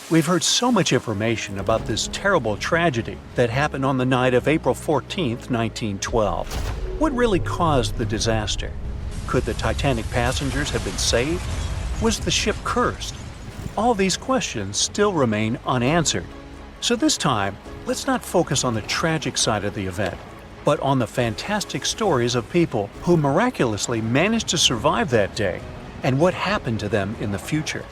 We've heard so much information about this terrible tragedy that happened on the night of April 14, 1912. What really caused the disaster? Could the Titanic passengers have been saved? Was the ship cursed? All these questions still remain unanswered. So this time, let's not focus on the tragic side of the event, but on the fantastic stories of people who miraculously managed to survive that day and what happened to them in the future.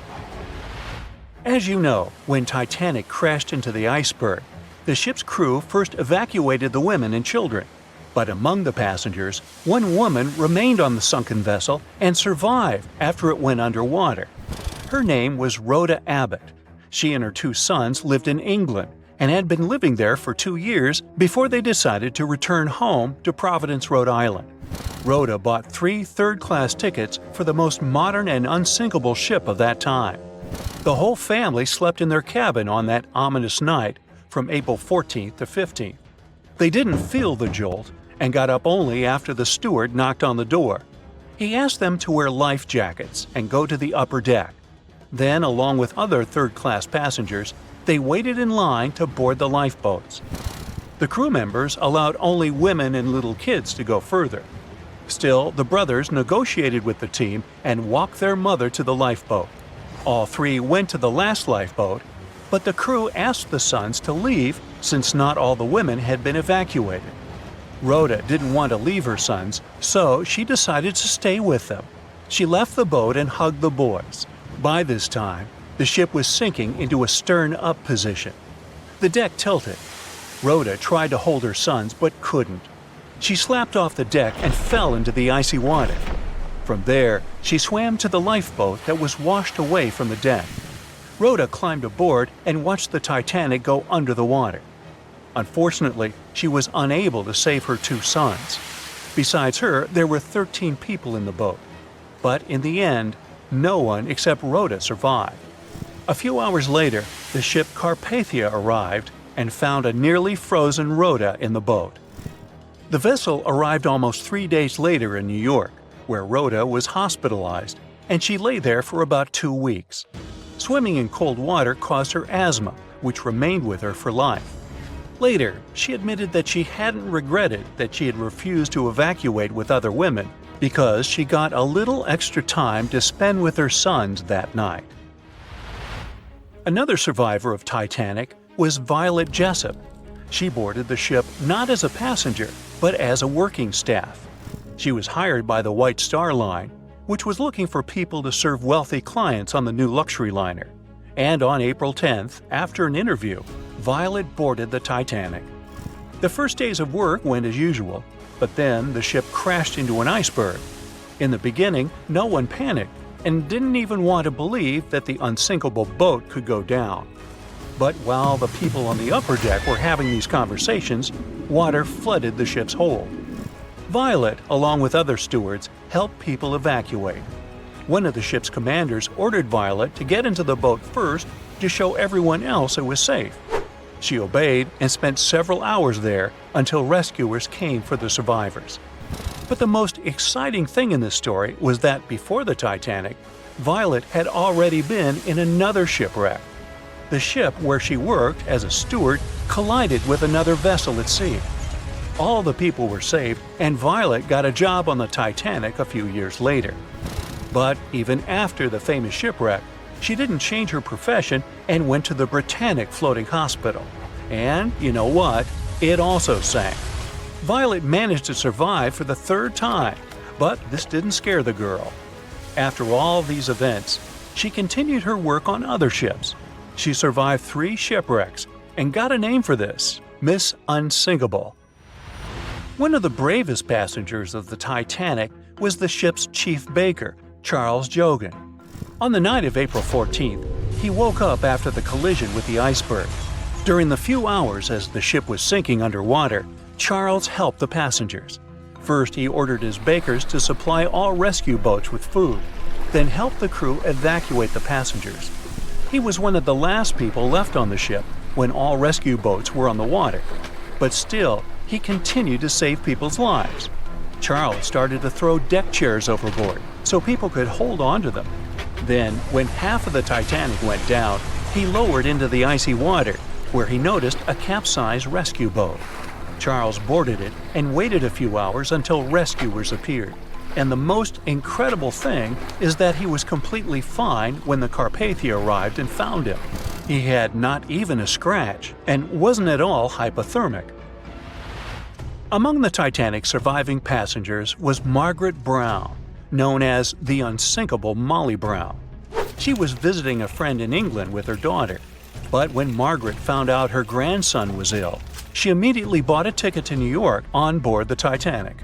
As you know, when Titanic crashed into the iceberg, the ship's crew first evacuated the women and children. But among the passengers, one woman remained on the sunken vessel and survived after it went underwater. Her name was Rhoda Abbott. She and her 2 sons lived in England and had been living there for 2 years before they decided to return home to Providence, Rhode Island. Rhoda bought 3 third-class tickets for the most modern and unsinkable ship of that time. The whole family slept in their cabin on that ominous night from April 14th to 15th. They didn't feel the jolt and got up only after the steward knocked on the door. He asked them to wear life jackets and go to the upper deck. Then, along with other third-class passengers, they waited in line to board the lifeboats. The crew members allowed only women and little kids to go further. Still, the brothers negotiated with the team and walked their mother to the lifeboat. All 3 went to the last lifeboat, but the crew asked the sons to leave since not all the women had been evacuated. Rhoda didn't want to leave her sons, so she decided to stay with them. She left the boat and hugged the boys. By this time, the ship was sinking into a stern-up position. The deck tilted. Rhoda tried to hold her sons but couldn't. She slapped off the deck and fell into the icy water. From there, she swam to the lifeboat that was washed away from the deck. Rhoda climbed aboard and watched the Titanic go under the water. Unfortunately, she was unable to save her 2 sons. Besides her, there were 13 people in the boat. But in the end, no one except Rhoda survived. A few hours later, the ship Carpathia arrived and found a nearly frozen Rhoda in the boat. The vessel arrived almost 3 days later in New York, where Rhoda was hospitalized, and she lay there for about 2 weeks. Swimming in cold water caused her asthma, which remained with her for life. Later, she admitted that she hadn't regretted that she had refused to evacuate with other women because she got a little extra time to spend with her sons that night. Another survivor of Titanic was Violet Jessup. She boarded the ship not as a passenger, but as a working staff. She was hired by the White Star Line, which was looking for people to serve wealthy clients on the new luxury liner. And on April 10th, after an interview, Violet boarded the Titanic. The first days of work went as usual, but then the ship crashed into an iceberg. In the beginning, no one panicked and didn't even want to believe that the unsinkable boat could go down. But while the people on the upper deck were having these conversations, water flooded the ship's hold. Violet, along with other stewards, helped people evacuate. One of the ship's commanders ordered Violet to get into the boat first to show everyone else it was safe. She obeyed and spent several hours there until rescuers came for the survivors. But the most exciting thing in this story was that before the Titanic, Violet had already been in another shipwreck. The ship where she worked as a steward collided with another vessel at sea. All the people were saved, and Violet got a job on the Titanic a few years later. But even after the famous shipwreck, she didn't change her profession and went to the Britannic Floating Hospital. And you know what? It also sank. Violet managed to survive for the 3rd time, but this didn't scare the girl. After all these events, she continued her work on other ships. She survived 3 shipwrecks and got a name for this, Miss Unsinkable. One of the bravest passengers of the Titanic was the ship's chief baker, Charles Jogan. On the night of April 14th, he woke up after the collision with the iceberg. During the few hours as the ship was sinking underwater, Charles helped the passengers. First, he ordered his bakers to supply all rescue boats with food, then helped the crew evacuate the passengers. He was one of the last people left on the ship when all rescue boats were on the water. But still, he continued to save people's lives. Charles started to throw deck chairs overboard so people could hold on to them. Then, when half of the Titanic went down, he lowered into the icy water, where he noticed a capsized rescue boat. Charles boarded it and waited a few hours until rescuers appeared. And the most incredible thing is that he was completely fine when the Carpathia arrived and found him. He had not even a scratch and wasn't at all hypothermic. Among the Titanic's surviving passengers was Margaret Brown, known as the unsinkable Molly Brown. She was visiting a friend in England with her daughter, but when Margaret found out her grandson was ill, she immediately bought a ticket to New York on board the Titanic.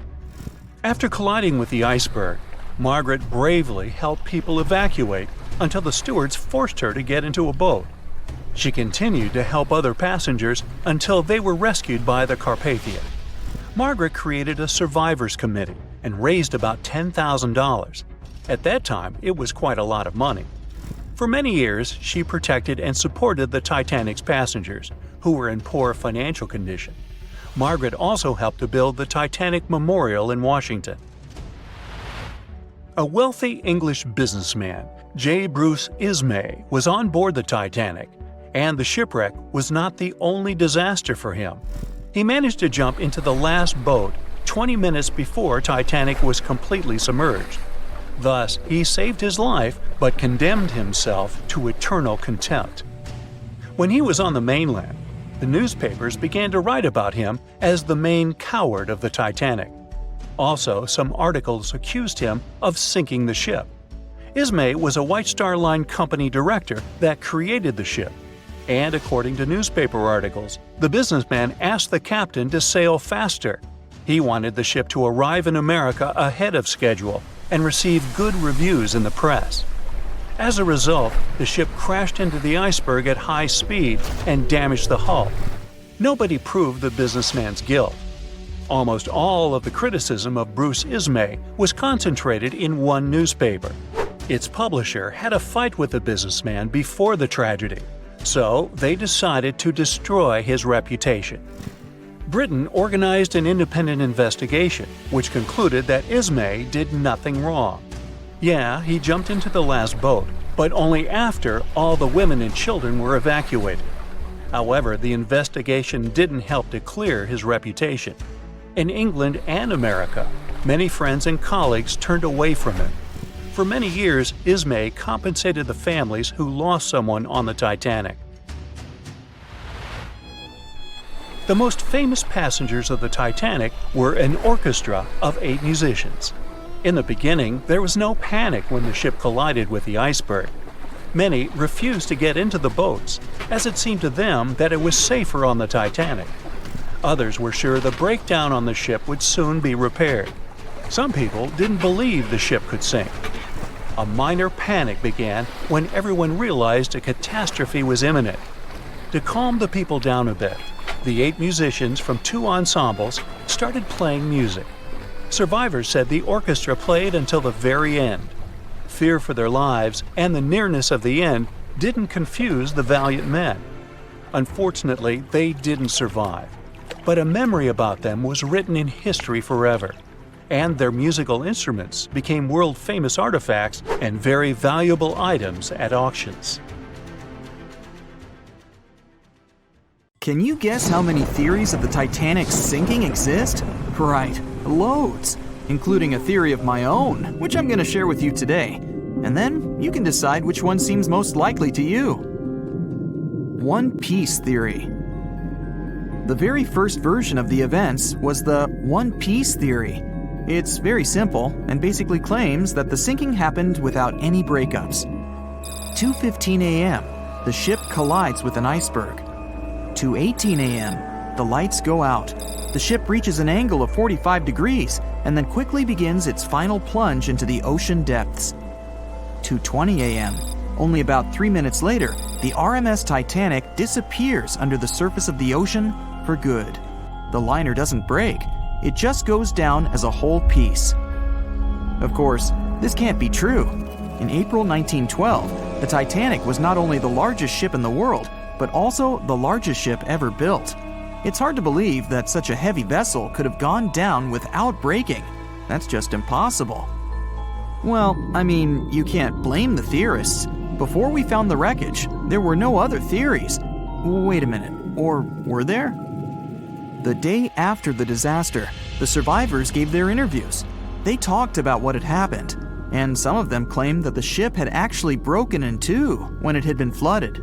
After colliding with the iceberg, Margaret bravely helped people evacuate until the stewards forced her to get into a boat. She continued to help other passengers until they were rescued by the Carpathia. Margaret created a survivors committee and raised about $10,000. At that time, it was quite a lot of money. For many years, she protected and supported the Titanic's passengers, who were in poor financial condition. Margaret also helped to build the Titanic Memorial in Washington. A wealthy English businessman, J. Bruce Ismay, was on board the Titanic, and the shipwreck was not the only disaster for him. He managed to jump into the last boat 20 minutes before Titanic was completely submerged. Thus, he saved his life but condemned himself to eternal contempt. When he was on the mainland, the newspapers began to write about him as the main coward of the Titanic. Also, some articles accused him of sinking the ship. Ismay was a White Star Line company director that created the ship, and according to newspaper articles, the businessman asked the captain to sail faster. He wanted the ship to arrive in America ahead of schedule and receive good reviews in the press. As a result, the ship crashed into the iceberg at high speed and damaged the hull. Nobody proved the businessman's guilt. Almost all of the criticism of Bruce Ismay was concentrated in one newspaper. Its publisher had a fight with the businessman before the tragedy, so they decided to destroy his reputation. Britain organized an independent investigation, which concluded that Ismay did nothing wrong. Yeah, he jumped into the last boat, but only after all the women and children were evacuated. However, the investigation didn't help to clear his reputation. In England and America, many friends and colleagues turned away from him. For many years, Ismay compensated the families who lost someone on the Titanic. The most famous passengers of the Titanic were an orchestra of 8 musicians. In the beginning, there was no panic when the ship collided with the iceberg. Many refused to get into the boats, as it seemed to them that it was safer on the Titanic. Others were sure the breakdown on the ship would soon be repaired. Some people didn't believe the ship could sink. A minor panic began when everyone realized a catastrophe was imminent. To calm the people down a bit, the 8 musicians from 2 ensembles started playing music. Survivors said the orchestra played until the very end. Fear for their lives and the nearness of the end didn't confuse the valiant men. Unfortunately, they didn't survive, but a memory about them was written in history forever, and their musical instruments became world-famous artifacts and very valuable items at auctions. Can you guess how many theories of the Titanic's sinking exist? Right, loads, including a theory of my own, which I'm going to share with you today. And then you can decide which one seems most likely to you. One Piece theory. The very first version of the events was the One Piece theory. It's very simple and basically claims that the sinking happened without any breakups. 2:15 a.m., the ship collides with an iceberg. 2:18 a.m., the lights go out. The ship reaches an angle of 45 degrees and then quickly begins its final plunge into the ocean depths. 2:20 a.m., only about 3 minutes later, the RMS Titanic disappears under the surface of the ocean for good. The liner doesn't break, it just goes down as a whole piece. Of course, this can't be true. In April 1912, the Titanic was not only the largest ship in the world, but also the largest ship ever built. It's hard to believe that such a heavy vessel could have gone down without breaking. That's just impossible. Well, I mean, you can't blame the theorists, before we found the wreckage, there were no other theories. Wait a minute, or were there? The day after the disaster, the survivors gave their interviews. They talked about what had happened, and some of them claimed that the ship had actually broken in two when it had been flooded.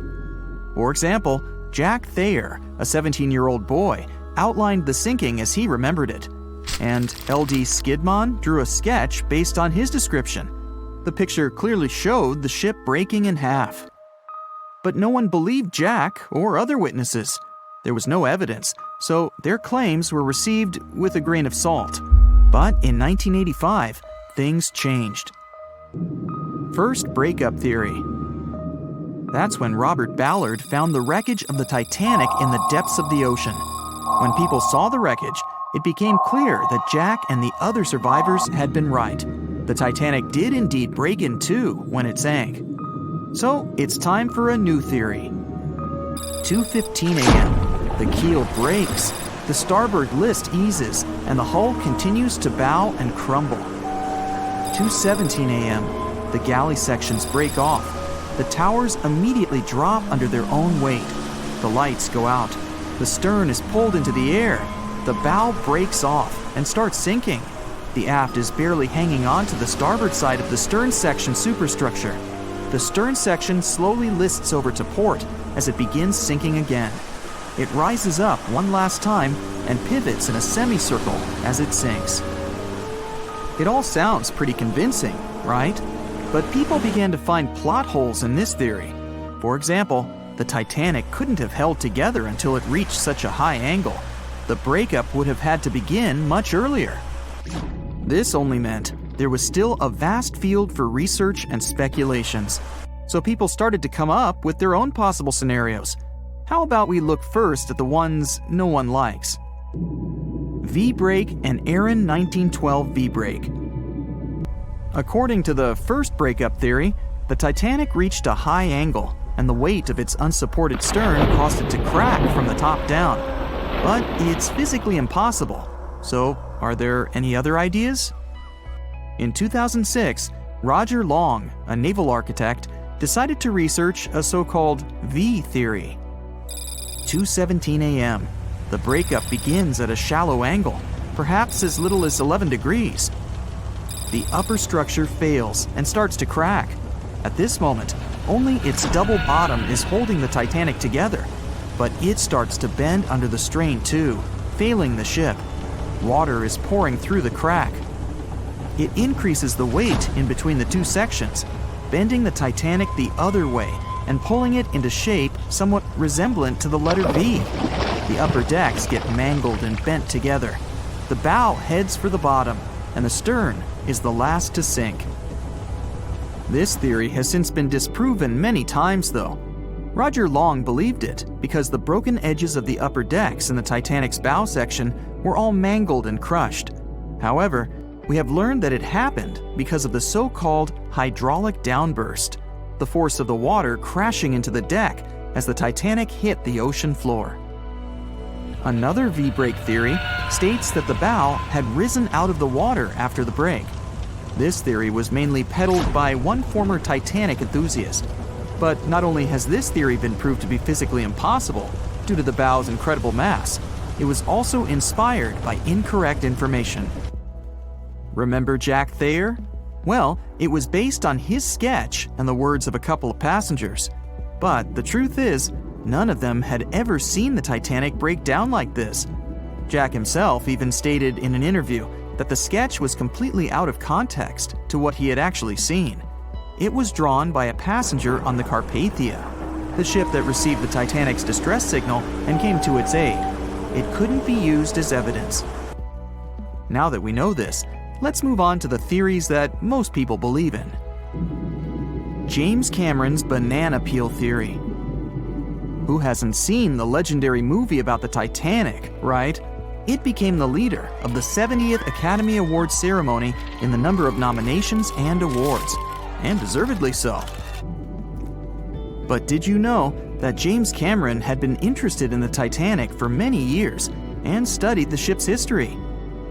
For example, Jack Thayer, a 17-year-old boy, outlined the sinking as he remembered it, and L.D. Skidmon drew a sketch based on his description. The picture clearly showed the ship breaking in half. But no one believed Jack or other witnesses. There was no evidence, so their claims were received with a grain of salt. But in 1985, things changed. First breakup theory. That's when Robert Ballard found the wreckage of the Titanic in the depths of the ocean. When people saw the wreckage, it became clear that Jack and the other survivors had been right. The Titanic did indeed break in two when it sank. So it's time for a new theory. 2:15 a.m. The keel breaks, the starboard list eases, and the hull continues to bow and crumble. 2:17 a.m. The galley sections break off. The towers immediately drop under their own weight. The lights go out. The stern is pulled into the air. The bow breaks off and starts sinking. The aft is barely hanging on to the starboard side of the stern section superstructure. The stern section slowly lists over to port as it begins sinking again. It rises up one last time and pivots in a semicircle as it sinks. It all sounds pretty convincing, right? But people began to find plot holes in this theory. For example, the Titanic couldn't have held together until it reached such a high angle. The breakup would have had to begin much earlier. This only meant there was still a vast field for research and speculations. So people started to come up with their own possible scenarios. How about we look first at the ones no one likes? V-brake and Aaron 1912 V-brake. According to the first breakup theory, the Titanic reached a high angle, and the weight of its unsupported stern caused it to crack from the top down. But it's physically impossible. So, are there any other ideas? In 2006, Roger Long, a naval architect, decided to research a so-called V theory. 2:17 a.m. The breakup begins at a shallow angle, perhaps as little as 11 degrees. The upper structure fails and starts to crack. At this moment, only its double bottom is holding the Titanic together, but it starts to bend under the strain too, failing the ship. Water is pouring through the crack. It increases the weight in between the two sections, bending the Titanic the other way and pulling it into shape somewhat resemblant to the letter V. The upper decks get mangled and bent together. The bow heads for the bottom, and the stern is the last to sink. This theory has since been disproven many times, though. Roger Long believed it because the broken edges of the upper decks in the Titanic's bow section were all mangled and crushed. However, we have learned that it happened because of the so-called hydraulic downburst, the force of the water crashing into the deck as the Titanic hit the ocean floor. Another V-brake theory states that the bow had risen out of the water after the break. This theory was mainly peddled by one former Titanic enthusiast. But not only has this theory been proved to be physically impossible due to the bow's incredible mass, it was also inspired by incorrect information. Remember Jack Thayer? Well, it was based on his sketch and the words of a couple of passengers. But the truth is, none of them had ever seen the Titanic break down like this. Jack himself even stated in an interview that the sketch was completely out of context to what he had actually seen. It was drawn by a passenger on the Carpathia, the ship that received the Titanic's distress signal and came to its aid. It couldn't be used as evidence. Now that we know this, let's move on to the theories that most people believe in. James Cameron's banana peel theory. Who hasn't seen the legendary movie about the Titanic, right? It became the leader of the 70th Academy Awards ceremony in the number of nominations and awards, and deservedly so. But did you know that James Cameron had been interested in the Titanic for many years and studied the ship's history?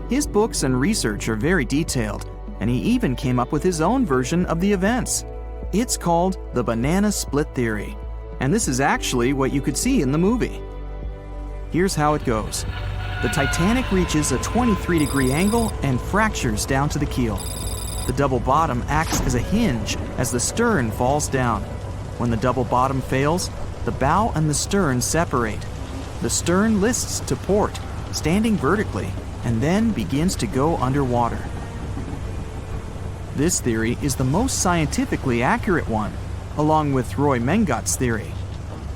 His books and research are very detailed, and he even came up with his own version of the events. It's called the banana split theory, and this is actually what you could see in the movie. Here's how it goes. The Titanic reaches a 23-degree angle and fractures down to the keel. The double bottom acts as a hinge as the stern falls down. When the double bottom fails, the bow and the stern separate. The stern lists to port, standing vertically, and then begins to go underwater. This theory is the most scientifically accurate one, along with Roy Mengat's theory.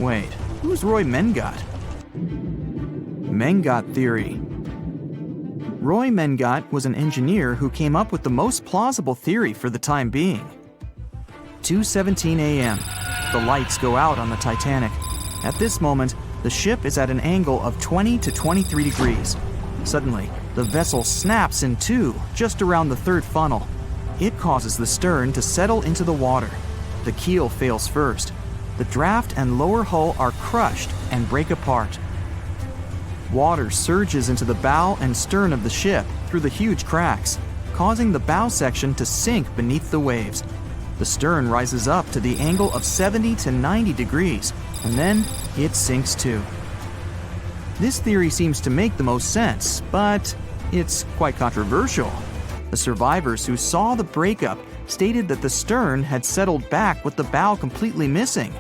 Wait, who's Roy Mengat? Mengat theory. Roy Mengat was an engineer who came up with the most plausible theory for the time being. 2:17 a.m. The lights go out on the Titanic. At this moment, the ship is at an angle of 20 to 23 degrees. Suddenly, the vessel snaps in two just around the third funnel. It causes the stern to settle into the water. The keel fails first. The draft and lower hull are crushed and break apart. Water surges into the bow and stern of the ship through the huge cracks, causing the bow section to sink beneath the waves. The stern rises up to the angle of 70 to 90 degrees, and then it sinks too. This theory seems to make the most sense, but it's quite controversial. The survivors who saw the breakup stated that the stern had settled back with the bow completely missing.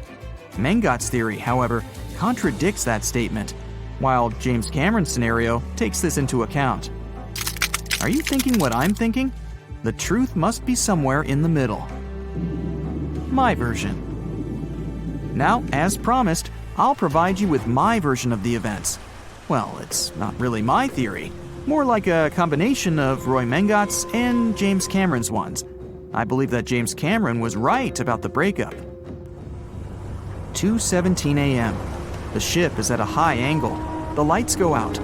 Mengat's theory, however, contradicts that statement, while James Cameron's scenario takes this into account. Are you thinking what I'm thinking? The truth must be somewhere in the middle. My version. Now, as promised, I'll provide you with my version of the events. Well, it's not really my theory, more like a combination of Roy Mengat's and James Cameron's ones. I believe that James Cameron was right about the breakup. 2:17 a.m. The ship is at a high angle. The lights go out.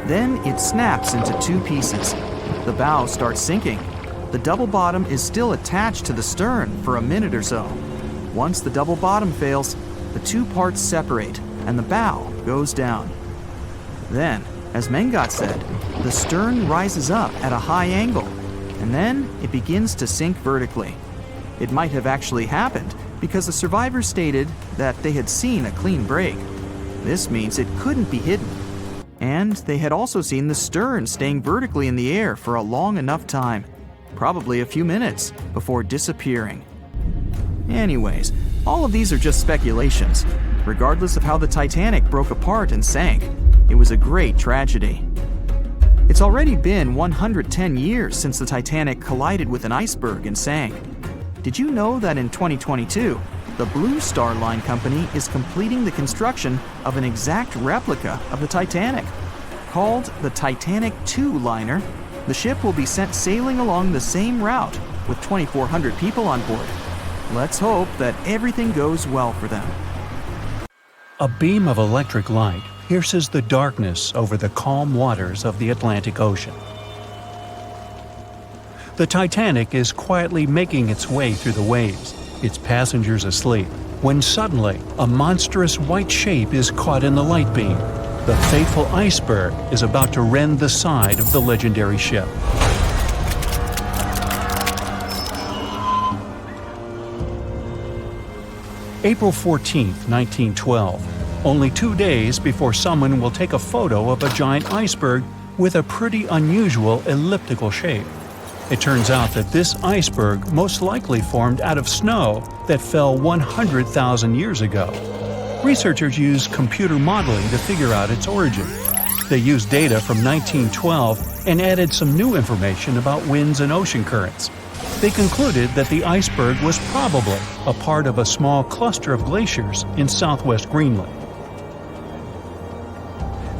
Then it snaps into two pieces. The bow starts sinking. The double bottom is still attached to the stern for a minute or so. Once the double bottom fails, the two parts separate and the bow goes down. Then, as Mengat said, the stern rises up at a high angle, and then it begins to sink vertically. It might have actually happened because the survivors stated that they had seen a clean break. This means it couldn't be hidden. And they had also seen the stern staying vertically in the air for a long enough time, probably a few minutes, before disappearing. Anyways, all of these are just speculations. Regardless of how the Titanic broke apart and sank, it was a great tragedy. It's already been 110 years since the Titanic collided with an iceberg and sank. Did you know that in 2022, the Blue Star Line Company is completing the construction of an exact replica of the Titanic? Called the Titanic II liner, the ship will be sent sailing along the same route with 2,400 people on board. Let's hope that everything goes well for them. A beam of electric light pierces the darkness over the calm waters of the Atlantic Ocean. The Titanic is quietly making its way through the waves, its passengers asleep, when suddenly a monstrous white shape is caught in the light beam. The fateful iceberg is about to rend the side of the legendary ship. April 14, 1912, only 2 days before someone will take a photo of a giant iceberg with a pretty unusual elliptical shape. It turns out that this iceberg most likely formed out of snow that fell 100,000 years ago. Researchers used computer modeling to figure out its origin. They used data from 1912 and added some new information about winds and ocean currents. They concluded that the iceberg was probably a part of a small cluster of glaciers in southwest Greenland.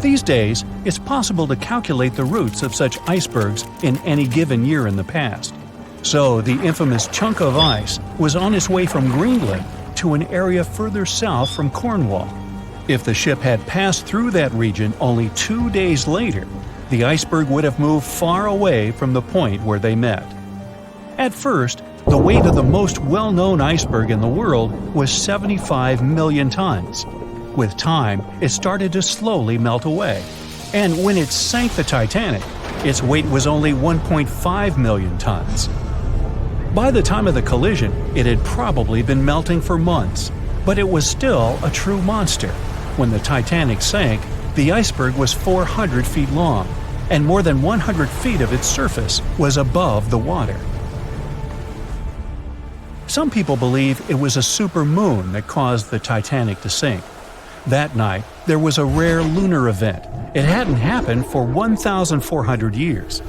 These days, it's possible to calculate the routes of such icebergs in any given year in the past. So the infamous chunk of ice was on its way from Greenland to an area further south from Cornwall. If the ship had passed through that region only 2 days later, the iceberg would have moved far away from the point where they met. At first, the weight of the most well-known iceberg in the world was 75 million tons. With time, it started to slowly melt away. And when it sank the Titanic, its weight was only 1.5 million tons. By the time of the collision, it had probably been melting for months, but it was still a true monster. When the Titanic sank, the iceberg was 400 feet long, and more than 100 feet of its surface was above the water. Some people believe it was a supermoon that caused the Titanic to sink. That night, there was a rare lunar event. It hadn't happened for 1,400 years.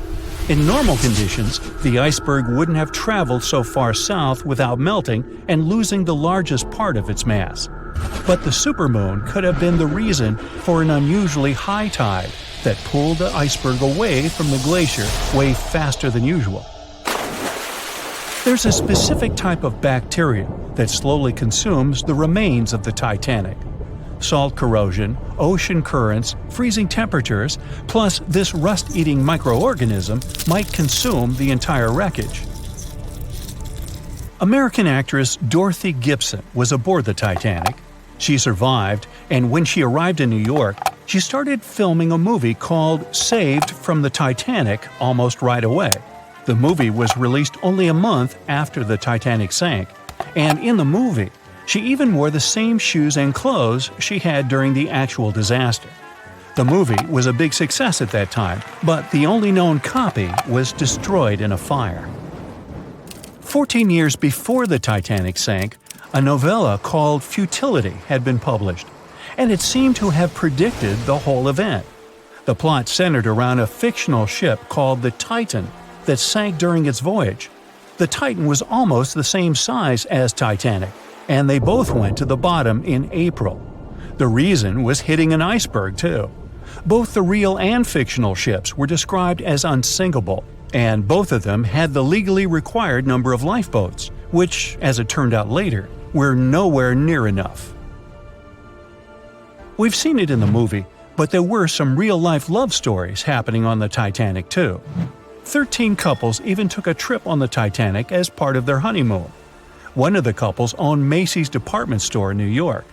In normal conditions, the iceberg wouldn't have traveled so far south without melting and losing the largest part of its mass. But the supermoon could have been the reason for an unusually high tide that pulled the iceberg away from the glacier way faster than usual. There's a specific type of bacteria that slowly consumes the remains of the Titanic. Salt corrosion, ocean currents, freezing temperatures, plus this rust-eating microorganism might consume the entire wreckage. American actress Dorothy Gibson was aboard the Titanic. She survived, and when she arrived in New York, she started filming a movie called Saved from the Titanic almost right away. The movie was released only a month after the Titanic sank, and in the movie, she even wore the same shoes and clothes she had during the actual disaster. The movie was a big success at that time, but the only known copy was destroyed in a fire. 14 years before the Titanic sank, a novella called Futility had been published, and it seemed to have predicted the whole event. The plot centered around a fictional ship called the Titan that sank during its voyage. The Titan was almost the same size as Titanic, and they both went to the bottom in April. The reason was hitting an iceberg, too. Both the real and fictional ships were described as unsinkable, and both of them had the legally required number of lifeboats, which, as it turned out later, were nowhere near enough. We've seen it in the movie, but there were some real-life love stories happening on the Titanic, too. 13 couples even took a trip on the Titanic as part of their honeymoon. One of the couples owned Macy's department store in New York.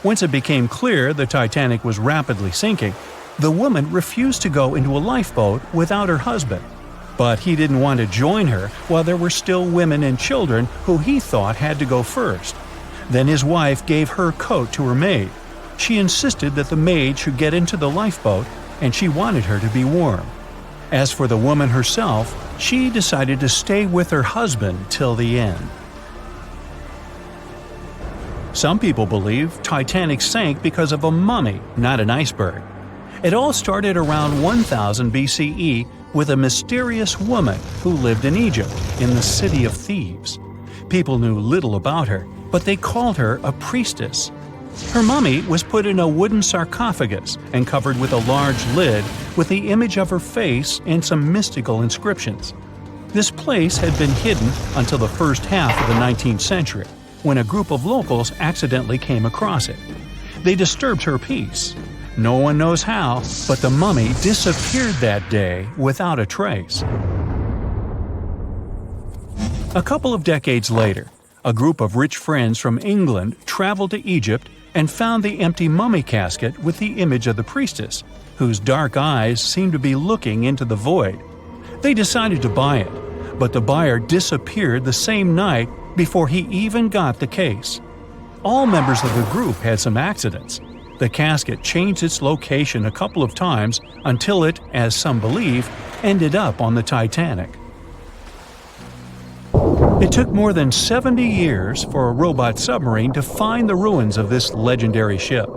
Once it became clear the Titanic was rapidly sinking, the woman refused to go into a lifeboat without her husband. But he didn't want to join her while there were still women and children who he thought had to go first. Then his wife gave her coat to her maid. She insisted that the maid should get into the lifeboat, and she wanted her to be warm. As for the woman herself, she decided to stay with her husband till the end. Some people believe Titanic sank because of a mummy, not an iceberg. It all started around 1000 BCE with a mysterious woman who lived in Egypt, in the City of Thieves. People knew little about her, but they called her a priestess. Her mummy was put in a wooden sarcophagus and covered with a large lid with the image of her face and some mystical inscriptions. This place had been hidden until the first half of the 19th century, when a group of locals accidentally came across it. They disturbed her peace. No one knows how, but the mummy disappeared that day without a trace. A couple of decades later, a group of rich friends from England traveled to Egypt and found the empty mummy casket with the image of the priestess, whose dark eyes seemed to be looking into the void. They decided to buy it, but the buyer disappeared the same night before he even got the case. All members of the group had some accidents. The casket changed its location a couple of times until it, as some believe, ended up on the Titanic. It took more than 70 years for a robot submarine to find the ruins of this legendary ship.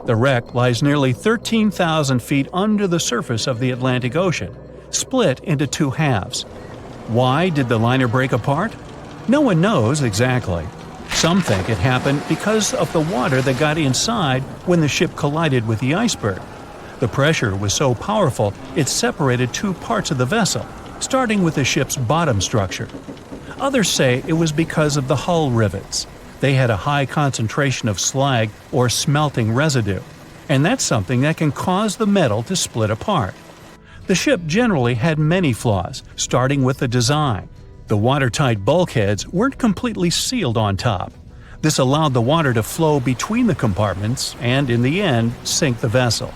The wreck lies nearly 13,000 feet under the surface of the Atlantic Ocean, split into two halves. Why did the liner break apart? No one knows exactly. Some think it happened because of the water that got inside when the ship collided with the iceberg. The pressure was so powerful it separated two parts of the vessel, starting with the ship's bottom structure. Others say it was because of the hull rivets. They had a high concentration of slag or smelting residue, and that's something that can cause the metal to split apart. The ship generally had many flaws, starting with the design. The watertight bulkheads weren't completely sealed on top. This allowed the water to flow between the compartments and, in the end, sink the vessel.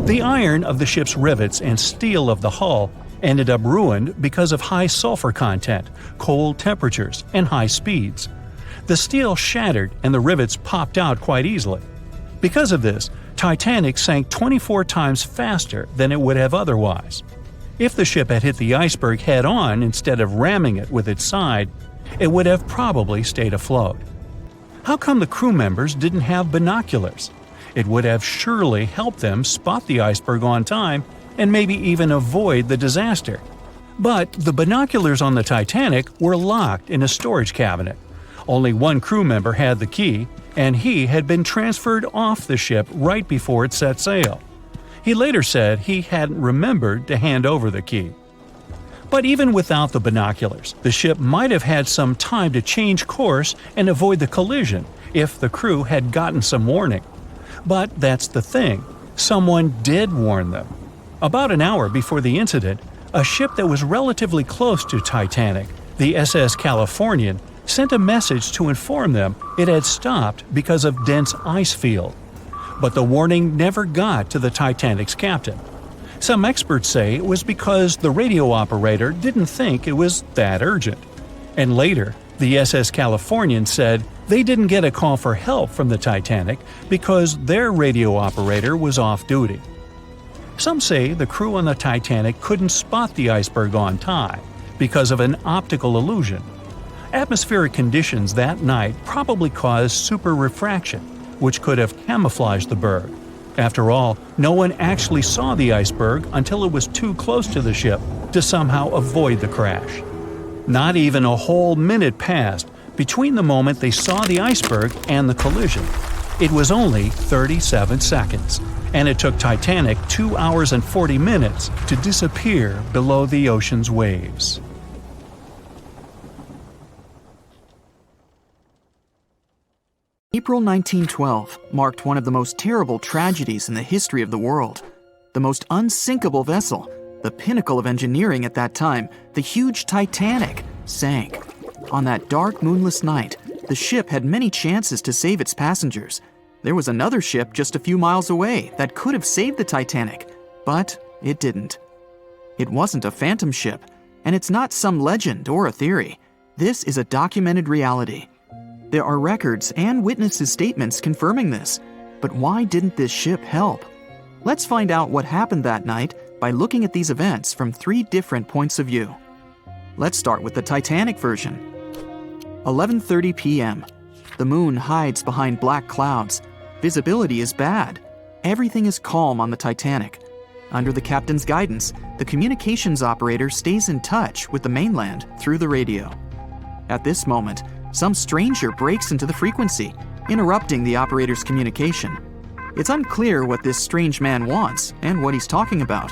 The iron of the ship's rivets and steel of the hull ended up ruined because of high sulfur content, cold temperatures, and high speeds. The steel shattered and the rivets popped out quite easily. Because of this, Titanic sank 24 times faster than it would have otherwise. If the ship had hit the iceberg head-on instead of ramming it with its side, it would have probably stayed afloat. How come the crew members didn't have binoculars? It would have surely helped them spot the iceberg on time and maybe even avoid the disaster. But the binoculars on the Titanic were locked in a storage cabinet. Only one crew member had the key, and he had been transferred off the ship right before it set sail. He later said he hadn't remembered to hand over the key. But even without the binoculars, the ship might have had some time to change course and avoid the collision if the crew had gotten some warning. But that's the thing, someone did warn them. About an hour before the incident, a ship that was relatively close to Titanic, the SS Californian, sent a message to inform them it had stopped because of dense ice field. But the warning never got to the Titanic's captain. Some experts say it was because the radio operator didn't think it was that urgent. And later, the SS Californian said they didn't get a call for help from the Titanic because their radio operator was off duty. Some say the crew on the Titanic couldn't spot the iceberg on time because of an optical illusion. Atmospheric conditions that night probably caused super refraction, which could have camouflaged the berg. After all, no one actually saw the iceberg until it was too close to the ship to somehow avoid the crash. Not even a whole minute passed between the moment they saw the iceberg and the collision. It was only 37 seconds, and it took Titanic 2 hours and 40 minutes to disappear below the ocean's waves. April 1912 marked one of the most terrible tragedies in the history of the world. The most unsinkable vessel, the pinnacle of engineering at that time, the huge Titanic, sank. On that dark, moonless night, the ship had many chances to save its passengers. There was another ship just a few miles away that could have saved the Titanic, but it didn't. It wasn't a phantom ship, and it's not some legend or a theory. This is a documented reality. There are records and witnesses' statements confirming this. But why didn't this ship help? Let's find out what happened that night by looking at these events from 3 different points of view. Let's start with the Titanic version. 11:30 p.m. The moon hides behind black clouds. Visibility is bad. Everything is calm on the Titanic. Under the captain's guidance, the communications operator stays in touch with the mainland through the radio. At this moment, some stranger breaks into the frequency, interrupting the operator's communication. It's unclear what this strange man wants and what he's talking about.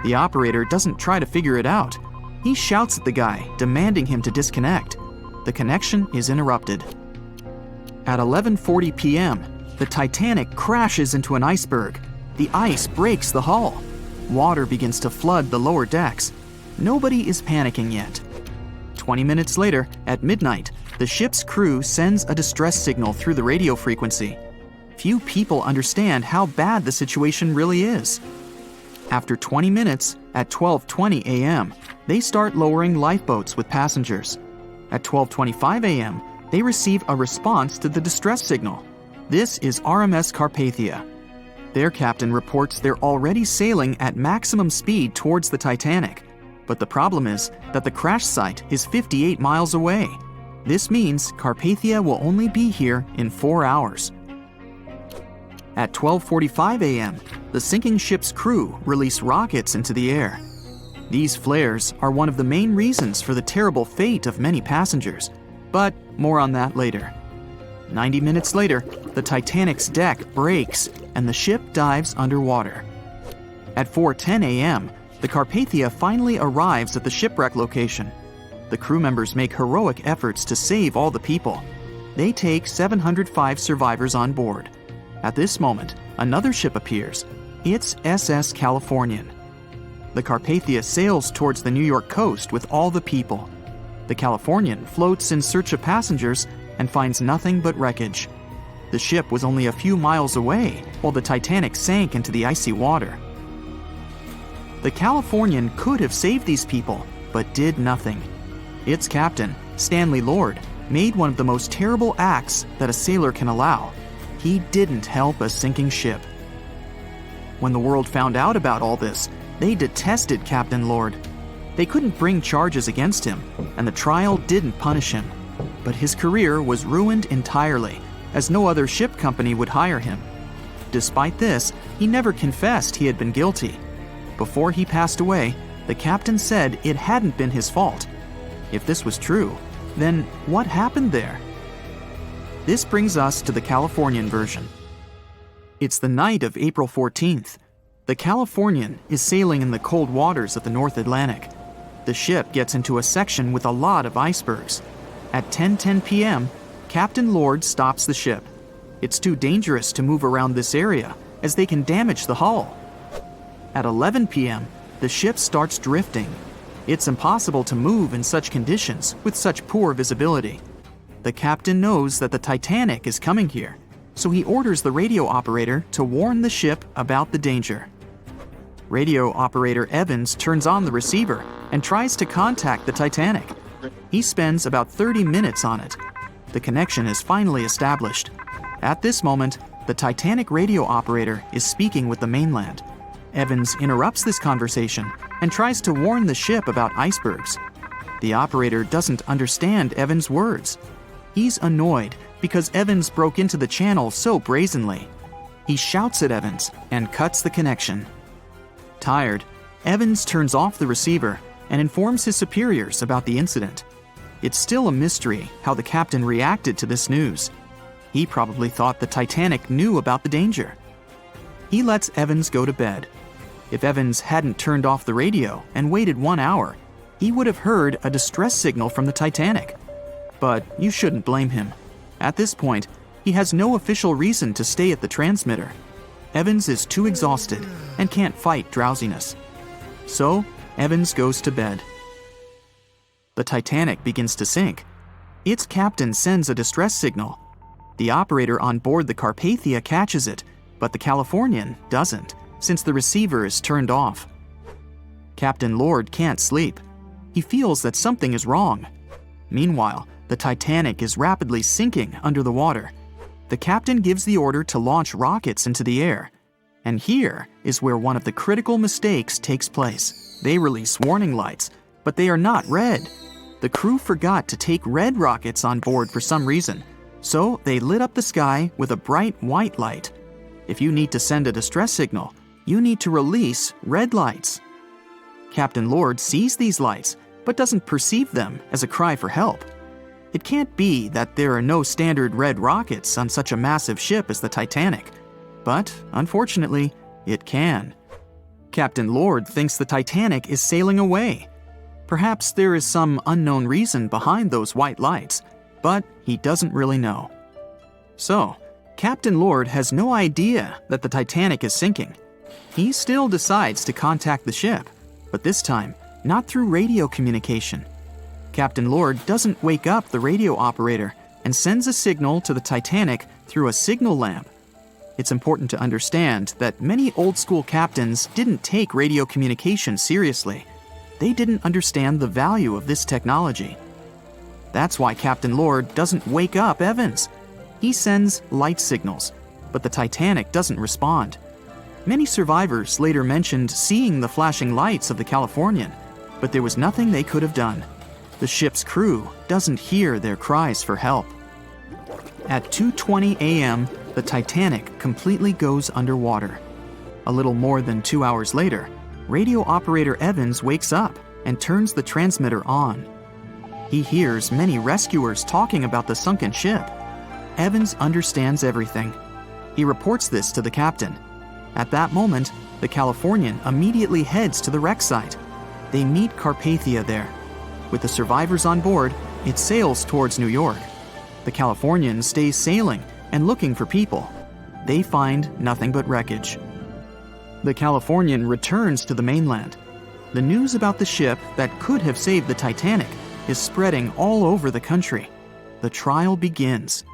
The operator doesn't try to figure it out. He shouts at the guy, demanding him to disconnect. The connection is interrupted. At 11:40 p.m., the Titanic crashes into an iceberg. The ice breaks the hull. Water begins to flood the lower decks. Nobody is panicking yet. 20 minutes later, at midnight, the ship's crew sends a distress signal through the radio frequency. Few people understand how bad the situation really is. After 20 minutes, at 12:20 a.m., they start lowering lifeboats with passengers. At 12:25 a.m., they receive a response to the distress signal. This is RMS Carpathia. Their captain reports they're already sailing at maximum speed towards the Titanic. But the problem is that the crash site is 58 miles away. This means Carpathia will only be here in 4 hours. At 12:45 a.m., the sinking ship's crew release rockets into the air. These flares are one of the main reasons for the terrible fate of many passengers, but more on that later. 90 minutes later, the Titanic's deck breaks and the ship dives underwater. At 4:10 a.m., the Carpathia finally arrives at the shipwreck location. The crew members make heroic efforts to save all the people. They take 705 survivors on board. At this moment, another ship appears. It's SS Californian. The Carpathia sails towards the New York coast with all the people. The Californian floats in search of passengers and finds nothing but wreckage. The ship was only a few miles away while the Titanic sank into the icy water. The Californian could have saved these people, but did nothing. Its captain, Stanley Lord, made one of the most terrible acts that a sailor can allow. He didn't help a sinking ship. When the world found out about all this, they detested Captain Lord. They couldn't bring charges against him, and the trial didn't punish him. But his career was ruined entirely, as no other ship company would hire him. Despite this, he never confessed he had been guilty. Before he passed away, the captain said it hadn't been his fault. If this was true, then what happened there? This brings us to the Californian version. It's the night of April 14th. The Californian is sailing in the cold waters of the North Atlantic. The ship gets into a section with a lot of icebergs. At 10:10 p.m., Captain Lord stops the ship. It's too dangerous to move around this area, as they can damage the hull. At 11 p.m., the ship starts drifting. It's impossible to move in such conditions with such poor visibility. The captain knows that the Titanic is coming here, so he orders the radio operator to warn the ship about the danger. Radio operator Evans turns on the receiver and tries to contact the Titanic. He spends about 30 minutes on it. The connection is finally established. At this moment, the Titanic radio operator is speaking with the mainland. Evans interrupts this conversation and tries to warn the ship about icebergs. The operator doesn't understand Evans' words. He's annoyed because Evans broke into the channel so brazenly. He shouts at Evans and cuts the connection. Tired, Evans turns off the receiver and informs his superiors about the incident. It's still a mystery how the captain reacted to this news. He probably thought the Titanic knew about the danger. He lets Evans go to bed. If Evans hadn't turned off the radio and waited 1 hour, he would have heard a distress signal from the Titanic. But you shouldn't blame him. At this point, he has no official reason to stay at the transmitter. Evans is too exhausted and can't fight drowsiness. So, Evans goes to bed. The Titanic begins to sink. Its captain sends a distress signal. The operator on board the Carpathia catches it, but the Californian doesn't, since the receiver is turned off. Captain Lord can't sleep. He feels that something is wrong. Meanwhile, the Titanic is rapidly sinking under the water. The captain gives the order to launch rockets into the air. And here is where one of the critical mistakes takes place. They release warning lights, but they are not red. The crew forgot to take red rockets on board for some reason, so they lit up the sky with a bright white light. If you need to send a distress signal, you need to release red lights. Captain Lord sees these lights, but doesn't perceive them as a cry for help. It can't be that there are no standard red rockets on such a massive ship as the Titanic. But, unfortunately, it can. Captain Lord thinks the Titanic is sailing away. Perhaps there is some unknown reason behind those white lights, but he doesn't really know. So, Captain Lord has no idea that the Titanic is sinking. He still decides to contact the ship, but this time, not through radio communication. Captain Lord doesn't wake up the radio operator and sends a signal to the Titanic through a signal lamp. It's important to understand that many old-school captains didn't take radio communication seriously. They didn't understand the value of this technology. That's why Captain Lord doesn't wake up Evans. He sends light signals, but the Titanic doesn't respond. Many survivors later mentioned seeing the flashing lights of the Californian, but there was nothing they could have done. The ship's crew doesn't hear their cries for help. At 2:20 a.m., the Titanic completely goes underwater. A little more than 2 hours later, radio operator Evans wakes up and turns the transmitter on. He hears many rescuers talking about the sunken ship. Evans understands everything. He reports this to the captain. At that moment, the Californian immediately heads to the wreck site. They meet Carpathia there. With the survivors on board, it sails towards New York. The Californian stays sailing and looking for people. They find nothing but wreckage. The Californian returns to the mainland. The news about the ship that could have saved the Titanic is spreading all over the country. The trial begins.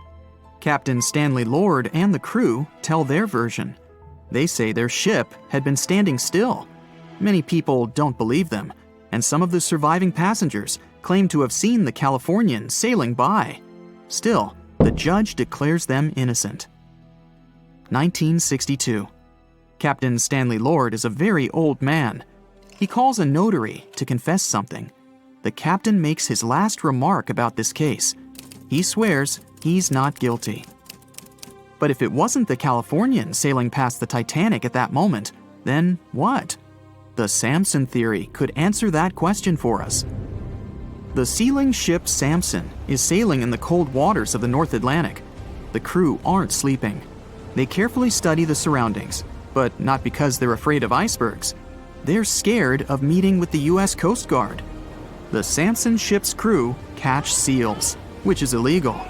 Captain Stanley Lord and the crew tell their version. They say their ship had been standing still. Many people don't believe them, and some of the surviving passengers claim to have seen the Californian sailing by. Still, the judge declares them innocent. 1962. Captain Stanley Lord is a very old man. He calls a notary to confess something. The captain makes his last remark about this case. He swears he's not guilty. But if it wasn't the Californian sailing past the Titanic at that moment, then what? The Samson theory could answer that question for us. The sealing ship Samson is sailing in the cold waters of the North Atlantic. The crew aren't sleeping. They carefully study the surroundings, but not because they're afraid of icebergs. They're scared of meeting with the U.S. Coast Guard. The Samson ship's crew catch seals, which is illegal.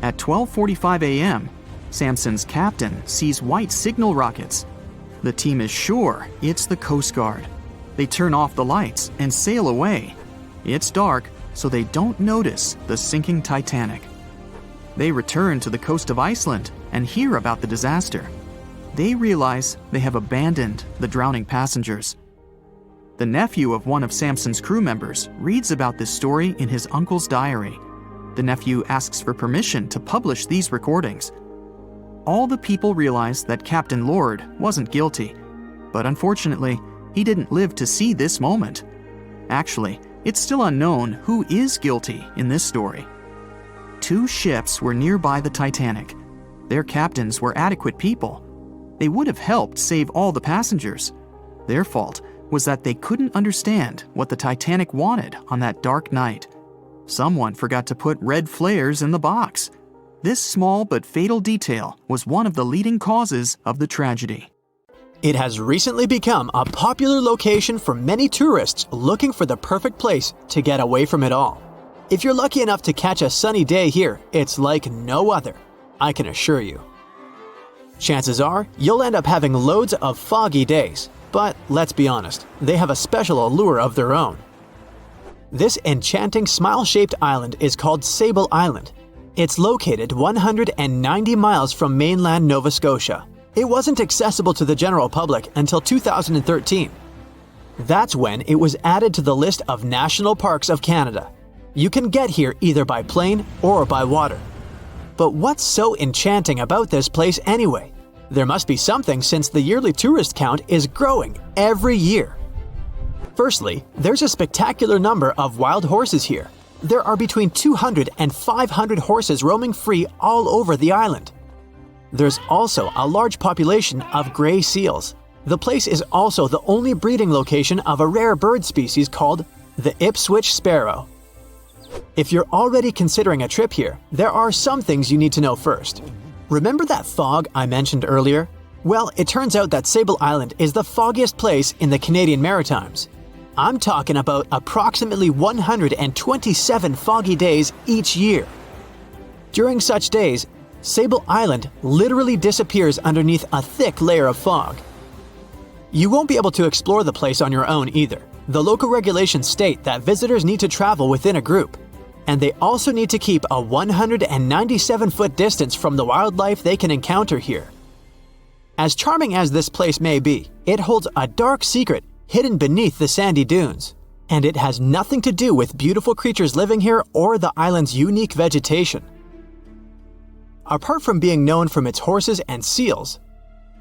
At 12:45 a.m., Samson's captain sees white signal rockets. The team is sure it's the Coast Guard. They turn off the lights and sail away. It's dark, so they don't notice the sinking Titanic. They return to the coast of Iceland and hear about the disaster. They realize they have abandoned the drowning passengers. The nephew of one of Samson's crew members reads about this story in his uncle's diary. The nephew asks for permission to publish these recordings. All the people realize that Captain Lord wasn't guilty, but unfortunately, he didn't live to see this moment. Actually, it's still unknown who is guilty in this story. 2 ships were nearby the Titanic. Their captains were adequate people. They would have helped save all the passengers. Their fault was that they couldn't understand what the Titanic wanted on that dark night. Someone forgot to put red flares in the box. This small but fatal detail was one of the leading causes of the tragedy. It has recently become a popular location for many tourists looking for the perfect place to get away from it all. If you're lucky enough to catch a sunny day here, it's like no other, I can assure you. Chances are, you'll end up having loads of foggy days, but let's be honest, they have a special allure of their own. This enchanting smile-shaped island is called Sable Island. It's located 190 miles from mainland Nova Scotia. It wasn't accessible to the general public until 2013. That's when it was added to the list of National Parks of Canada. You can get here either by plane or by water. But what's so enchanting about this place anyway? There must be something since the yearly tourist count is growing every year. Firstly, there's a spectacular number of wild horses here. There are between 200 and 500 horses roaming free all over the island. There's also a large population of gray seals. The place is also the only breeding location of a rare bird species called the Ipswich sparrow. If you're already considering a trip here, there are some things you need to know first. Remember that fog I mentioned earlier? Well, it turns out that Sable Island is the foggiest place in the Canadian Maritimes. I'm talking about approximately 127 foggy days each year. During such days, Sable Island literally disappears underneath a thick layer of fog. You won't be able to explore the place on your own either. The local regulations state that visitors need to travel within a group, and they also need to keep a 197-foot distance from the wildlife they can encounter here. As charming as this place may be, it holds a dark secret hidden beneath the sandy dunes, and it has nothing to do with beautiful creatures living here or the island's unique vegetation. Apart from being known from its horses and seals,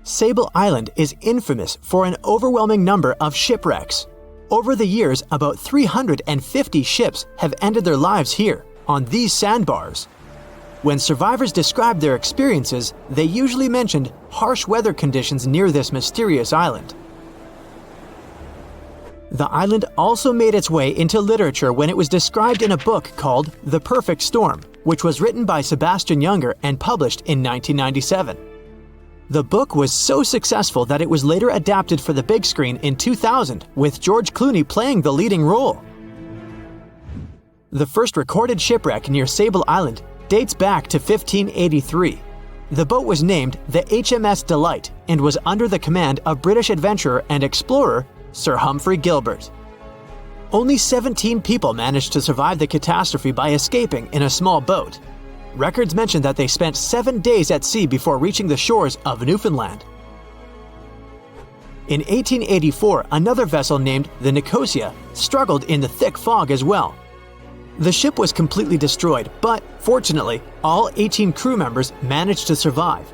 Sable Island is infamous for an overwhelming number of shipwrecks. Over the years, about 350 ships have ended their lives here, on these sandbars. When survivors described their experiences, they usually mentioned harsh weather conditions near this mysterious island. The island also made its way into literature when it was described in a book called The Perfect Storm, which was written by Sebastian Junger and published in 1997. The book was so successful that it was later adapted for the big screen in 2000, with George Clooney playing the leading role. The first recorded shipwreck near Sable Island dates back to 1583. The boat was named the HMS Delight and was under the command of British adventurer and explorer Sir Humphrey Gilbert. Only 17 people managed to survive the catastrophe by escaping in a small boat. Records mention that they spent 7 days at sea before reaching the shores of Newfoundland. In 1884, another vessel named the Nicosia struggled in the thick fog as well. The ship was completely destroyed, but fortunately, all 18 crew members managed to survive.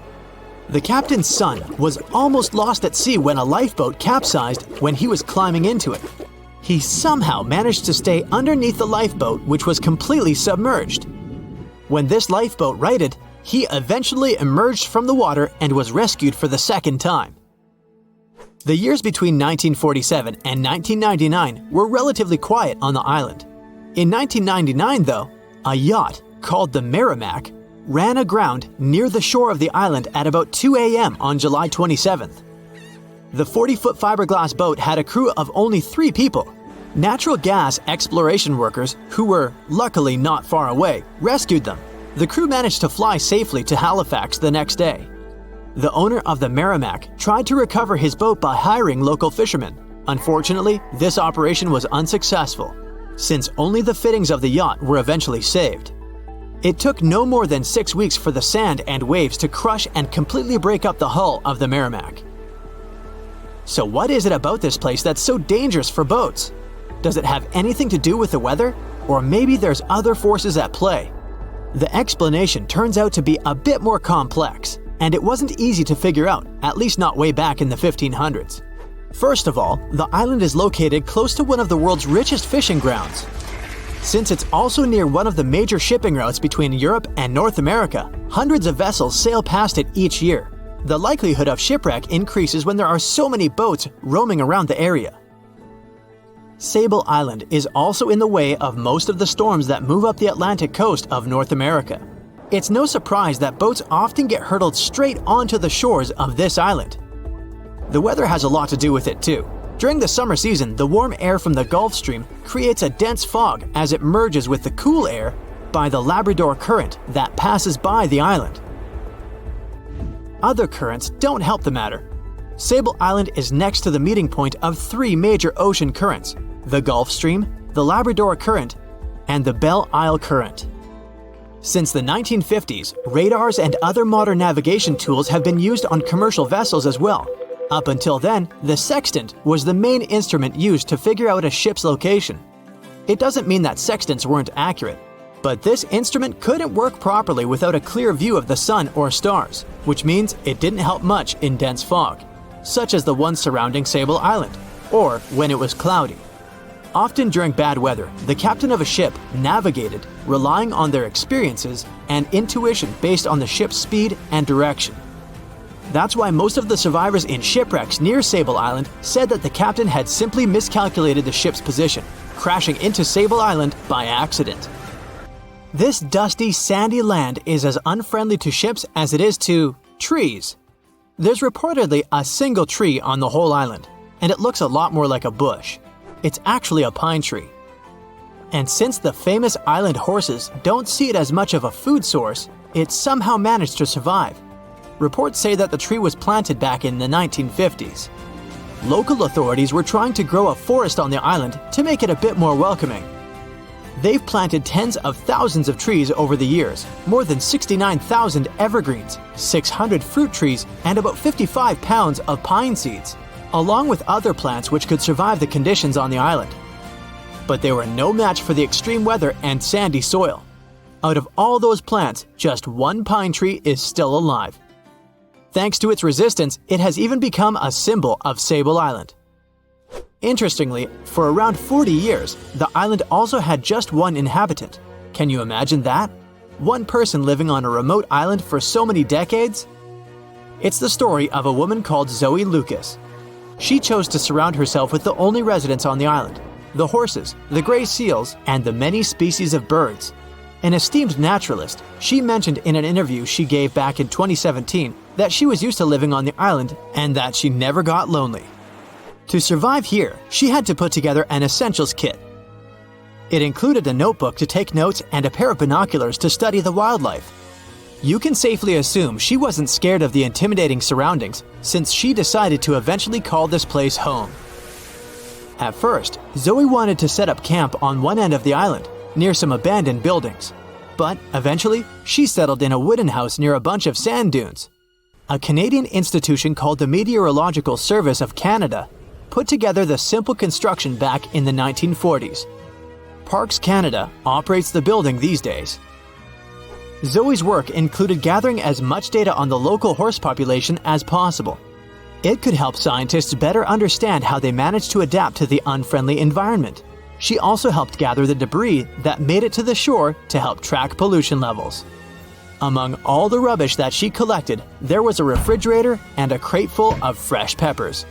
The captain's son was almost lost at sea when a lifeboat capsized when he was climbing into it. He somehow managed to stay underneath the lifeboat, which was completely submerged. When this lifeboat righted, he eventually emerged from the water and was rescued for the second time. The years between 1947 and 1999 were relatively quiet on the island. In 1999, though, a yacht called the Merrimack ran aground near the shore of the island at about 2 a.m. on July 27th. The 40-foot fiberglass boat had a crew of only 3 people. Natural gas exploration workers, who were luckily not far away, rescued them. The crew managed to fly safely to Halifax the next day. The owner of the Merrimack tried to recover his boat by hiring local fishermen. Unfortunately, this operation was unsuccessful, since only the fittings of the yacht were eventually saved. It took no more than 6 weeks for the sand and waves to crush and completely break up the hull of the Merrimack. So what is it about this place that's so dangerous for boats? Does it have anything to do with the weather? Or maybe there's other forces at play? The explanation turns out to be a bit more complex, and it wasn't easy to figure out, at least not way back in the 1500s. First of all, the island is located close to one of the world's richest fishing grounds. Since it's also near one of the major shipping routes between Europe and North America, hundreds of vessels sail past it each year. The likelihood of shipwreck increases when there are so many boats roaming around the area. Sable Island is also in the way of most of the storms that move up the Atlantic coast of North America. It's no surprise that boats often get hurtled straight onto the shores of this island. The weather has a lot to do with it too. During the summer season, the warm air from the Gulf Stream creates a dense fog as it merges with the cool air by the Labrador Current that passes by the island. Other currents don't help the matter. Sable Island is next to the meeting point of 3 major ocean currents: the Gulf Stream, the Labrador Current, and the Belle Isle Current. Since the 1950s, radars and other modern navigation tools have been used on commercial vessels as well. Up until then, the sextant was the main instrument used to figure out a ship's location. It doesn't mean that sextants weren't accurate, but this instrument couldn't work properly without a clear view of the sun or stars, which means it didn't help much in dense fog, such as the one surrounding Sable Island, or when it was cloudy. Often during bad weather, the captain of a ship navigated, relying on their experiences and intuition based on the ship's speed and direction. That's why most of the survivors in shipwrecks near Sable Island said that the captain had simply miscalculated the ship's position, crashing into Sable Island by accident. This dusty, sandy land is as unfriendly to ships as it is to trees. There's reportedly a single tree on the whole island, and it looks a lot more like a bush. It's actually a pine tree. And since the famous island horses don't see it as much of a food source, it somehow managed to survive. Reports say that the tree was planted back in the 1950s. Local authorities were trying to grow a forest on the island to make it a bit more welcoming. They've planted tens of thousands of trees over the years, more than 69,000 evergreens, 600 fruit trees, and about 55 pounds of pine seeds, along with other plants which could survive the conditions on the island. But they were no match for the extreme weather and sandy soil. Out of all those plants, just one pine tree is still alive. Thanks to its resistance, it has even become a symbol of Sable Island. Interestingly, for around 40 years, the island also had just one inhabitant. Can you imagine that? One person living on a remote island for so many decades? It's the story of a woman called Zoe Lucas. She chose to surround herself with the only residents on the island: the horses, the gray seals, and the many species of birds. An esteemed naturalist, she mentioned in an interview she gave back in 2017 that she was used to living on the island and that she never got lonely. To survive here, she had to put together an essentials kit. It included a notebook to take notes and a pair of binoculars to study the wildlife. You can safely assume she wasn't scared of the intimidating surroundings, since she decided to eventually call this place home. At first, Zoe wanted to set up camp on one end of the island, near some abandoned buildings. But eventually, she settled in a wooden house near a bunch of sand dunes. a Canadian institution called the Meteorological Service of Canada put together the simple construction back in the 1940s. Parks Canada operates the building these days. Zoe's work included gathering as much data on the local horse population as possible. It could help scientists better understand how they managed to adapt to the unfriendly environment. She also helped gather the debris that made it to the shore to help track pollution levels. Among all the rubbish that she collected, there was a refrigerator and a crate full of fresh peppers.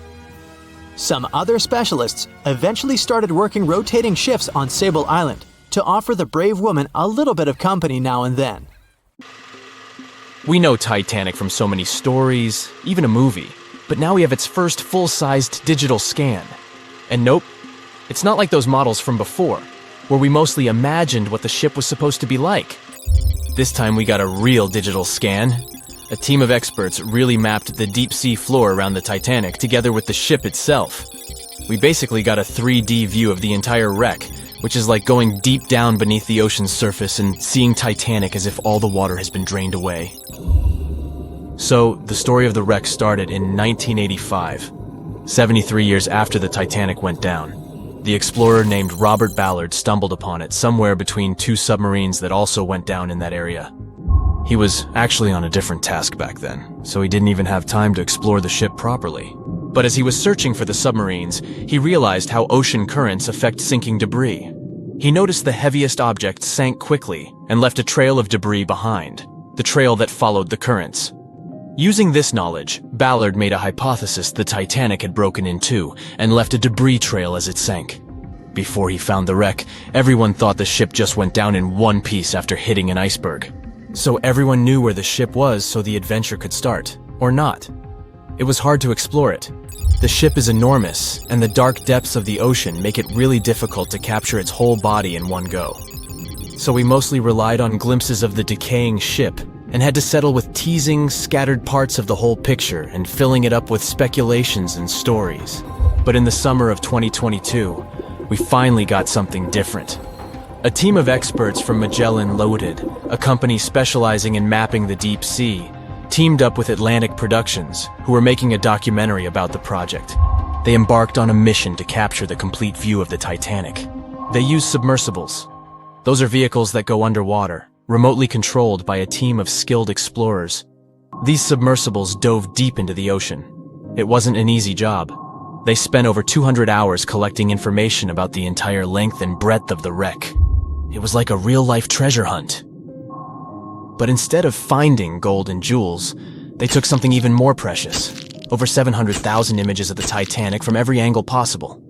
Some other specialists eventually started working rotating shifts on Sable Island to offer the brave woman a little bit of company now and then. We know Titanic from so many stories, even a movie, but now we have its first full-sized digital scan. And nope, it's not like those models from before, where we mostly imagined what the ship was supposed to be like. This time we got a real digital scan. A team of experts really mapped the deep-sea floor around the Titanic together with the ship itself. We basically got a 3D view of the entire wreck, which is like going deep down beneath the ocean's surface and seeing Titanic as if all the water has been drained away. So, the story of the wreck started in 1985, 73 years after the Titanic went down. The explorer named Robert Ballard stumbled upon it somewhere between two submarines that also went down in that area. He was actually on a different task back then, so he didn't even have time to explore the ship properly. But as he was searching for the submarines, he realized how ocean currents affect sinking debris. He noticed the heaviest object sank quickly and left a trail of debris behind, the trail that followed the currents. Using this knowledge, Ballard made a hypothesis the Titanic had broken in two and left a debris trail as it sank. Before he found the wreck, everyone thought the ship just went down in one piece after hitting an iceberg. So everyone knew where the ship was so the adventure could start, or not. It was hard to explore it. The ship is enormous, and the dark depths of the ocean make it really difficult to capture its whole body in one go. So we mostly relied on glimpses of the decaying ship, and had to settle with teasing scattered parts of the whole picture and filling it up with speculations and stories. But in the summer of 2022, we finally got something different. A team of experts from Magellan Loaded, a company specializing in mapping the deep sea, teamed up with Atlantic Productions, who were making a documentary about the project. They embarked on a mission to capture the complete view of the Titanic. They used submersibles. Those are vehicles that go underwater, remotely controlled by a team of skilled explorers. These submersibles dove deep into the ocean. It wasn't an easy job. They spent over 200 hours collecting information about the entire length and breadth of the wreck. It was like a real-life treasure hunt. But instead of finding gold and jewels, they took something even more precious. Over 700,000 images of the Titanic from every angle possible.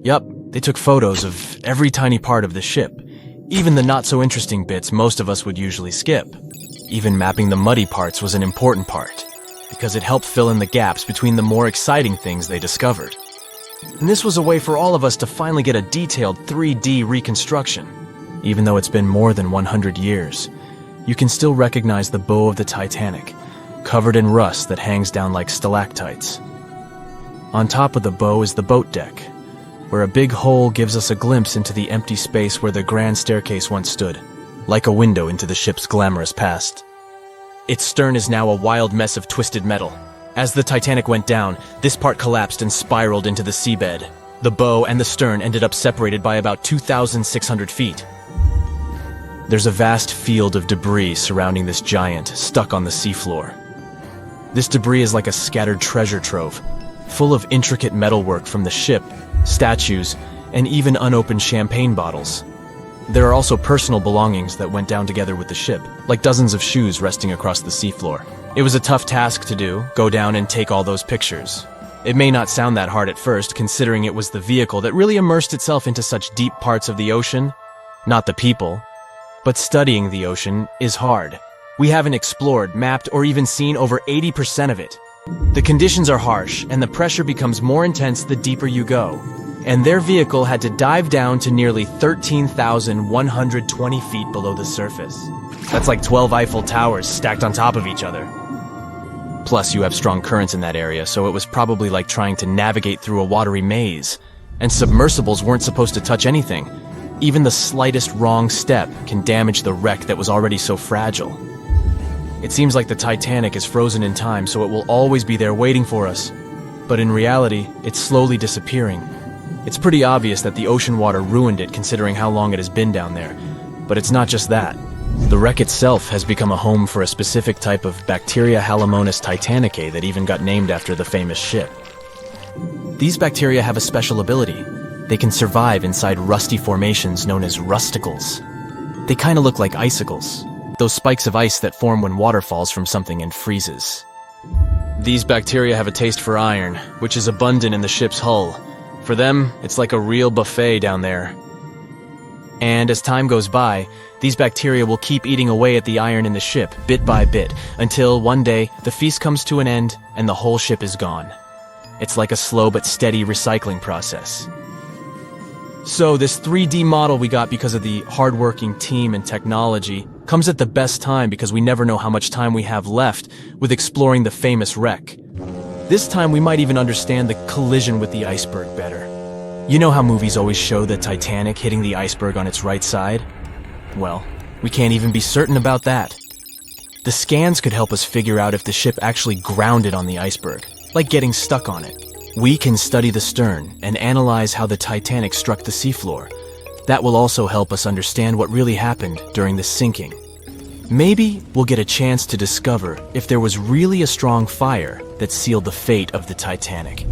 Yup, they took photos of every tiny part of the ship, even the not-so-interesting bits most of us would usually skip. Even mapping the muddy parts was an important part, because it helped fill in the gaps between the more exciting things they discovered. And this was a way for all of us to finally get a detailed 3D reconstruction. Even though it's been more than 100 years, you can still recognize the bow of the Titanic, covered in rust that hangs down like stalactites. On top of the bow is the boat deck, where a big hole gives us a glimpse into the empty space where the grand staircase once stood, like a window into the ship's glamorous past. Its stern is now a wild mess of twisted metal. As the Titanic went down, this part collapsed and spiraled into the seabed. The bow and the stern ended up separated by about 2,600 feet. There's a vast field of debris surrounding this giant, stuck on the seafloor. This debris is like a scattered treasure trove, full of intricate metalwork from the ship, statues, and even unopened champagne bottles. There are also personal belongings that went down together with the ship, like dozens of shoes resting across the seafloor. It was a tough task to do, go down and take all those pictures. It may not sound that hard at first, considering it was the vehicle that really immersed itself into such deep parts of the ocean, not the people. But studying the ocean is hard. We haven't explored, mapped, or even seen over 80% of it. The conditions are harsh, and the pressure becomes more intense the deeper you go. And their vehicle had to dive down to nearly 13,120 feet below the surface. That's like 12 Eiffel Towers stacked on top of each other. Plus, you have strong currents in that area, so it was probably like trying to navigate through a watery maze. And submersibles weren't supposed to touch anything. Even the slightest wrong step can damage the wreck that was already so fragile. It seems like the Titanic is frozen in time, so it will always be there waiting for us. But in reality, it's slowly disappearing. It's pretty obvious that the ocean water ruined it considering how long it has been down there. But it's not just that. The wreck itself has become a home for a specific type of bacteria Halomonas titanicae that even got named after the famous ship. These bacteria have a special ability. They can survive inside rusty formations known as rusticles. They kind of look like icicles, those spikes of ice that form when water falls from something and freezes. These bacteria have a taste for iron, which is abundant in the ship's hull. For them, it's like a real buffet down there. And as time goes by, these bacteria will keep eating away at the iron in the ship, bit by bit, until one day the feast comes to an end and the whole ship is gone. It's like a slow but steady recycling process. So this 3D model we got because of the hardworking team and technology comes at the best time because we never know how much time we have left with exploring the famous wreck. This time we might even understand the collision with the iceberg better. You know how movies always show the Titanic hitting the iceberg on its right side? Well, we can't even be certain about that. The scans could help us figure out if the ship actually grounded on the iceberg, like getting stuck on it. We can study the stern and analyze how the Titanic struck the seafloor. That will also help us understand what really happened during the sinking. Maybe we'll get a chance to discover if there was really a strong fire that sealed the fate of the Titanic.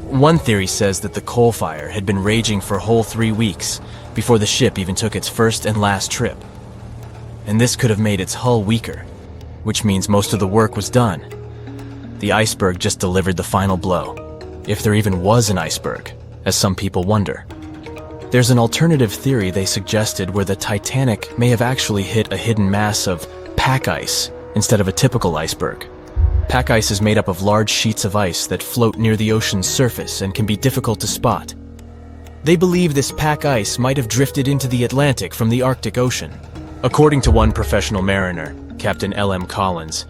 One theory says that the coal fire had been raging for a whole 3 weeks before the ship even took its first and last trip. And this could have made its hull weaker, which means most of the work was done. The iceberg just delivered the final blow, if there even was an iceberg, as some people wonder. There's an alternative theory they suggested where the Titanic may have actually hit a hidden mass of pack ice instead of a typical iceberg. Pack ice is made up of large sheets of ice that float near the ocean's surface and can be difficult to spot. They believe this pack ice might have drifted into the Atlantic from the Arctic Ocean. According to one professional mariner, Captain L.M. Collins,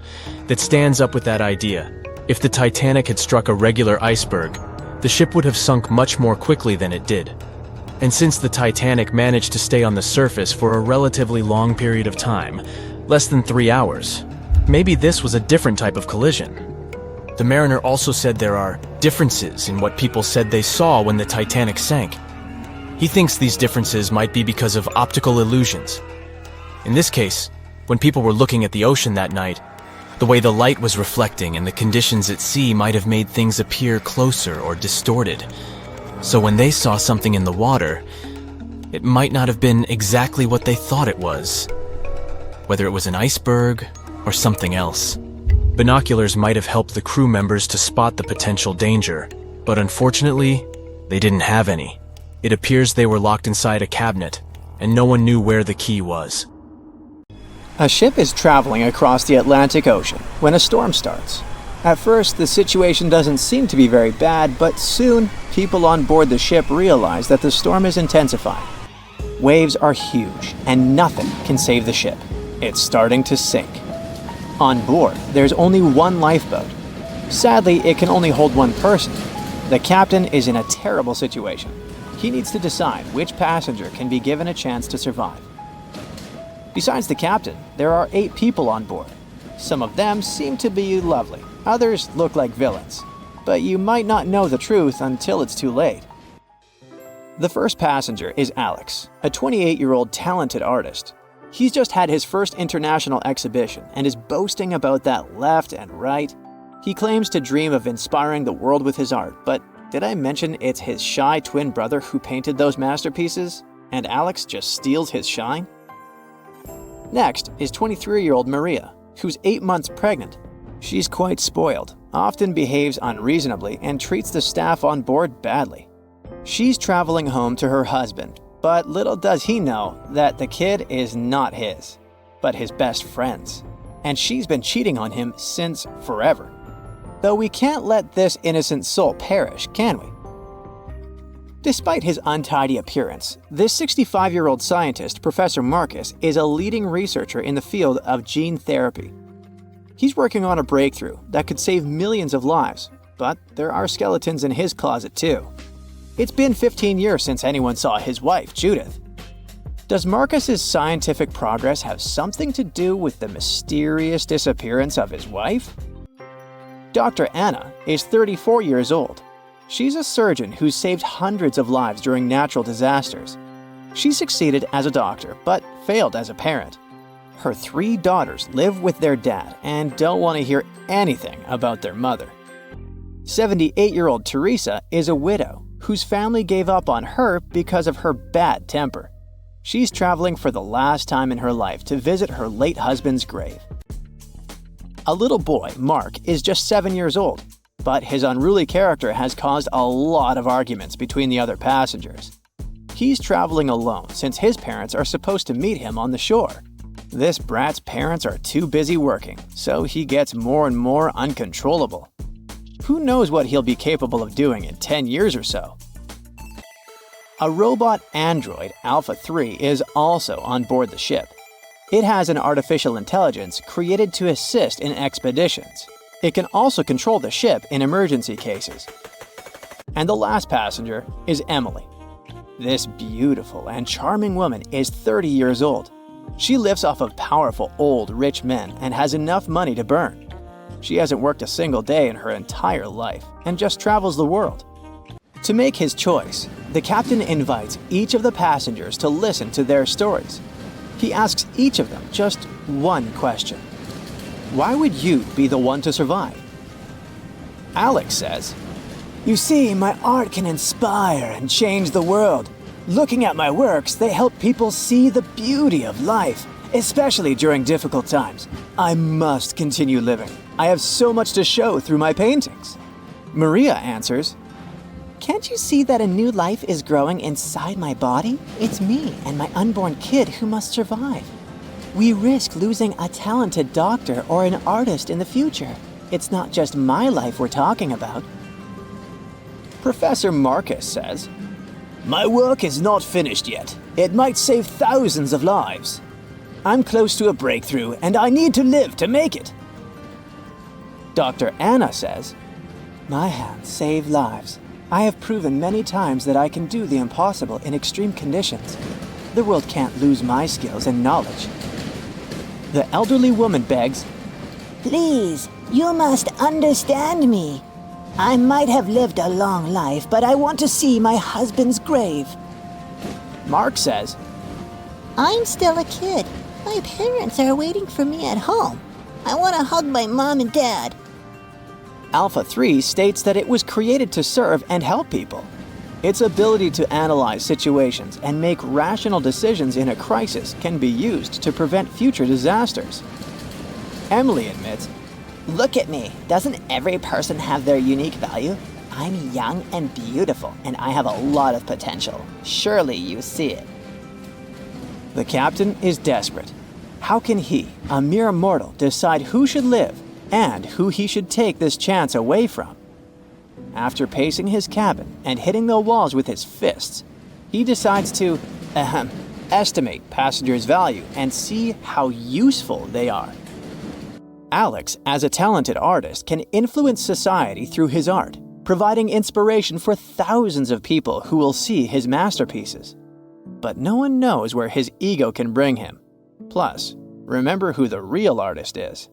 that stands up with that idea. If the Titanic had struck a regular iceberg, the ship would have sunk much more quickly than it did. And since the Titanic managed to stay on the surface for a relatively long period of time, less than 3 hours, maybe this was a different type of collision. The mariner also said there are differences in what people said they saw when the Titanic sank. He thinks these differences might be because of optical illusions. In this case, when people were looking at the ocean that night, the way the light was reflecting and the conditions at sea might have made things appear closer or distorted. So when they saw something in the water, it might not have been exactly what they thought it was. Whether it was an iceberg or something else. Binoculars might have helped the crew members to spot the potential danger, but unfortunately, they didn't have any. It appears they were locked inside a cabinet, and no one knew where the key was. A ship is traveling across the Atlantic Ocean when a storm starts. At first, the situation doesn't seem to be very bad, but soon, people on board the ship realize that the storm is intensifying. Waves are huge, and nothing can save the ship. It's starting to sink. On board, there's only one lifeboat. Sadly, it can only hold one person. The captain is in a terrible situation. He needs to decide which passenger can be given a chance to survive. Besides the captain, there are 8 people on board. Some of them seem to be lovely. Others look like villains. But you might not know the truth until it's too late. The first passenger is Alex, a 28-year-old talented artist. He's just had his first international exhibition and is boasting about that left and right. He claims to dream of inspiring the world with his art, but did I mention it's his shy twin brother who painted those masterpieces? And Alex just steals his shine? Next is 23-year-old Maria, who's 8 months pregnant. She's quite spoiled, often behaves unreasonably, and treats the staff on board badly. She's traveling home to her husband, but little does he know that the kid is not his, but his best friend's. And she's been cheating on him since forever. Though we can't let this innocent soul perish, can we? Despite his untidy appearance, this 65-year-old scientist, Professor Marcus, is a leading researcher in the field of gene therapy. He's working on a breakthrough that could save millions of lives, but there are skeletons in his closet too. It's been 15 years since anyone saw his wife, Judith. Does Marcus's scientific progress have something to do with the mysterious disappearance of his wife? Dr. Anna is 34 years old. She's a surgeon who's saved hundreds of lives during natural disasters. She succeeded as a doctor, but failed as a parent. Her 3 daughters live with their dad and don't want to hear anything about their mother. 78-year-old Teresa is a widow whose family gave up on her because of her bad temper. She's traveling for the last time in her life to visit her late husband's grave. A little boy, Mark, is just 7 years old, but his unruly character has caused a lot of arguments between the other passengers. He's traveling alone since his parents are supposed to meet him on the shore. This brat's parents are too busy working, so he gets more and more uncontrollable. Who knows what he'll be capable of doing in 10 years or so? A robot android, Alpha 3, is also on board the ship. It has an artificial intelligence created to assist in expeditions. It can also control the ship in emergency cases. And the last passenger is Emily. This beautiful and charming woman is 30 years old. She lives off of powerful, old, rich men and has enough money to burn. She hasn't worked a single day in her entire life and just travels the world. To make his choice, the captain invites each of the passengers to listen to their stories. He asks each of them just one question. Why would you be the one to survive? Alex says, "You see, my art can inspire and change the world. Looking at my works, they help people see the beauty of life, especially during difficult times. I must continue living. I have so much to show through my paintings." Maria answers, "Can't you see that a new life is growing inside my body? It's me and my unborn kid who must survive. We risk losing a talented doctor or an artist in the future. It's not just my life we're talking about." Professor Marcus says, "My work is not finished yet. It might save thousands of lives. I'm close to a breakthrough and I need to live to make it." Dr. Anna says, "My hands save lives. I have proven many times that I can do the impossible in extreme conditions. The world can't lose my skills and knowledge." The elderly woman begs, "Please, you must understand me. I might have lived a long life, but I want to see my husband's grave." Mark says, "I'm still a kid. My parents are waiting for me at home. I want to hug my mom and dad." Alpha 3 states that it was created to serve and help people. Its ability to analyze situations and make rational decisions in a crisis can be used to prevent future disasters. Emily admits, "Look at me. Doesn't every person have their unique value? I'm young and beautiful, and I have a lot of potential. Surely you see it." the captain is desperate. How can he, a mere mortal, decide who should live and who he should take this chance away from? After pacing his cabin and hitting the walls with his fists, he decides to estimate passengers' value and see how useful they are. Alex, as a talented artist, can influence society through his art, providing inspiration for thousands of people who will see his masterpieces. But no one knows where his ego can bring him. Plus, remember who the real artist is.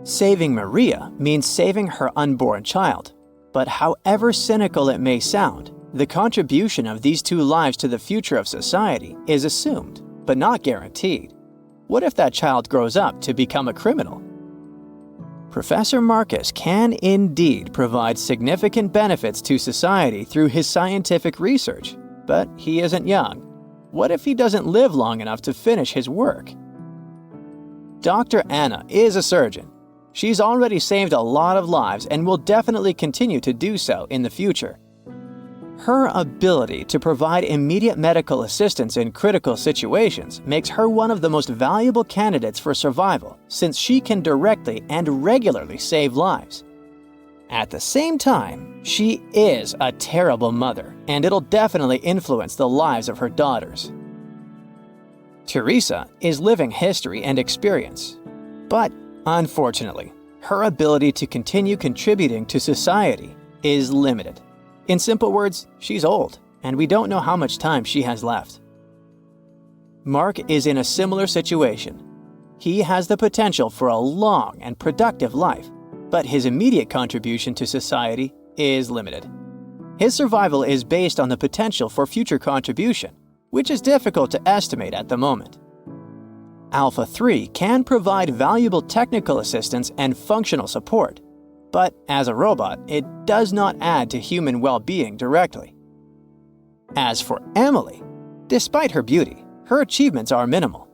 Saving Maria means saving her unborn child. But however cynical it may sound, the contribution of these two lives to the future of society is assumed, but not guaranteed. What if that child grows up to become a criminal? Professor Marcus can indeed provide significant benefits to society through his scientific research, but he isn't young. What if he doesn't live long enough to finish his work? Dr. Anna is a surgeon. She's already saved a lot of lives and will definitely continue to do so in the future. Her ability to provide immediate medical assistance in critical situations makes her one of the most valuable candidates for survival, since she can directly and regularly save lives. At the same time, she is a terrible mother, and it'll definitely influence the lives of her daughters. Teresa is living history and experience, but unfortunately, her ability to continue contributing to society is limited. In simple words, she's old, and we don't know how much time she has left. Mark is in a similar situation. He has the potential for a long and productive life, but his immediate contribution to society is limited. His survival is based on the potential for future contribution, which is difficult to estimate at the moment. Alpha 3 can provide valuable technical assistance and functional support, but as a robot, it does not add to human well-being directly. As for Emily, despite her beauty, her achievements are minimal.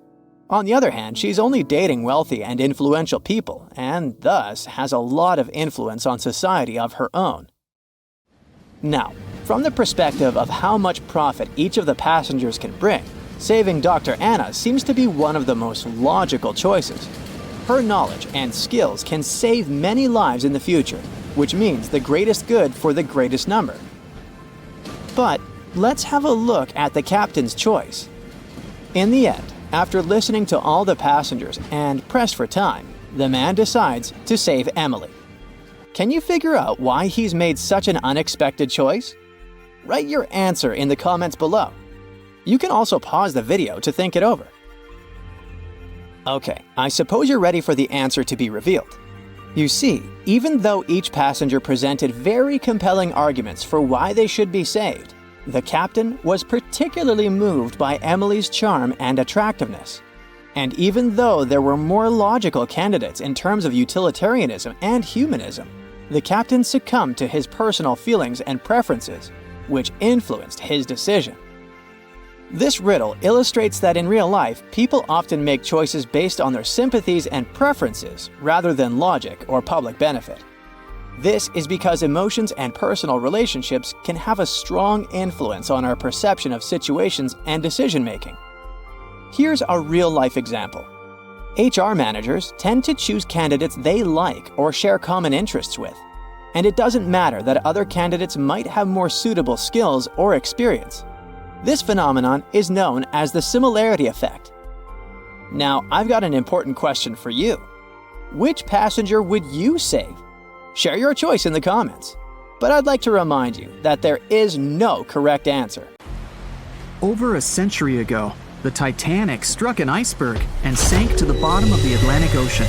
On the other hand, she's only dating wealthy and influential people, and thus has a lot of influence on society of her own. Now, from the perspective of how much profit each of the passengers can bring, saving Dr. Anna seems to be one of the most logical choices. Her knowledge and skills can save many lives in the future, which means the greatest good for the greatest number. But let's have a look at the captain's choice. In the end, after listening to all the passengers and pressed for time, the man decides to save Emily. Can you figure out why he's made such an unexpected choice? Write your answer in the comments below. You can also pause the video to think it over. Okay, I suppose you're ready for the answer to be revealed. You see, even though each passenger presented very compelling arguments for why they should be saved, the captain was particularly moved by Emily's charm and attractiveness. And even though there were more logical candidates in terms of utilitarianism and humanism, the captain succumbed to his personal feelings and preferences, which influenced his decision. This riddle illustrates that in real life, people often make choices based on their sympathies and preferences rather than logic or public benefit. This is because emotions and personal relationships can have a strong influence on our perception of situations and decision-making. Here's a real-life example. HR managers tend to choose candidates they like or share common interests with, and it doesn't matter that other candidates might have more suitable skills or experience. This phenomenon is known as the similarity effect. Now, I've got an important question for you. Which passenger would you save? Share your choice in the comments. But I'd like to remind you that there is no correct answer. Over a century ago, the Titanic struck an iceberg and sank to the bottom of the Atlantic Ocean.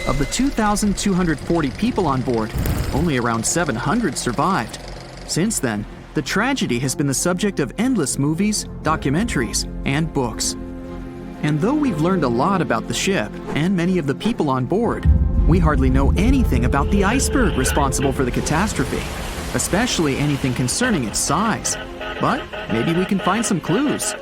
Of the 2,240 people on board, only around 700 survived. Since then, the tragedy has been the subject of endless movies, documentaries, and books. And though we've learned a lot about the ship and many of the people on board, we hardly know anything about the iceberg responsible for the catastrophe, especially anything concerning its size. But maybe we can find some clues.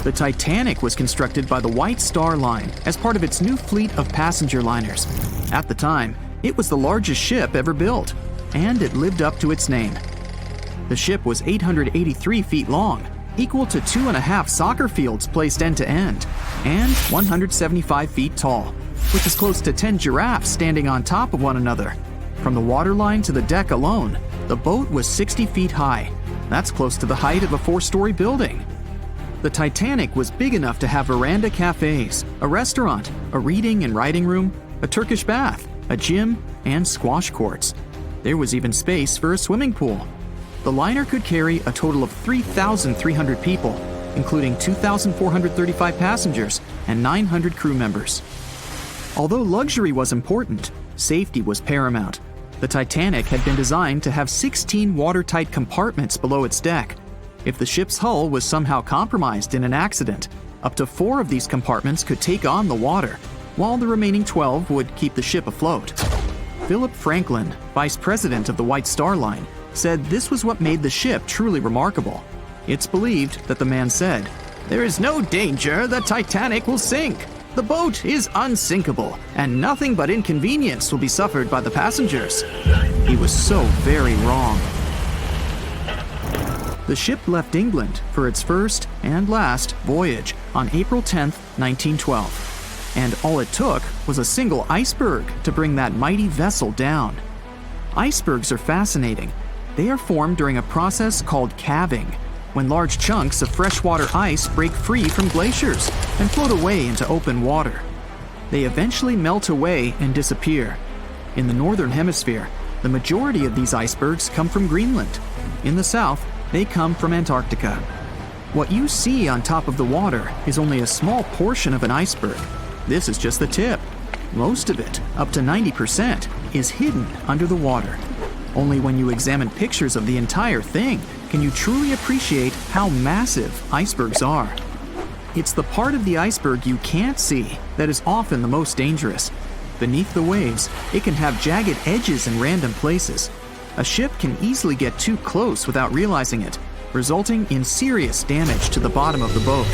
The Titanic was constructed by the White Star Line as part of its new fleet of passenger liners. At the time, it was the largest ship ever built, and it lived up to its name. The ship was 883 feet long, equal to 2.5 soccer fields placed end to end, and 175 feet tall, which is close to 10 giraffes standing on top of one another. From the waterline to the deck alone, the boat was 60 feet high. That's close to the height of a 4-story building. The Titanic was big enough to have veranda cafes, a restaurant, a reading and writing room, a Turkish bath, a gym, and squash courts. There was even space for a swimming pool. The liner could carry a total of 3,300 people, including 2,435 passengers and 900 crew members. Although luxury was important, safety was paramount. The Titanic had been designed to have 16 watertight compartments below its deck. If the ship's hull was somehow compromised in an accident, up to 4 of these compartments could take on the water, while the remaining 12 would keep the ship afloat. Philip Franklin, vice president of the White Star Line, said this was what made the ship truly remarkable. It's believed that the man said, "There is no danger the Titanic will sink. The boat is unsinkable, and nothing but inconvenience will be suffered by the passengers." He was so very wrong. The ship left England for its first and last voyage on April 10, 1912. And all it took was a single iceberg to bring that mighty vessel down. Icebergs are fascinating. They are formed during a process called calving, when large chunks of freshwater ice break free from glaciers and float away into open water. They eventually melt away and disappear. In the northern hemisphere, the majority of these icebergs come from Greenland. In the south, they come from Antarctica. What you see on top of the water is only a small portion of an iceberg. This is just the tip. Most of it, up to 90%, is hidden under the water. Only when you examine pictures of the entire thing can you truly appreciate how massive icebergs are. It's the part of the iceberg you can't see that is often the most dangerous. Beneath the waves, it can have jagged edges in random places. A ship can easily get too close without realizing it, resulting in serious damage to the bottom of the boat.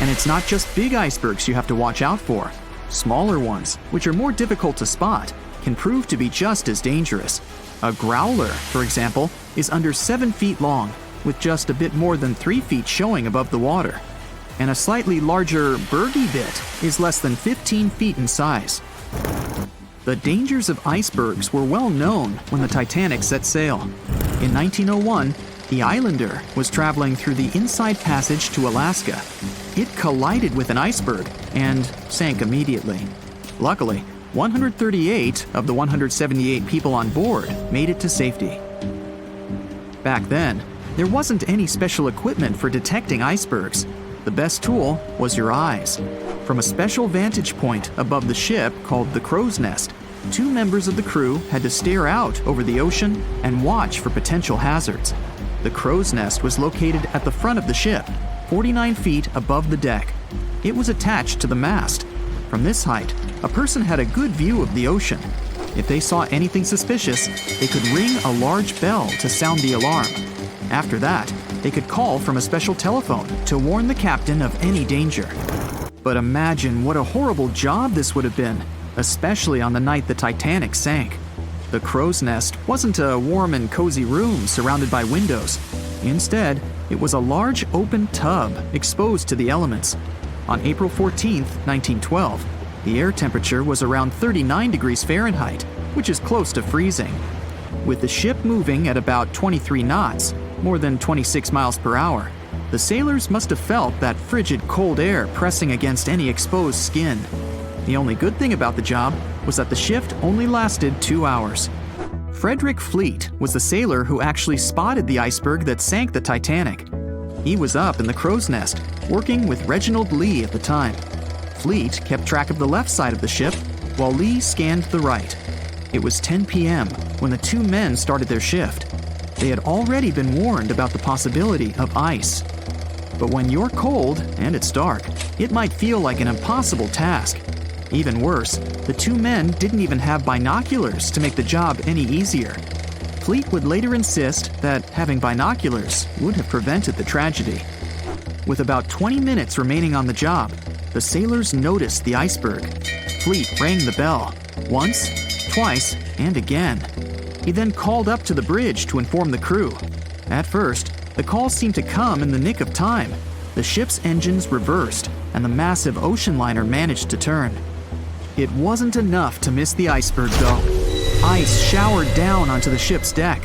And it's not just big icebergs you have to watch out for. Smaller ones, which are more difficult to spot, can prove to be just as dangerous. A growler, for example, is under 7 feet long, with just a bit more than 3 feet showing above the water. And a slightly larger bergy bit is less than 15 feet in size. The dangers of icebergs were well known when the Titanic set sail. In 1901, the Islander was traveling through the inside passage to Alaska. It collided with an iceberg and sank immediately. Luckily, 138 of the 178 people on board made it to safety. Back then, there wasn't any special equipment for detecting icebergs. The best tool was your eyes. From a special vantage point above the ship called the crow's nest, 2 members of the crew had to stare out over the ocean and watch for potential hazards. The crow's nest was located at the front of the ship, 49 feet above the deck. It was attached to the mast. From this height, a person had a good view of the ocean. If they saw anything suspicious, they could ring a large bell to sound the alarm. After that, they could call from a special telephone to warn the captain of any danger. But imagine what a horrible job this would have been, especially on the night the Titanic sank. The crow's nest wasn't a warm and cozy room surrounded by windows. Instead, it was a large open tub exposed to the elements. On April 14, 1912, the air temperature was around 39 degrees Fahrenheit, which is close to freezing. With the ship moving at about 23 knots, more than 26 miles per hour, the sailors must have felt that frigid cold air pressing against any exposed skin. The only good thing about the job was that the shift only lasted 2 hours. Frederick Fleet was the sailor who actually spotted the iceberg that sank the Titanic. He was up in the crow's nest, working with Reginald Lee at the time. Fleet kept track of the left side of the ship, while Lee scanned the right. It was 10 p.m. when the 2 men started their shift. They had already been warned about the possibility of ice. But when you're cold and it's dark, it might feel like an impossible task. Even worse, the 2 men didn't even have binoculars to make the job any easier. Fleet would later insist that having binoculars would have prevented the tragedy. With about 20 minutes remaining on the job, the sailors noticed the iceberg. Fleet rang the bell, once, twice, and again. He then called up to the bridge to inform the crew. At first, the call seemed to come in the nick of time. The ship's engines reversed, and the massive ocean liner managed to turn. It wasn't enough to miss the iceberg, though. Ice showered down onto the ship's deck.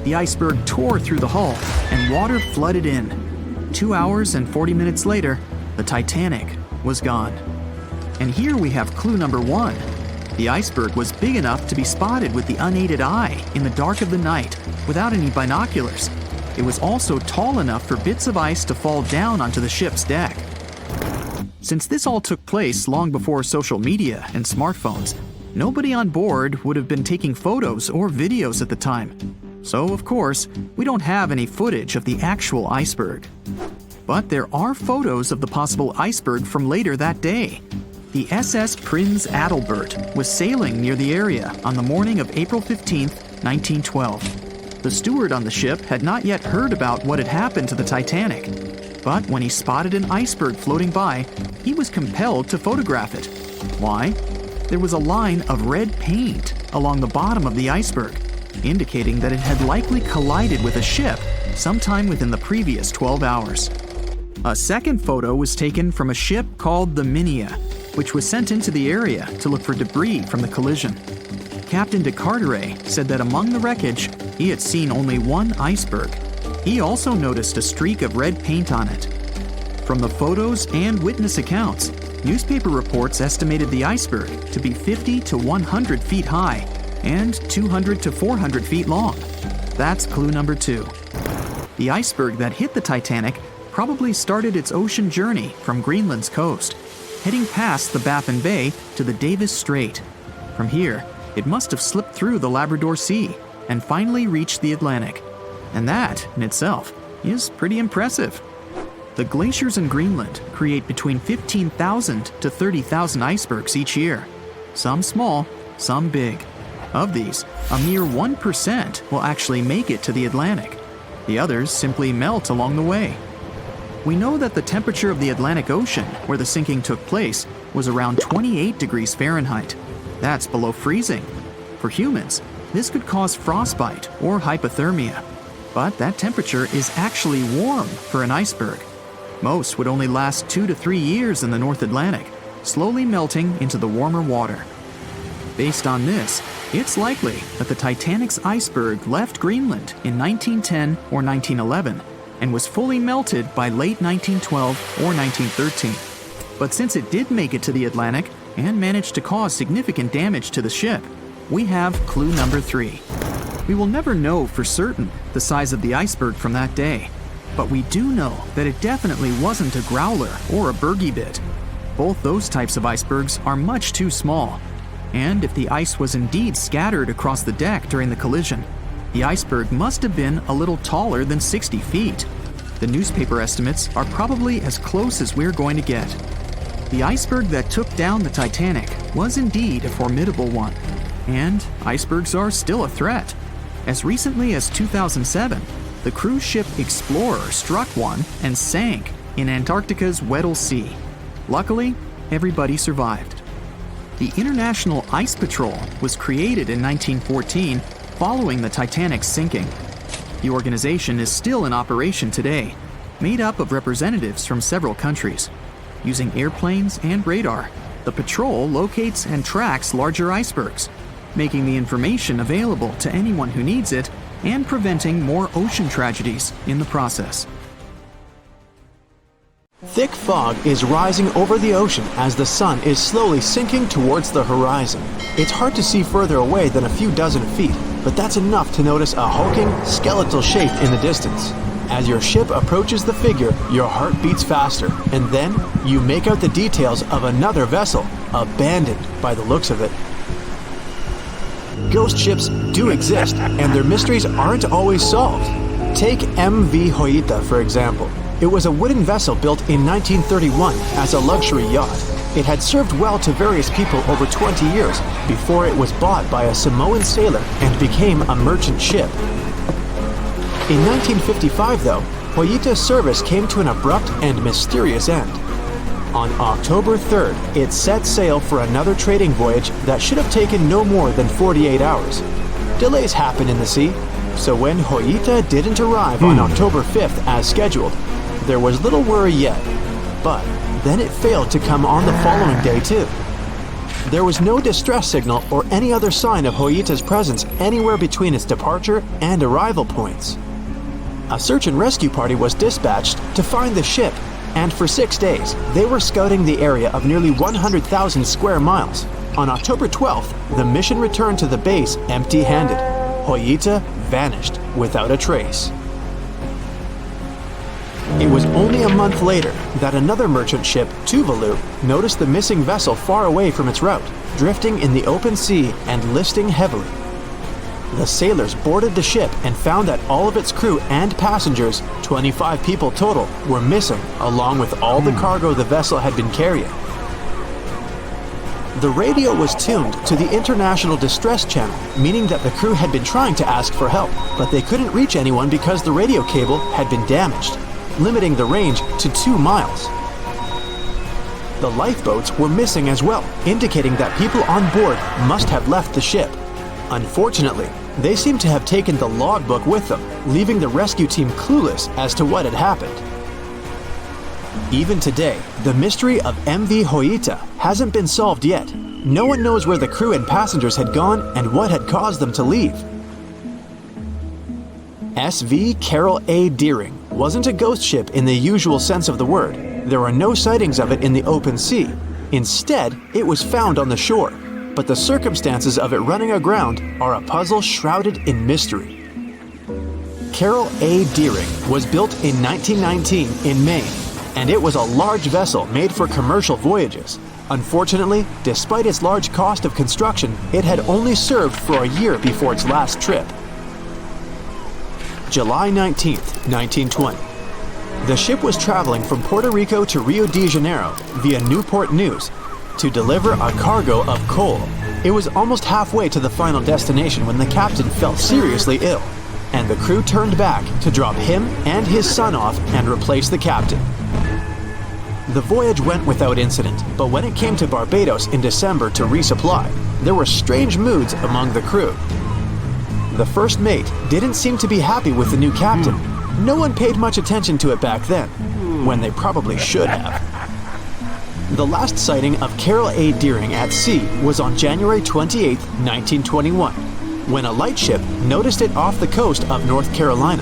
The iceberg tore through the hull, and water flooded in. 2 hours and 40 minutes later, the Titanic was gone. And here we have clue number 1. The iceberg was big enough to be spotted with the unaided eye in the dark of the night without any binoculars. It was also tall enough for bits of ice to fall down onto the ship's deck. Since this all took place long before social media and smartphones, nobody on board would have been taking photos or videos at the time. So, of course, we don't have any footage of the actual iceberg. But there are photos of the possible iceberg from later that day. The SS Prinz Adalbert was sailing near the area on the morning of April 15, 1912. The steward on the ship had not yet heard about what had happened to the Titanic. But when he spotted an iceberg floating by, he was compelled to photograph it. Why? There was a line of red paint along the bottom of the iceberg, indicating that it had likely collided with a ship sometime within the previous 12 hours. A second photo was taken from a ship called the Minia, which was sent into the area to look for debris from the collision. Captain de Carteret said that among the wreckage, he had seen only one iceberg. He also noticed a streak of red paint on it. From the photos and witness accounts, newspaper reports estimated the iceberg to be 50 to 100 feet high and 200 to 400 feet long. That's clue number 2. The iceberg that hit the Titanic probably started its ocean journey from Greenland's coast, heading past the Baffin Bay to the Davis Strait. From here, it must have slipped through the Labrador Sea and finally reached the Atlantic. And that, in itself, is pretty impressive. The glaciers in Greenland create between 15,000 to 30,000 icebergs each year. Some small, some big. Of these, a mere 1% will actually make it to the Atlantic. The others simply melt along the way. We know that the temperature of the Atlantic Ocean, where the sinking took place, was around 28 degrees Fahrenheit. That's below freezing. For humans, this could cause frostbite or hypothermia. But that temperature is actually warm for an iceberg. Most would only last 2 to 3 years in the North Atlantic, slowly melting into the warmer water. Based on this, it's likely that the Titanic's iceberg left Greenland in 1910 or 1911 and was fully melted by late 1912 or 1913. But since it did make it to the Atlantic and managed to cause significant damage to the ship, we have clue number 3. We will never know for certain the size of the iceberg from that day, but we do know that it definitely wasn't a growler or a bergy bit. Both those types of icebergs are much too small. And if the ice was indeed scattered across the deck during the collision, the iceberg must have been a little taller than 60 feet. The newspaper estimates are probably as close as we're going to get. The iceberg that took down the Titanic was indeed a formidable one. And icebergs are still a threat. As recently as 2007, the cruise ship Explorer struck one and sank in Antarctica's Weddell Sea. Luckily, everybody survived. The International Ice Patrol was created in 1914 following the Titanic's sinking. The organization is still in operation today, made up of representatives from several countries. Using airplanes and radar, the patrol locates and tracks larger icebergs, making the information available to anyone who needs it and preventing more ocean tragedies in the process. Thick fog is rising over the ocean as the sun is slowly sinking towards the horizon. It's hard to see further away than a few dozen feet, but that's enough to notice a hulking, skeletal shape in the distance. As your ship approaches the figure, your heart beats faster, and then you make out the details of another vessel, abandoned by the looks of it. Ghost ships do exist, and their mysteries aren't always solved. Take MV Hoita, for example. It was a wooden vessel built in 1931 as a luxury yacht. It had served well to various people over 20 years before it was bought by a Samoan sailor and became a merchant ship. In 1955, though, Hoita's service came to an abrupt and mysterious end. On October 3rd, it set sail for another trading voyage that should have taken no more than 48 hours. Delays happen in the sea, so when Hoita didn't arrive on October 5th as scheduled, there was little worry yet. But then it failed to come on the following day too. There was no distress signal or any other sign of Hoita's presence anywhere between its departure and arrival points. A search and rescue party was dispatched to find the ship, and for 6 days, they were scouting the area of nearly 100,000 square miles. On October 12th, the mission returned to the base empty-handed. Hoita vanished without a trace. It was only a month later that another merchant ship, Tuvalu, noticed the missing vessel far away from its route, drifting in the open sea and listing heavily. The sailors boarded the ship and found that all of its crew and passengers, 25 people total, were missing, along with all the cargo the vessel had been carrying. The radio was tuned to the International Distress Channel, meaning that the crew had been trying to ask for help, but they couldn't reach anyone because the radio cable had been damaged, limiting the range to 2 miles. The lifeboats were missing as well, indicating that people on board must have left the ship. Unfortunately, they seem to have taken the logbook with them, leaving the rescue team clueless as to what had happened. Even today, the mystery of MV Hoita hasn't been solved yet. No one knows where the crew and passengers had gone and what had caused them to leave. SV Carol A. Deering wasn't a ghost ship in the usual sense of the word. There are no sightings of it in the open sea. Instead, it was found on the shore, but the circumstances of it running aground are a puzzle shrouded in mystery. Carroll A. Deering was built in 1919 in Maine, and it was a large vessel made for commercial voyages. Unfortunately, despite its large cost of construction, it had only served for a year before its last trip. July 19, 1920. The ship was traveling from Puerto Rico to Rio de Janeiro via Newport News to deliver a cargo of coal. It was almost halfway to the final destination when the captain fell seriously ill, and the crew turned back to drop him and his son off and replace the captain. The voyage went without incident, but when it came to Barbados in December to resupply, there were strange moods among the crew. The first mate didn't seem to be happy with the new captain. No one paid much attention to it back then, when they probably should have. The last sighting of Carroll A. Deering at sea was on January 28, 1921, when a lightship noticed it off the coast of North Carolina.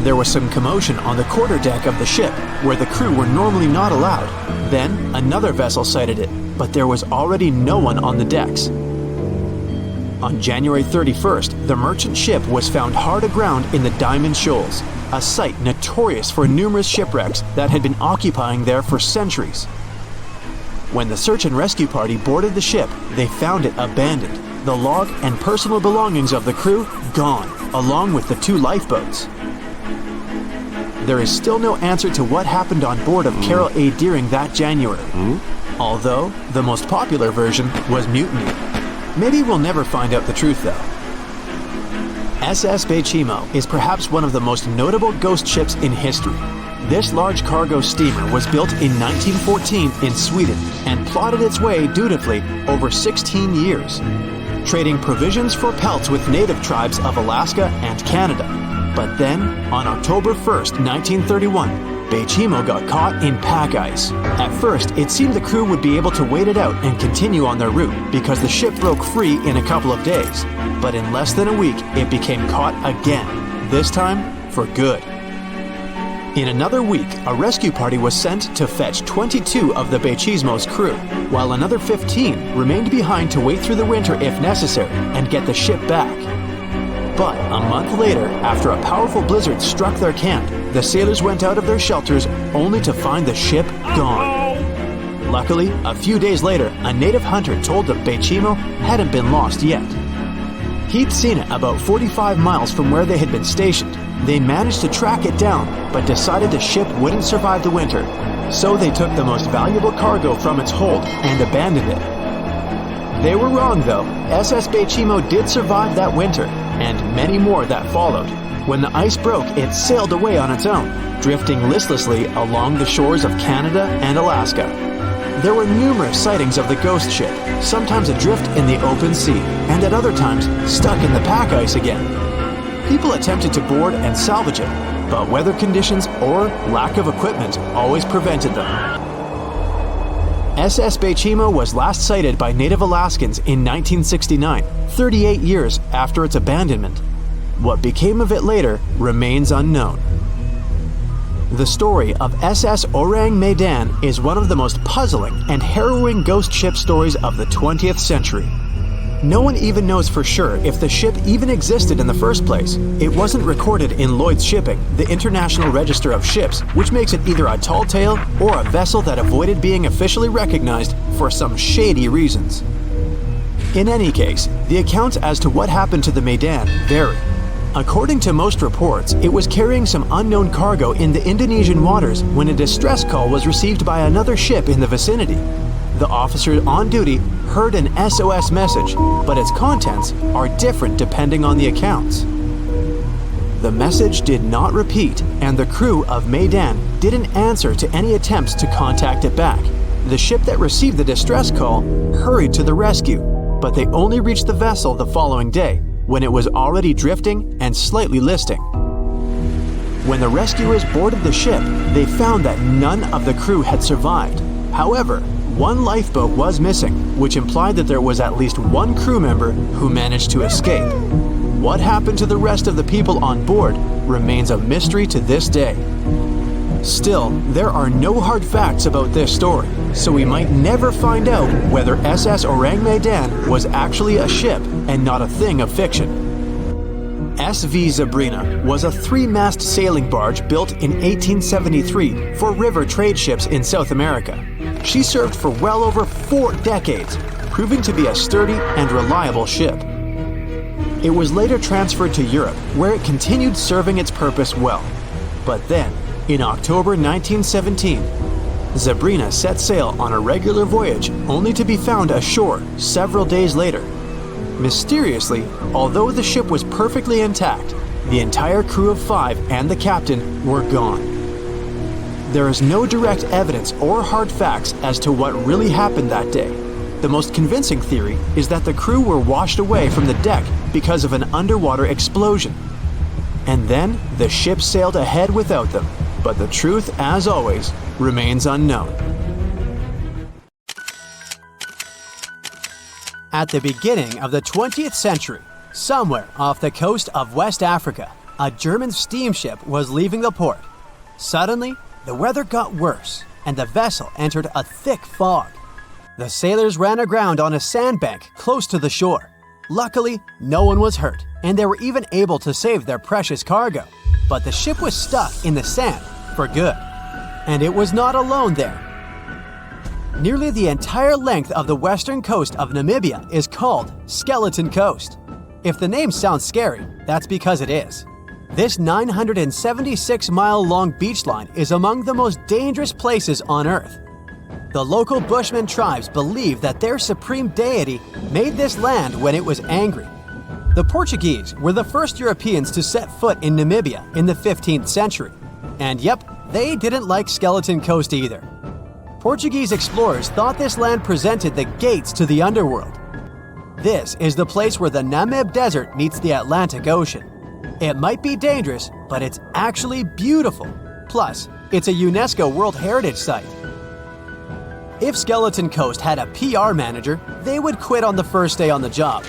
There was some commotion on the quarterdeck of the ship, where the crew were normally not allowed. Then, another vessel sighted it, but there was already no one on the decks. On January 31st, the merchant ship was found hard aground in the Diamond Shoals, a site notorious for numerous shipwrecks that had been occupying there for centuries. When the search and rescue party boarded the ship, they found it abandoned, the log and personal belongings of the crew gone, along with the 2 lifeboats. There is still no answer to what happened on board of Carroll A. Deering that January, although the most popular version was mutiny. Maybe we'll never find out the truth though. SS Bechimo is perhaps one of the most notable ghost ships in history. This large cargo steamer was built in 1914 in Sweden and plodded its way dutifully over 16 years, trading provisions for pelts with native tribes of Alaska and Canada. But then, on October 1st, 1931, Bechimo got caught in pack ice. At first, it seemed the crew would be able to wait it out and continue on their route because the ship broke free in a couple of days. But in less than a week, it became caught again, this time for good. In another week, a rescue party was sent to fetch 22 of the Bechimo's crew, while another 15 remained behind to wait through the winter if necessary and get the ship back. But a month later, after a powerful blizzard struck their camp, the sailors went out of their shelters only to find the ship gone. Luckily, a few days later, a native hunter told them Bechimo hadn't been lost yet. He'd seen it about 45 miles from where they had been stationed. They managed to track it down, but decided the ship wouldn't survive the winter. So they took the most valuable cargo from its hold and abandoned it. They were wrong though. SS Bechimo did survive that winter, and many more that followed. When the ice broke, it sailed away on its own, drifting listlessly along the shores of Canada and Alaska. There were numerous sightings of the ghost ship, sometimes adrift in the open sea, and at other times stuck in the pack ice again. People attempted to board and salvage it, but weather conditions or lack of equipment always prevented them. SS Bechimo was last sighted by native Alaskans in 1969, 38 years after its abandonment. What became of it later remains unknown. The story of SS Orang Medan is one of the most puzzling and harrowing ghost ship stories of the 20th century. No one even knows for sure if the ship even existed in the first place. It wasn't recorded in Lloyd's Shipping, the International Register of Ships, which makes it either a tall tale or a vessel that avoided being officially recognized for some shady reasons. In any case, the accounts as to what happened to the Medan vary. According to most reports, it was carrying some unknown cargo in the Indonesian waters when a distress call was received by another ship in the vicinity. The officer on duty heard an SOS message, but its contents are different depending on the accounts. The message did not repeat, and the crew of Medan didn't answer to any attempts to contact it back. The ship that received the distress call hurried to the rescue, but they only reached the vessel the following day, when it was already drifting and slightly listing. When the rescuers boarded the ship, they found that none of the crew had survived. However, one lifeboat was missing, which implied that there was at least one crew member who managed to escape. What happened to the rest of the people on board remains a mystery to this day. Still, there are no hard facts about this story, so we might never find out whether SS Orang Medan was actually a ship and not a thing of fiction. SV Zabrina was a 3-mast sailing barge built in 1873 for river trade ships in South America. She served for well over 4 decades, proving to be a sturdy and reliable ship. It was later transferred to Europe, where it continued serving its purpose well. But then, in October 1917, Zabrina set sail on a regular voyage only to be found ashore several days later. Mysteriously, although the ship was perfectly intact, the entire crew of 5 and the captain were gone. There is no direct evidence or hard facts as to what really happened that day. The most convincing theory is that the crew were washed away from the deck because of an underwater explosion. And then the ship sailed ahead without them, but the truth, as always, remains unknown. At the beginning of the 20th century, somewhere off the coast of West Africa, a German steamship was leaving the port. Suddenly, the weather got worse, and the vessel entered a thick fog. The sailors ran aground on a sandbank close to the shore. Luckily, no one was hurt, and they were even able to save their precious cargo. But the ship was stuck in the sand for good. And it was not alone there. Nearly the entire length of the western coast of Namibia is called Skeleton Coast. If the name sounds scary, that's because it is. This 976-mile-long beach line is among the most dangerous places on Earth. The local Bushman tribes believe that their supreme deity made this land when it was angry. The Portuguese were the first Europeans to set foot in Namibia in the 15th century. And yep, they didn't like Skeleton Coast either. Portuguese explorers thought this land presented the gates to the underworld. This is the place where the Namib Desert meets the Atlantic Ocean. It might be dangerous, but it's actually beautiful. Plus, it's a UNESCO World Heritage Site. If Skeleton Coast had a PR manager, they would quit on the first day on the job.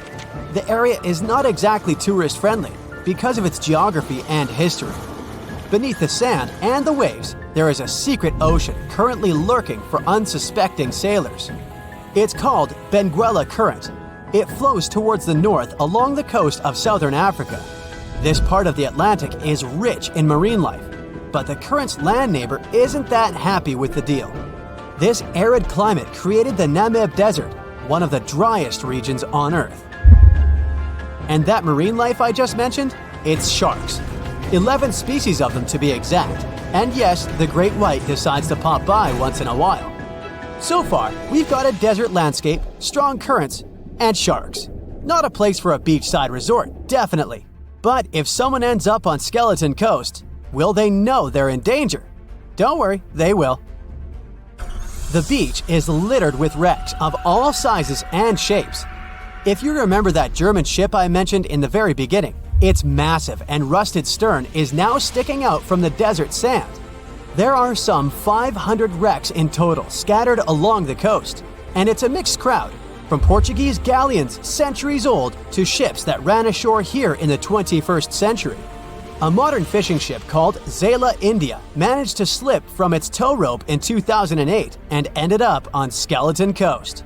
The area is not exactly tourist-friendly because of its geography and history. Beneath the sand and the waves, there is a secret ocean currently lurking for unsuspecting sailors. It's called Benguela Current. It flows towards the north along the coast of southern Africa. This part of the Atlantic is rich in marine life, but the current's land neighbor isn't that happy with the deal. This arid climate created the Namib Desert, one of the driest regions on Earth. And that marine life I just mentioned? It's sharks. 11 species of them to be exact. And yes, the great white decides to pop by once in a while. So far, we've got a desert landscape, strong currents, and sharks. Not a place for a beachside resort, definitely. But if someone ends up on Skeleton Coast, will they know they're in danger? Don't worry, they will. The beach is littered with wrecks of all sizes and shapes. If you remember that German ship I mentioned in the very beginning, its massive and rusted stern is now sticking out from the desert sand. There are some 500 wrecks in total scattered along the coast, and it's a mixed crowd, from Portuguese galleons centuries old to ships that ran ashore here in the 21st century. A modern fishing ship called Zela India managed to slip from its tow rope in 2008 and ended up on Skeleton Coast.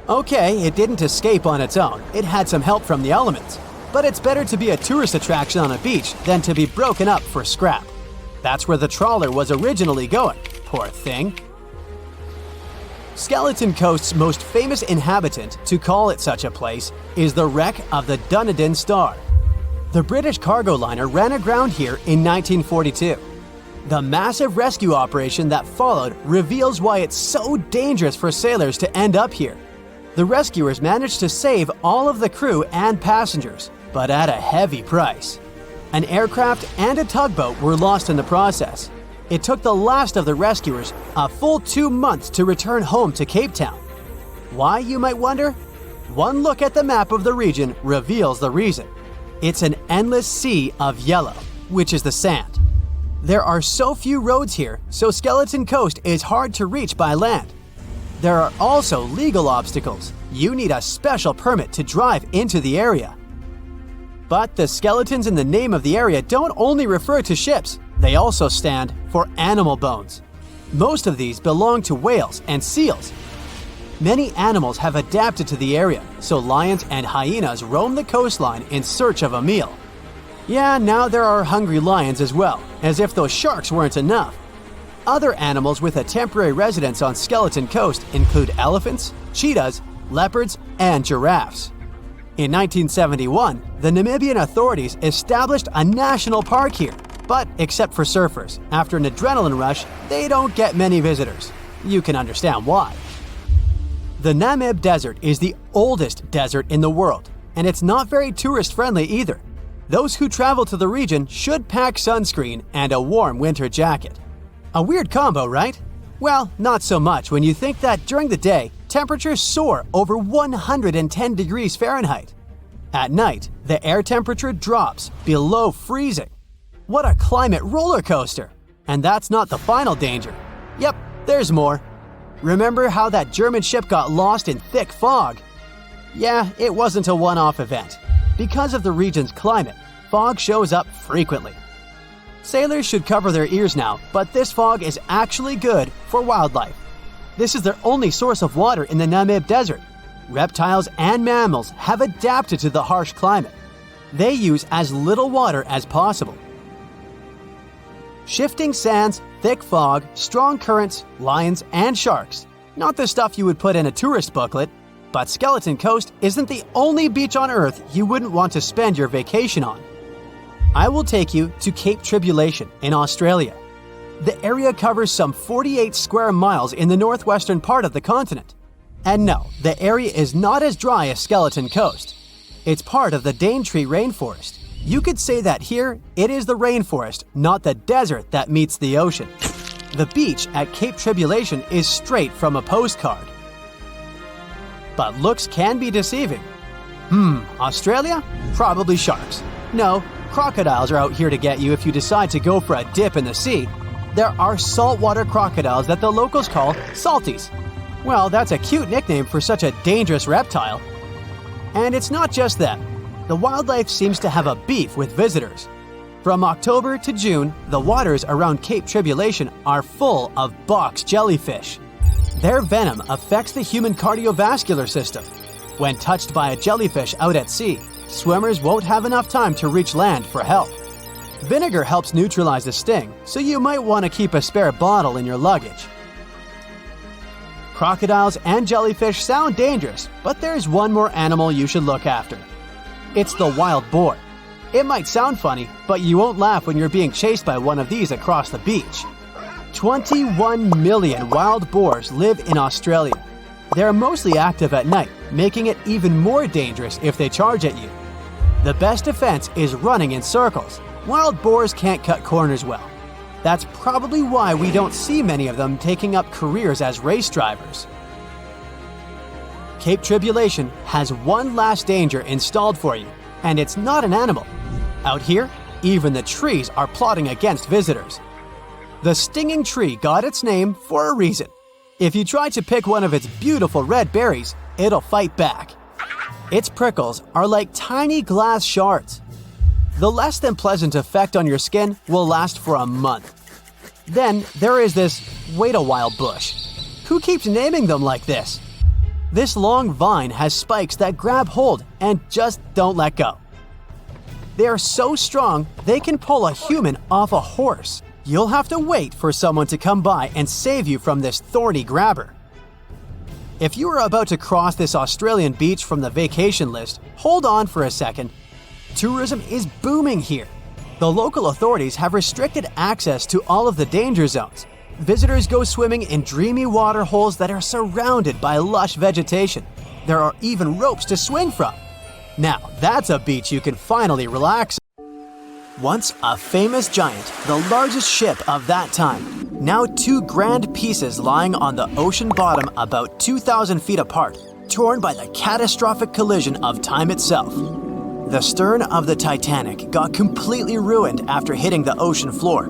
Okay, it didn't escape on its own, it had some help from the elements. But it's better to be a tourist attraction on a beach than to be broken up for scrap. That's where the trawler was originally going, poor thing. Skeleton Coast's most famous inhabitant, to call it such a place, is the wreck of the Dunedin Star. The British cargo liner ran aground here in 1942. The massive rescue operation that followed reveals why it's so dangerous for sailors to end up here. The rescuers managed to save all of the crew and passengers, but at a heavy price. An aircraft and a tugboat were lost in the process. It took the last of the rescuers a full 2 months to return home to Cape Town. Why, you might wonder? One look at the map of the region reveals the reason. It's an endless sea of yellow, which is the sand. There are so few roads here, so Skeleton Coast is hard to reach by land. There are also legal obstacles. You need a special permit to drive into the area. But the skeletons in the name of the area don't only refer to ships, they also stand for animal bones. Most of these belong to whales and seals. Many animals have adapted to the area, so lions and hyenas roam the coastline in search of a meal. Yeah, now there are hungry lions as well, as if those sharks weren't enough. Other animals with a temporary residence on Skeleton Coast include elephants, cheetahs, leopards, and giraffes. In 1971, the Namibian authorities established a national park here, but except for surfers, after an adrenaline rush, they don't get many visitors. You can understand why. The Namib Desert is the oldest desert in the world, and it's not very tourist-friendly either. Those who travel to the region should pack sunscreen and a warm winter jacket. A weird combo, right? Well, not so much when you think that during the day, temperatures soar over 110 degrees Fahrenheit. At night, the air temperature drops below freezing. What a climate roller coaster! And that's not the final danger. Yep, there's more. Remember how that German ship got lost in thick fog? Yeah, it wasn't a one-off event. Because of the region's climate, fog shows up frequently. Sailors should cover their ears now, but this fog is actually good for wildlife. This is their only source of water in the Namib Desert. Reptiles and mammals have adapted to the harsh climate. They use as little water as possible. Shifting sands, thick fog, strong currents, lions, and sharks. Not the stuff you would put in a tourist booklet, but Skeleton Coast isn't the only beach on Earth you wouldn't want to spend your vacation on. I will take you to Cape Tribulation in Australia. The area covers some 48 square miles in the northwestern part of the continent. And no, the area is not as dry as Skeleton Coast. It's part of the Daintree rainforest. You could say that here, it is the rainforest, not the desert that meets the ocean. The beach at Cape Tribulation is straight from a postcard. But looks can be deceiving. Australia? Probably sharks. No, crocodiles are out here to get you if you decide to go for a dip in the sea. There are saltwater crocodiles that the locals call salties. Well, that's a cute nickname for such a dangerous reptile. And it's not just that. The wildlife seems to have a beef with visitors. From October to June, the waters around Cape Tribulation are full of box jellyfish. Their venom affects the human cardiovascular system. When touched by a jellyfish out at sea, swimmers won't have enough time to reach land for help. Vinegar helps neutralize the sting, so you might want to keep a spare bottle in your luggage. Crocodiles and jellyfish sound dangerous, but there's one more animal you should look after. It's the wild boar. It might sound funny, but you won't laugh when you're being chased by one of these across the beach. 21 million wild boars live in Australia. They're mostly active at night, making it even more dangerous if they charge at you. The best defense is running in circles. Wild boars can't cut corners well. That's probably why we don't see many of them taking up careers as race drivers. Cape Tribulation has one last danger installed for you, and it's not an animal. Out here, even the trees are plotting against visitors. The stinging tree got its name for a reason. If you try to pick one of its beautiful red berries, it'll fight back. Its prickles are like tiny glass shards. The less than pleasant effect on your skin will last for a month. Then there is this wait a while bush. Who keeps naming them like this? This long vine has spikes that grab hold and just don't let go. They are so strong they can pull a human off a horse. You'll have to wait for someone to come by and save you from this thorny grabber. If you are about to cross this Australian beach from the vacation list, hold on for a second. Tourism is booming here. The local authorities have restricted access to all of the danger zones. Visitors go swimming in dreamy water holes that are surrounded by lush vegetation. There are even ropes to swing from. Now, that's a beach you can finally relax. Once a famous giant, the largest ship of that time. Now two grand pieces lying on the ocean bottom about 2,000 feet apart, torn by the catastrophic collision of time itself. The stern of the Titanic got completely ruined after hitting the ocean floor.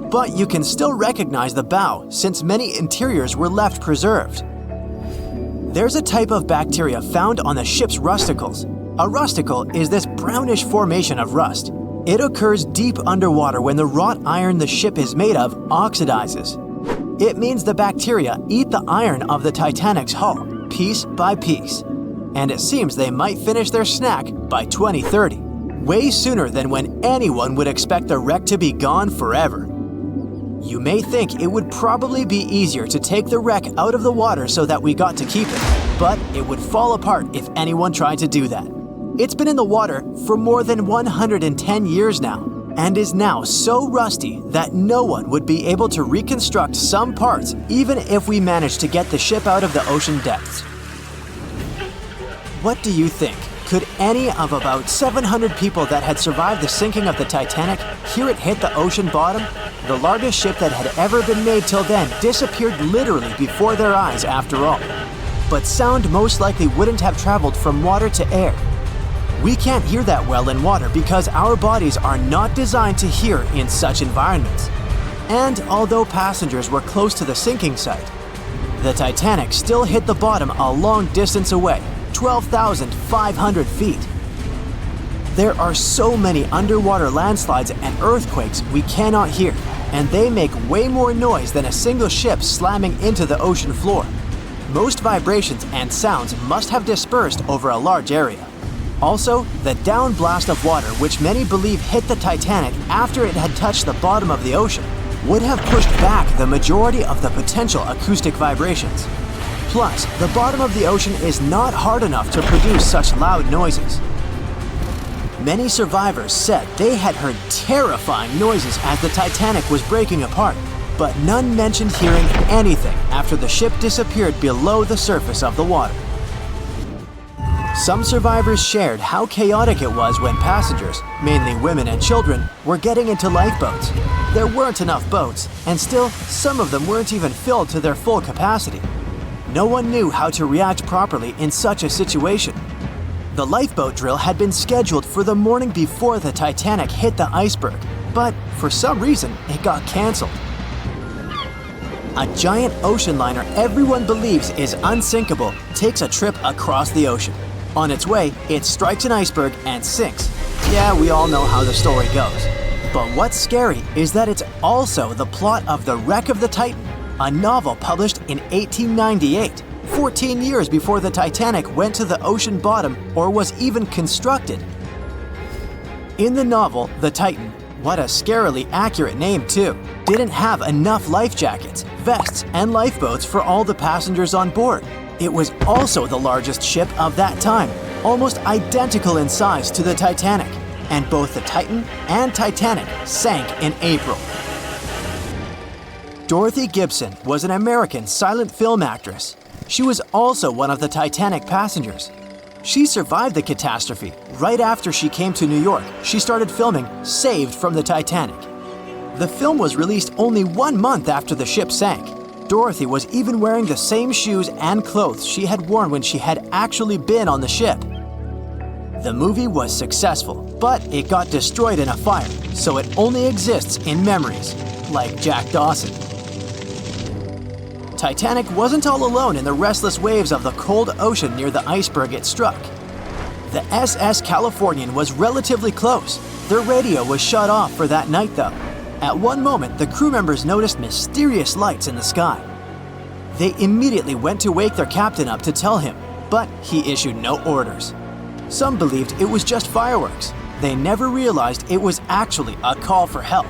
But you can still recognize the bow since many interiors were left preserved. There's a type of bacteria found on the ship's rusticles. A rusticle is this brownish formation of rust. It occurs deep underwater when the wrought iron the ship is made of oxidizes. It means the bacteria eat the iron of the Titanic's hull, piece by piece. And it seems they might finish their snack by 2030. way sooner than when anyone would expect the wreck to be gone forever. You may think it would probably be easier to take the wreck out of the water so that we got to keep it, but it would fall apart if anyone tried to do that. It's been in the water for more than 110 years now, and is now so rusty that no one would be able to reconstruct some parts even if we managed to get the ship out of the ocean depths. What do you think? Could any of about 700 people that had survived the sinking of the Titanic hear it hit the ocean bottom? The largest ship that had ever been made till then disappeared literally before their eyes after all. But sound most likely wouldn't have traveled from water to air. We can't hear that well in water because our bodies are not designed to hear in such environments. And although passengers were close to the sinking site, the Titanic still hit the bottom a long distance away, 12,500 feet. There are so many underwater landslides and earthquakes we cannot hear, and they make way more noise than a single ship slamming into the ocean floor. Most vibrations and sounds must have dispersed over a large area. Also, the downblast of water, which many believe hit the Titanic after it had touched the bottom of the ocean, would have pushed back the majority of the potential acoustic vibrations. Plus, the bottom of the ocean is not hard enough to produce such loud noises. Many survivors said they had heard terrifying noises as the Titanic was breaking apart, but none mentioned hearing anything after the ship disappeared below the surface of the water. Some survivors shared how chaotic it was when passengers, mainly women and children, were getting into lifeboats. There weren't enough boats, and still, some of them weren't even filled to their full capacity. No one knew how to react properly in such a situation. The lifeboat drill had been scheduled for the morning before the Titanic hit the iceberg, but for some reason, it got canceled. A giant ocean liner everyone believes is unsinkable takes a trip across the ocean. On its way, it strikes an iceberg and sinks. Yeah, we all know how the story goes. But what's scary is that it's also the plot of The Wreck of the Titan, a novel published in 1898, 14 years before the Titanic went to the ocean bottom or was even constructed. In the novel, the Titan, what a scarily accurate name too, didn't have enough life jackets, vests, and lifeboats for all the passengers on board. It was also the largest ship of that time, almost identical in size to the Titanic, and both the Titan and Titanic sank in April. Dorothy Gibson was an American silent film actress. She was also one of the Titanic passengers. She survived the catastrophe. Right after she came to New York, she started filming Saved from the Titanic. The film was released only 1 month after the ship sank. Dorothy was even wearing the same shoes and clothes she had worn when she had actually been on the ship. The movie was successful, but it got destroyed in a fire, so it only exists in memories, like Jack Dawson. Titanic wasn't all alone in the restless waves of the cold ocean near the iceberg it struck. The SS Californian was relatively close. Their radio was shut off for that night though. At one moment, the crew members noticed mysterious lights in the sky. They immediately went to wake their captain up to tell him, but he issued no orders. Some believed it was just fireworks. They never realized it was actually a call for help.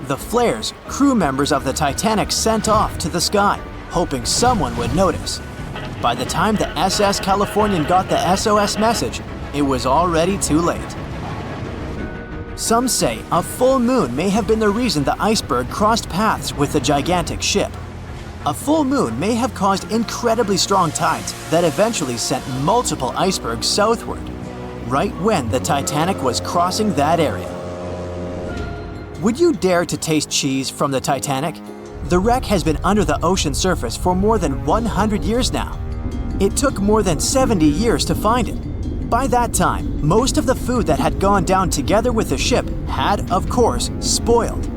The flares crew members of the Titanic sent off to the sky, hoping someone would notice. By the time the SS Californian got the SOS message, it was already too late. Some say a full moon may have been the reason the iceberg crossed paths with the gigantic ship. A full moon may have caused incredibly strong tides that eventually sent multiple icebergs southward, right when the Titanic was crossing that area. Would you dare to taste cheese from the Titanic? The wreck has been under the ocean surface for more than 100 years now. It took more than 70 years to find it. By that time, most of the food that had gone down together with the ship had, of course, spoiled.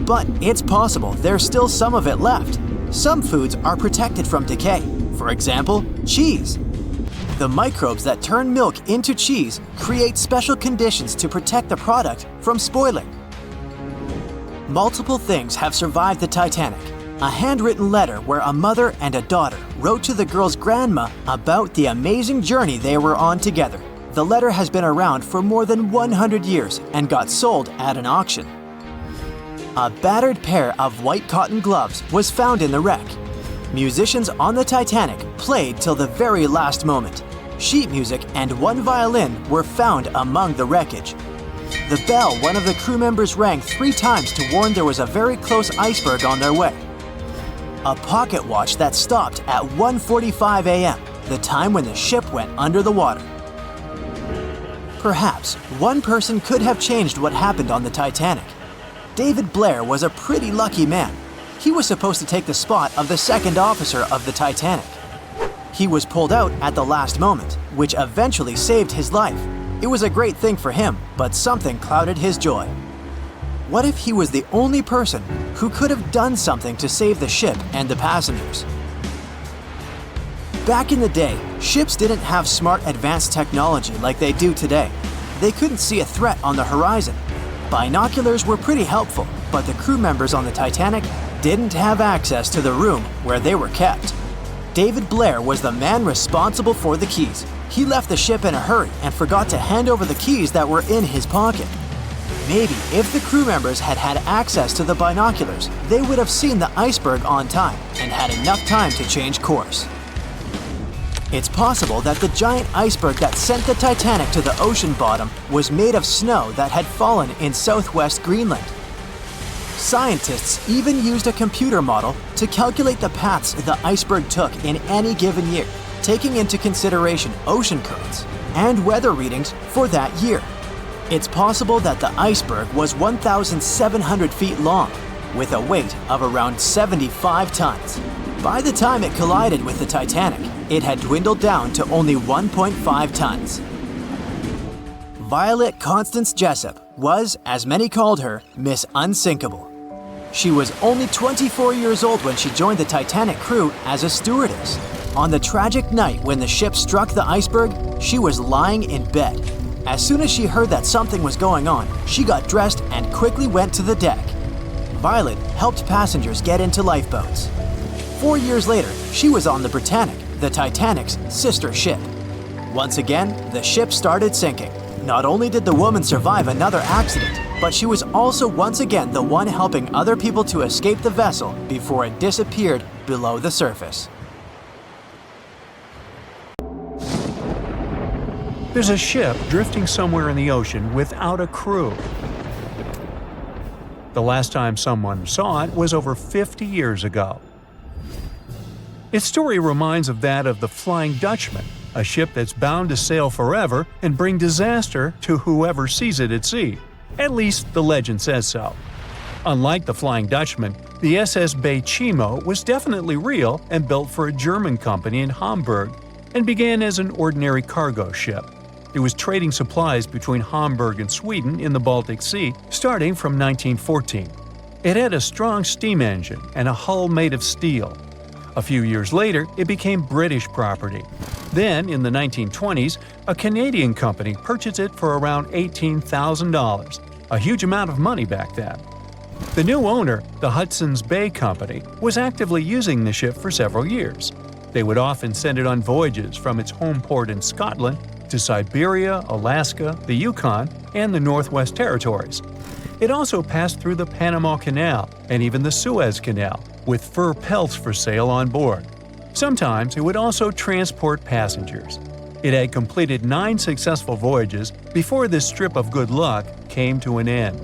But it's possible there's still some of it left. Some foods are protected from decay. For example, cheese. The microbes that turn milk into cheese create special conditions to protect the product from spoiling. Multiple things have survived the Titanic. A handwritten letter where a mother and a daughter wrote to the girl's grandma about the amazing journey they were on together. The letter has been around for more than 100 years and got sold at an auction. A battered pair of white cotton gloves was found in the wreck. Musicians on the Titanic played till the very last moment. Sheet music and one violin were found among the wreckage. The bell one of the crew members rang 3 times to warn there was a very close iceberg on their way. A pocket watch that stopped at 1:45 a.m., the time when the ship went under the water. Perhaps one person could have changed what happened on the Titanic. David Blair was a pretty lucky man. He was supposed to take the spot of the second officer of the Titanic. He was pulled out at the last moment, which eventually saved his life. It was a great thing for him, but something clouded his joy. What if he was the only person who could have done something to save the ship and the passengers? Back in the day, ships didn't have smart advanced technology like they do today. They couldn't see a threat on the horizon. Binoculars were pretty helpful, but the crew members on the Titanic didn't have access to the room where they were kept. David Blair was the man responsible for the keys. He left the ship in a hurry and forgot to hand over the keys that were in his pocket. Maybe if the crew members had had access to the binoculars, they would have seen the iceberg on time and had enough time to change course. It's possible that the giant iceberg that sent the Titanic to the ocean bottom was made of snow that had fallen in southwest Greenland. Scientists even used a computer model to calculate the paths the iceberg took in any given year, taking into consideration ocean currents and weather readings for that year. It's possible that the iceberg was 1,700 feet long, with a weight of around 75 tons. By the time it collided with the Titanic, it had dwindled down to only 1.5 tons. Violet Constance Jessup was, as many called her, Miss Unsinkable. She was only 24 years old when she joined the Titanic crew as a stewardess. On the tragic night when the ship struck the iceberg, she was lying in bed. As soon as she heard that something was going on, she got dressed and quickly went to the deck. Violet helped passengers get into lifeboats. 4 years later, she was on the Britannic, the Titanic's sister ship. Once again, the ship started sinking. Not only did the woman survive another accident, but she was also once again the one helping other people to escape the vessel before it disappeared below the surface. There's a ship drifting somewhere in the ocean without a crew. The last time someone saw it was over 50 years ago. Its story reminds of that of the Flying Dutchman, a ship that's bound to sail forever and bring disaster to whoever sees it at sea. At least the legend says so. Unlike the Flying Dutchman, the SS Bay Chimo was definitely real and built for a German company in Hamburg and began as an ordinary cargo ship. It was trading supplies between Hamburg and Sweden in the Baltic Sea starting from 1914. It had a strong steam engine and a hull made of steel. A few years later, it became British property. Then, in the 1920s, a Canadian company purchased it for around $18,000, a huge amount of money back then. The new owner, the Hudson's Bay Company, was actively using the ship for several years. They would often send it on voyages from its home port in Scotland to Siberia, Alaska, the Yukon, and the Northwest Territories. It also passed through the Panama Canal and even the Suez Canal, with fur pelts for sale on board. Sometimes it would also transport passengers. It had completed 9 successful voyages before this strip of good luck came to an end.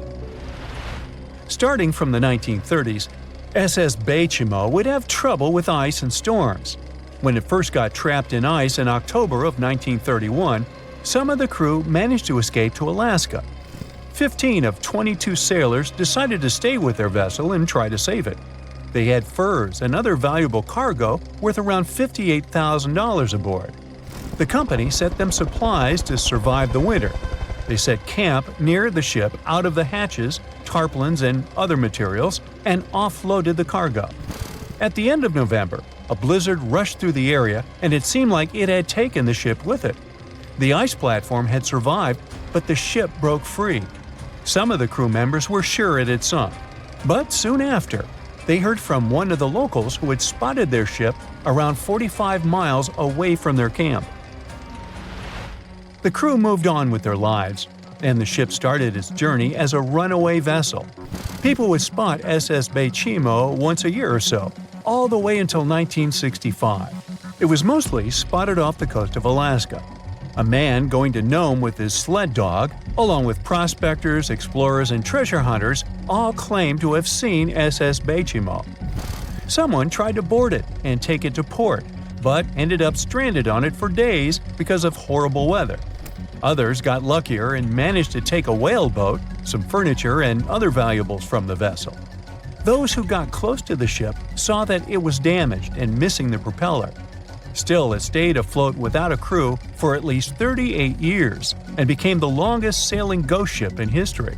Starting from the 1930s, SS Bay Chimo would have trouble with ice and storms. When it first got trapped in ice in October of 1931, some of the crew managed to escape to Alaska. 15 of 22 sailors decided to stay with their vessel and try to save it. They had furs and other valuable cargo worth around $58,000 aboard. The company sent them supplies to survive the winter. They set camp near the ship out of the hatches, tarpaulins, and other materials, and offloaded the cargo. At the end of November, a blizzard rushed through the area, and it seemed like it had taken the ship with it. The ice platform had survived, but the ship broke free. Some of the crew members were sure it had sunk. But soon after, they heard from one of the locals who had spotted their ship around 45 miles away from their camp. The crew moved on with their lives, and the ship started its journey as a runaway vessel. People would spot SS Bechimo once a year or so, all the way until 1965. It was mostly spotted off the coast of Alaska. A man going to Nome with his sled dog, along with prospectors, explorers, and treasure hunters, all claimed to have seen SS Bechimo. Someone tried to board it and take it to port, but ended up stranded on it for days because of horrible weather. Others got luckier and managed to take a whaleboat, some furniture, and other valuables from the vessel. Those who got close to the ship saw that it was damaged and missing the propeller. Still, it stayed afloat without a crew for at least 38 years and became the longest sailing ghost ship in history.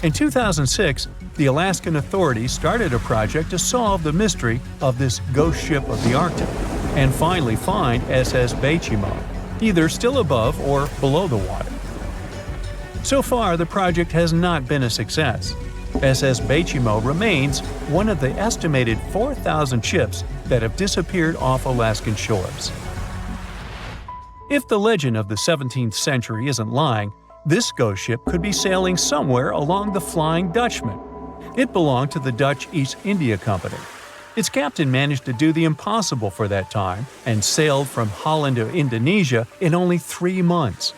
In 2006, the Alaskan authorities started a project to solve the mystery of this ghost ship of the Arctic and finally find SS Bechimo, either still above or below the water. So far, the project has not been a success. SS Bechimo remains one of the estimated 4,000 ships that have disappeared off Alaskan shores. If the legend of the 17th century isn't lying, this ghost ship could be sailing somewhere along the Flying Dutchman. It belonged to the Dutch East India Company. Its captain managed to do the impossible for that time and sailed from Holland to Indonesia in only 3 months.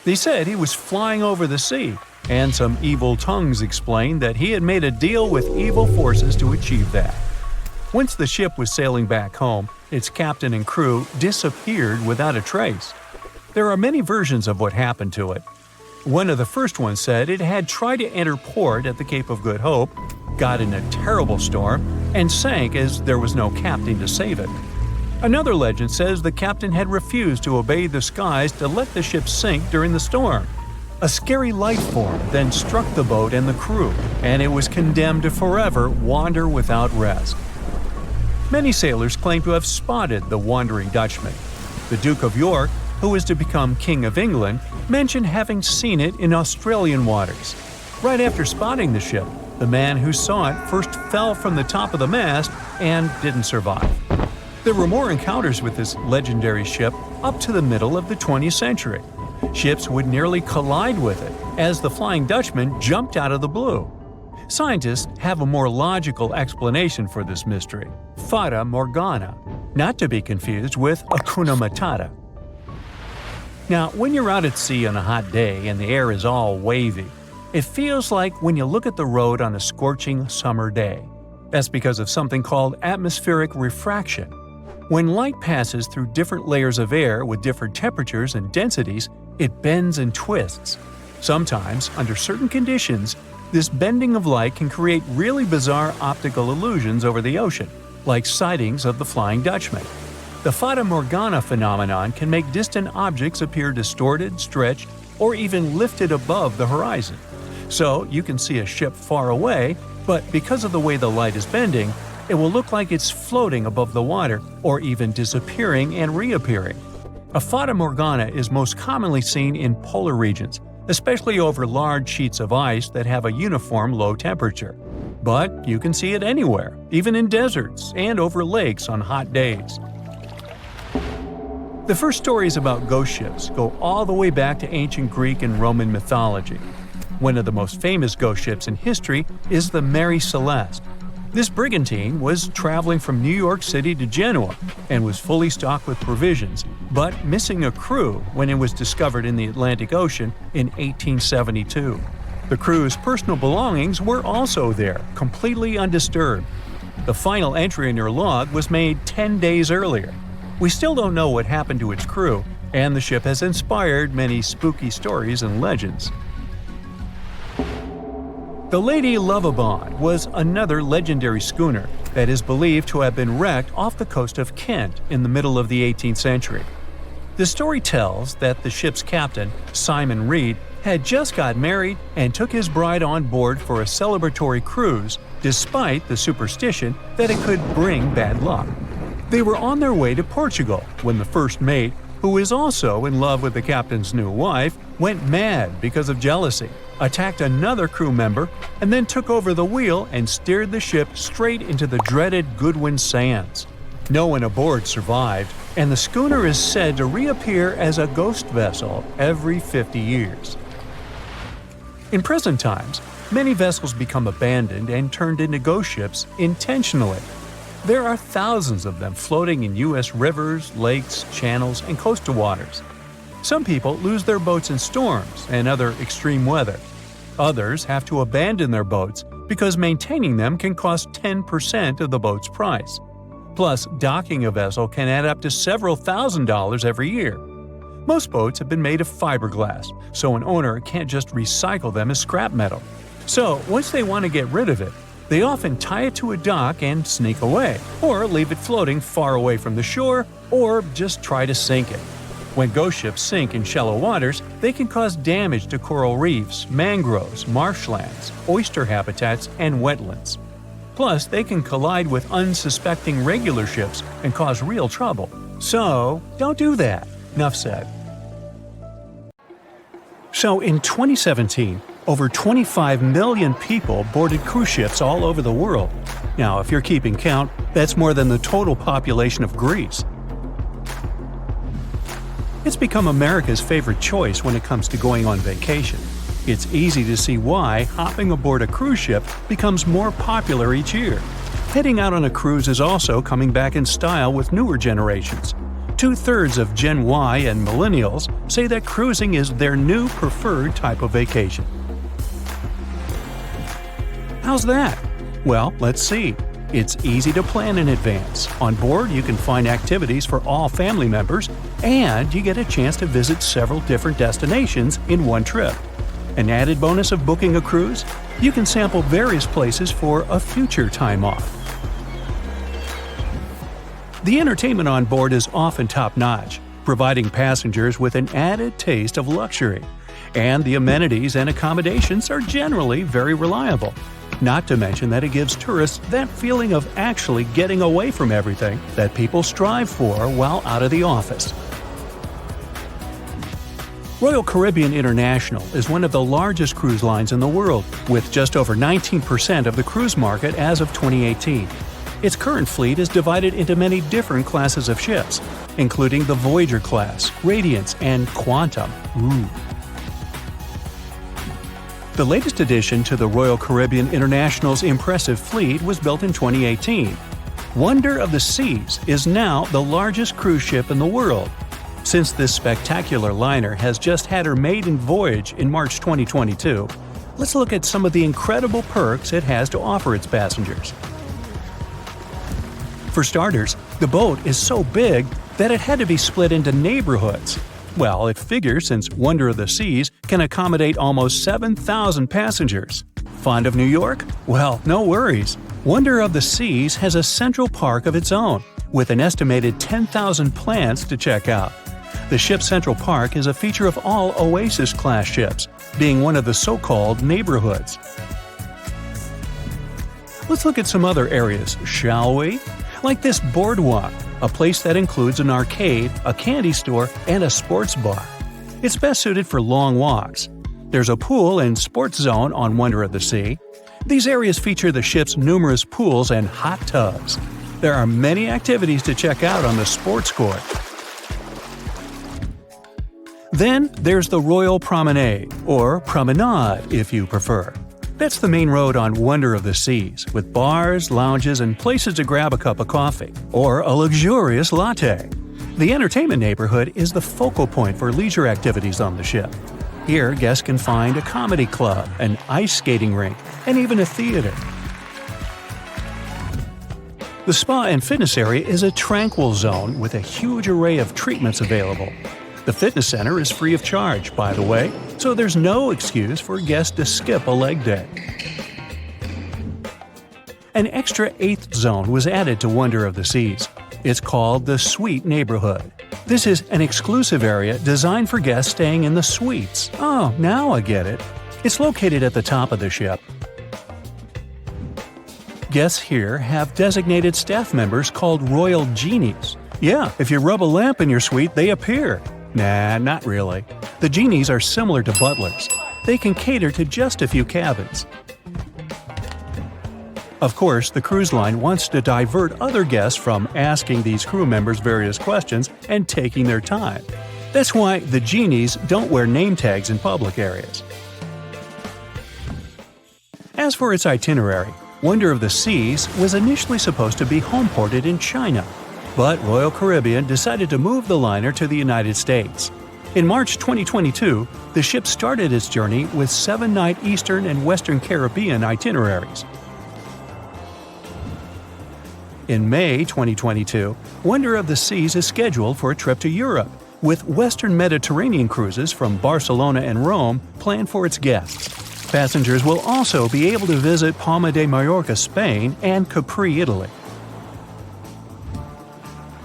They said he was flying over the sea, and some evil tongues explained that he had made a deal with evil forces to achieve that. Once the ship was sailing back home, its captain and crew disappeared without a trace. There are many versions of what happened to it. One of the first ones said it had tried to enter port at the Cape of Good Hope, got in a terrible storm, and sank as there was no captain to save it. Another legend says the captain had refused to obey the skies to let the ship sink during the storm. A scary life form then struck the boat and the crew, and it was condemned to forever wander without rest. Many sailors claim to have spotted the wandering Dutchman. The Duke of York, who was to become King of England, mentioned having seen it in Australian waters. Right after spotting the ship, the man who saw it first fell from the top of the mast and didn't survive. There were more encounters with this legendary ship up to the middle of the 20th century. Ships would nearly collide with it as the Flying Dutchman jumped out of the blue. Scientists have a more logical explanation for this mystery: Fata Morgana, not to be confused with Hakuna Matata. Now, when you're out at sea on a hot day and the air is all wavy, it feels like when you look at the road on a scorching summer day. That's because of something called atmospheric refraction. When light passes through different layers of air with different temperatures and densities, it bends and twists. Sometimes, under certain conditions, this bending of light can create really bizarre optical illusions over the ocean, like sightings of the Flying Dutchman. The Fata Morgana phenomenon can make distant objects appear distorted, stretched, or even lifted above the horizon. So you can see a ship far away, but because of the way the light is bending, it will look like it's floating above the water or even disappearing and reappearing. A Fata Morgana is most commonly seen in polar regions, especially over large sheets of ice that have a uniform low temperature. But you can see it anywhere, even in deserts and over lakes on hot days. The first stories about ghost ships go all the way back to ancient Greek and Roman mythology. One of the most famous ghost ships in history is the Mary Celeste. This brigantine was traveling from New York City to Genoa and was fully stocked with provisions, but missing a crew when it was discovered in the Atlantic Ocean in 1872. The crew's personal belongings were also there, completely undisturbed. The final entry in their log was made 10 days earlier. We still don't know what happened to its crew, and the ship has inspired many spooky stories and legends. The Lady Lovibond was another legendary schooner that is believed to have been wrecked off the coast of Kent in the middle of the 18th century. The story tells that the ship's captain, Simon Reed, had just got married and took his bride on board for a celebratory cruise, despite the superstition that it could bring bad luck. They were on their way to Portugal when the first mate, who is also in love with the captain's new wife, went mad because of jealousy, attacked another crew member, and then took over the wheel and steered the ship straight into the dreaded Goodwin Sands. No one aboard survived, and the schooner is said to reappear as a ghost vessel every 50 years. In present times, many vessels become abandoned and turned into ghost ships intentionally. There are thousands of them floating in U.S. rivers, lakes, channels, and coastal waters. Some people lose their boats in storms and other extreme weather. Others have to abandon their boats because maintaining them can cost 10% of the boat's price. Plus, docking a vessel can add up to several $1,000s every year. Most boats have been made of fiberglass, so an owner can't just recycle them as scrap metal. So, once they want to get rid of it, they often tie it to a dock and sneak away, or leave it floating far away from the shore, or just try to sink it. When ghost ships sink in shallow waters, they can cause damage to coral reefs, mangroves, marshlands, oyster habitats, and wetlands. Plus, they can collide with unsuspecting regular ships and cause real trouble. So, don't do that. Enough said. So, in 2017, over 25 million people boarded cruise ships all over the world. Now, if you're keeping count, that's more than the total population of Greece. It's become America's favorite choice when it comes to going on vacation. It's easy to see why hopping aboard a cruise ship becomes more popular each year. Heading out on a cruise is also coming back in style with newer generations. 2/3 of Gen Y and millennials say that cruising is their new preferred type of vacation. How's that? Well, let's see. It's easy to plan in advance. On board, you can find activities for all family members, and you get a chance to visit several different destinations in one trip. An added bonus of booking a cruise? You can sample various places for a future time off. The entertainment on board is often top-notch, providing passengers with an added taste of luxury. And the amenities and accommodations are generally very reliable. Not to mention that it gives tourists that feeling of actually getting away from everything that people strive for while out of the office. Royal Caribbean International is one of the largest cruise lines in the world, with just over 19% of the cruise market as of 2018. Its current fleet is divided into many different classes of ships, including the Voyager class, Radiance, and Quantum. The latest addition to the Royal Caribbean International's impressive fleet was built in 2018. Wonder of the Seas is now the largest cruise ship in the world. Since this spectacular liner has just had her maiden voyage in March 2022, let's look at some of the incredible perks it has to offer its passengers. For starters, the boat is so big that it had to be split into neighborhoods. Well, it figures since Wonder of the Seas can accommodate almost 7,000 passengers. Fond of New York? Well, no worries. Wonder of the Seas has a central park of its own, with an estimated 10,000 plants to check out. The ship's central park is a feature of all Oasis-class ships, being one of the so-called neighborhoods. Let's look at some other areas, shall we? Like this boardwalk, a place that includes an arcade, a candy store, and a sports bar. It's best suited for long walks. There's a pool and sports zone on Wonder of the Sea. These areas feature the ship's numerous pools and hot tubs. There are many activities to check out on the sports court. Then there's the Royal Promenade, or Promenade if you prefer. That's the main road on Wonder of the Seas, with bars, lounges, and places to grab a cup of coffee, or a luxurious latte. The entertainment neighborhood is the focal point for leisure activities on the ship. Here, guests can find a comedy club, an ice skating rink, and even a theater. The spa and fitness area is a tranquil zone with a huge array of treatments available. The fitness center is free of charge, by the way, so there's no excuse for guests to skip a leg day. An extra 8th zone was added to Wonder of the Seas. It's called the Suite Neighborhood. This is an exclusive area designed for guests staying in the suites. Oh, now I get it. It's located at the top of the ship. Guests here have designated staff members called Royal Genies. Yeah, if you rub a lamp in your suite, they appear. Nah, not really. The genies are similar to butlers. They can cater to just a few cabins. Of course, the cruise line wants to divert other guests from asking these crew members various questions and taking their time. That's why the genies don't wear name tags in public areas. As for its itinerary, Wonder of the Seas was initially supposed to be homeported in China, but Royal Caribbean decided to move the liner to the United States. In March 2022, the ship started its journey with 7-night Eastern and Western Caribbean itineraries. In May 2022, Wonder of the Seas is scheduled for a trip to Europe, with Western Mediterranean cruises from Barcelona and Rome planned for its guests. Passengers will also be able to visit Palma de Mallorca, Spain, and Capri, Italy.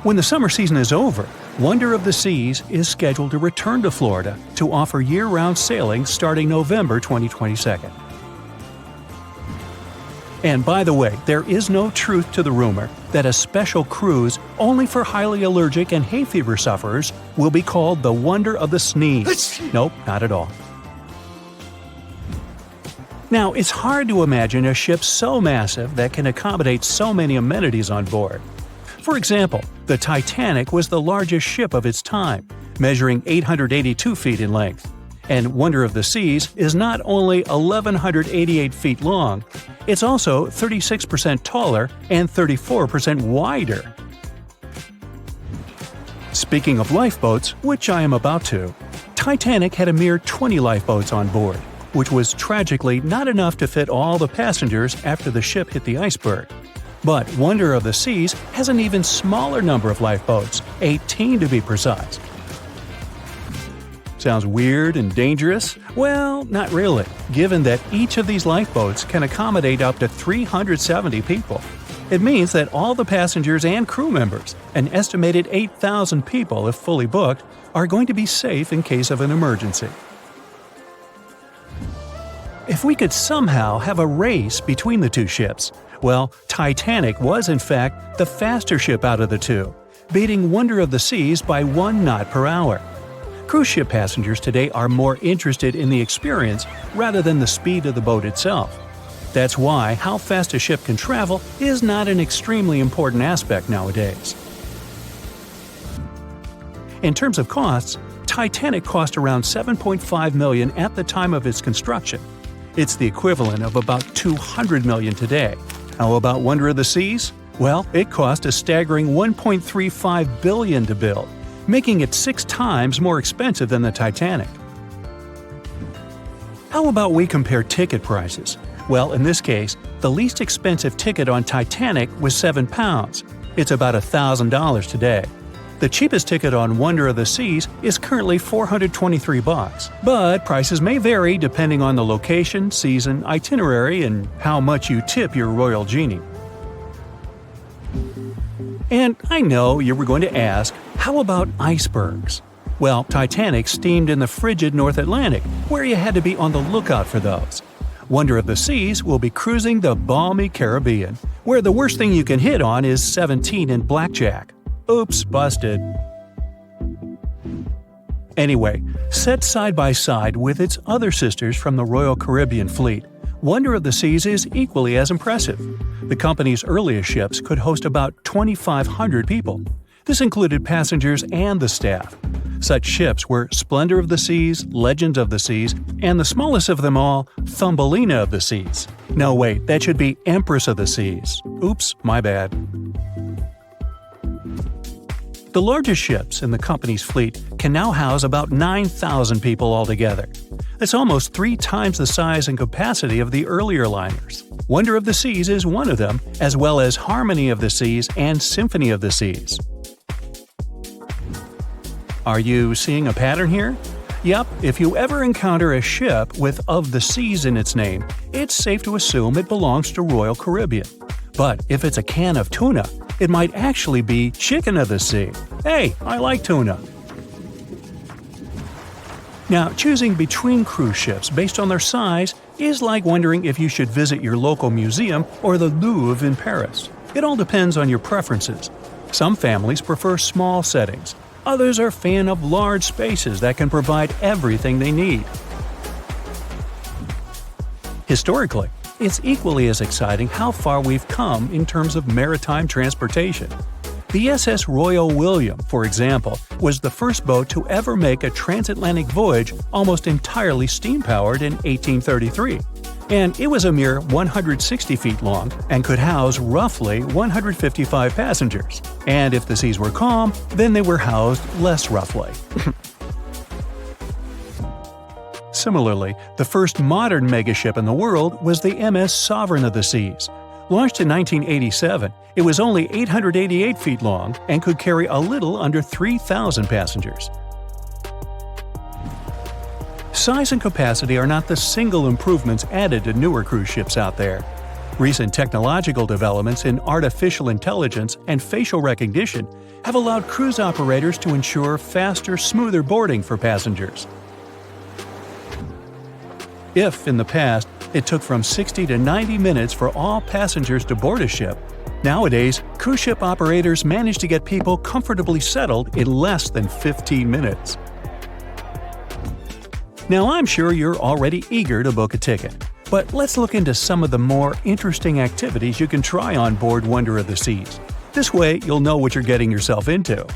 When the summer season is over, Wonder of the Seas is scheduled to return to Florida to offer year-round sailing starting November 2022. And by the way, there is no truth to the rumor that a special cruise only for highly allergic and hay fever sufferers will be called the Wonder of the Sneeze. Nope, not at all. Now, it's hard to imagine a ship so massive that can accommodate so many amenities on board. For example, the Titanic was the largest ship of its time, measuring 882 feet in length. And Wonder of the Seas is not only 1,188 feet long, it's also 36% taller and 34% wider. Speaking of lifeboats, which I am about to, Titanic had a mere 20 lifeboats on board, which was tragically not enough to fit all the passengers after the ship hit the iceberg. But Wonder of the Seas has an even smaller number of lifeboats, 18 to be precise. Sounds weird and dangerous? Well, not really, given that each of these lifeboats can accommodate up to 370 people. It means that all the passengers and crew members, an estimated 8,000 people if fully booked, are going to be safe in case of an emergency. If we could somehow have a race between the two ships, well, Titanic was in fact the faster ship out of the two, beating Wonder of the Seas by 1 knot per hour. Cruise ship passengers today are more interested in the experience rather than the speed of the boat itself. That's why how fast a ship can travel is not an extremely important aspect nowadays. In terms of costs, Titanic cost around $7.5 million at the time of its construction. It's the equivalent of about $200 million today. How about Wonder of the Seas? Well, it cost a staggering $1.35 billion to build, making it 6 times more expensive than the Titanic. How about we compare ticket prices? Well, in this case, the least expensive ticket on Titanic was £7. It's about $1,000 today. The cheapest ticket on Wonder of the Seas is currently $423, but prices may vary depending on the location, season, itinerary, and how much you tip your royal genie. And I know you were going to ask, how about icebergs? Well, Titanic steamed in the frigid North Atlantic, where you had to be on the lookout for those. Wonder of the Seas will be cruising the balmy Caribbean, where the worst thing you can hit on is 17 and blackjack. Oops, busted. Anyway, set side by side with its other sisters from the Royal Caribbean fleet, Wonder of the Seas is equally as impressive. The company's earliest ships could host about 2,500 people. This included passengers and the staff. Such ships were Splendor of the Seas, Legend of the Seas, and the smallest of them all, Thumbelina of the Seas. No, wait, that should be Empress of the Seas. Oops, my bad. The largest ships in the company's fleet can now house about 9,000 people altogether. That's almost 3 times the size and capacity of the earlier liners. Wonder of the Seas is one of them, as well as Harmony of the Seas and Symphony of the Seas. Are you seeing a pattern here? Yep, if you ever encounter a ship with Of the Seas in its name, it's safe to assume it belongs to Royal Caribbean. But if it's a can of tuna, it might actually be Chicken of the Sea. Hey, I like tuna. Now, choosing between cruise ships based on their size is like wondering if you should visit your local museum or the Louvre in Paris. It all depends on your preferences. Some families prefer small settings. Others are fan of large spaces that can provide everything they need. Historically, it's equally as exciting how far we've come in terms of maritime transportation. The SS Royal William, for example, was the first boat to ever make a transatlantic voyage almost entirely steam-powered in 1833. And it was a mere 160 feet long and could house roughly 155 passengers. And if the seas were calm, then they were housed less roughly. Similarly, the first modern megaship in the world was the MS Sovereign of the Seas. Launched in 1987, it was only 888 feet long and could carry a little under 3,000 passengers. Size and capacity are not the single improvements added to newer cruise ships out there. Recent technological developments in artificial intelligence and facial recognition have allowed cruise operators to ensure faster, smoother boarding for passengers. If, in the past, it took from 60 to 90 minutes for all passengers to board a ship, nowadays, cruise ship operators manage to get people comfortably settled in less than 15 minutes. Now, I'm sure you're already eager to book a ticket, but let's look into some of the more interesting activities you can try on board Wonder of the Seas. This way, you'll know what you're getting yourself into.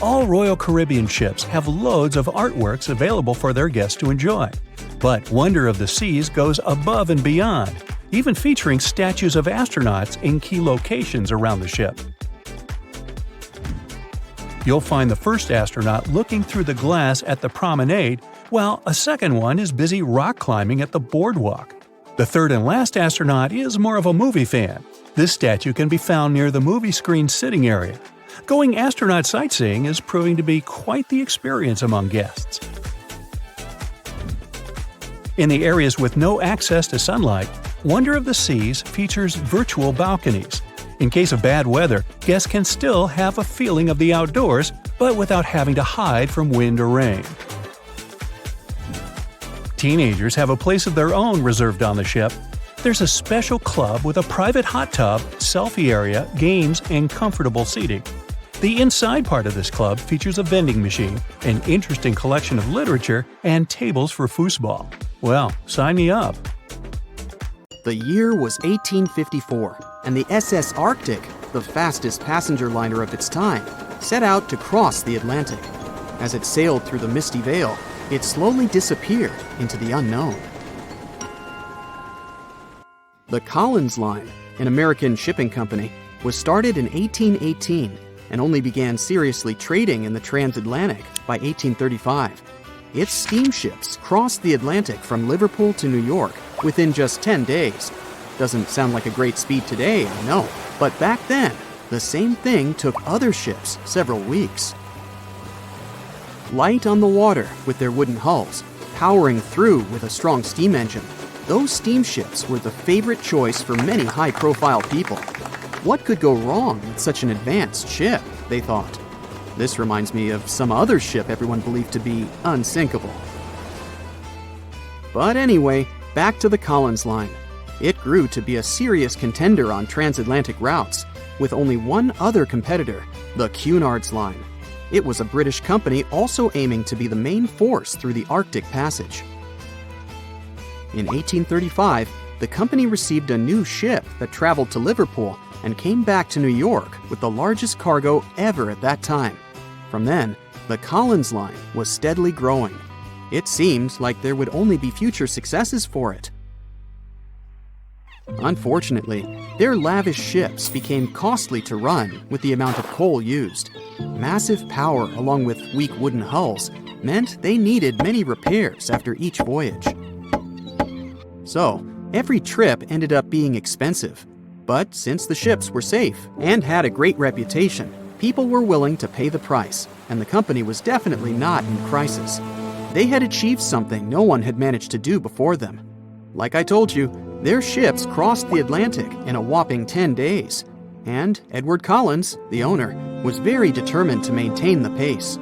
All Royal Caribbean ships have loads of artworks available for their guests to enjoy. But Wonder of the Seas goes above and beyond, even featuring statues of astronauts in key locations around the ship. You'll find the first astronaut looking through the glass at the promenade, while a second one is busy rock climbing at the boardwalk. The third and last astronaut is more of a movie fan. This statue can be found near the movie screen sitting area. Going astronaut sightseeing is proving to be quite the experience among guests. In the areas with no access to sunlight, Wonder of the Seas features virtual balconies. In case of bad weather, guests can still have a feeling of the outdoors, but without having to hide from wind or rain. Teenagers have a place of their own reserved on the ship. There's a special club with a private hot tub, selfie area, games, and comfortable seating. The inside part of this club features a vending machine, an interesting collection of literature, and tables for foosball. Well, sign me up. The year was 1854, and the SS Arctic, the fastest passenger liner of its time, set out to cross the Atlantic. As it sailed through the misty veil, it slowly disappeared into the unknown. The Collins Line, an American shipping company, was started in 1818 and only began seriously trading in the transatlantic by 1835. Its steamships crossed the Atlantic from Liverpool to New York within just 10 days. Doesn't sound like a great speed today, I know, but back then, the same thing took other ships several weeks. Light on the water with their wooden hulls, powering through with a strong steam engine, those steamships were the favorite choice for many high-profile people. What could go wrong with such an advanced ship, they thought. This reminds me of some other ship everyone believed to be unsinkable. But anyway, back to the Collins Line. It grew to be a serious contender on transatlantic routes, with only one other competitor, the Cunard's Line. It was a British company also aiming to be the main force through the Arctic Passage. In 1835, the company received a new ship that traveled to Liverpool and came back to New York with the largest cargo ever at that time. From then, the Collins Line was steadily growing. It seemed like there would only be future successes for it. Unfortunately, their lavish ships became costly to run with the amount of coal used. Massive power along with weak wooden hulls meant they needed many repairs after each voyage. So, every trip ended up being expensive. But since the ships were safe and had a great reputation, people were willing to pay the price, and the company was definitely not in crisis. They had achieved something no one had managed to do before them. Like I told you, their ships crossed the Atlantic in a whopping 10 days, and Edward Collins, the owner, was very determined to maintain the pace.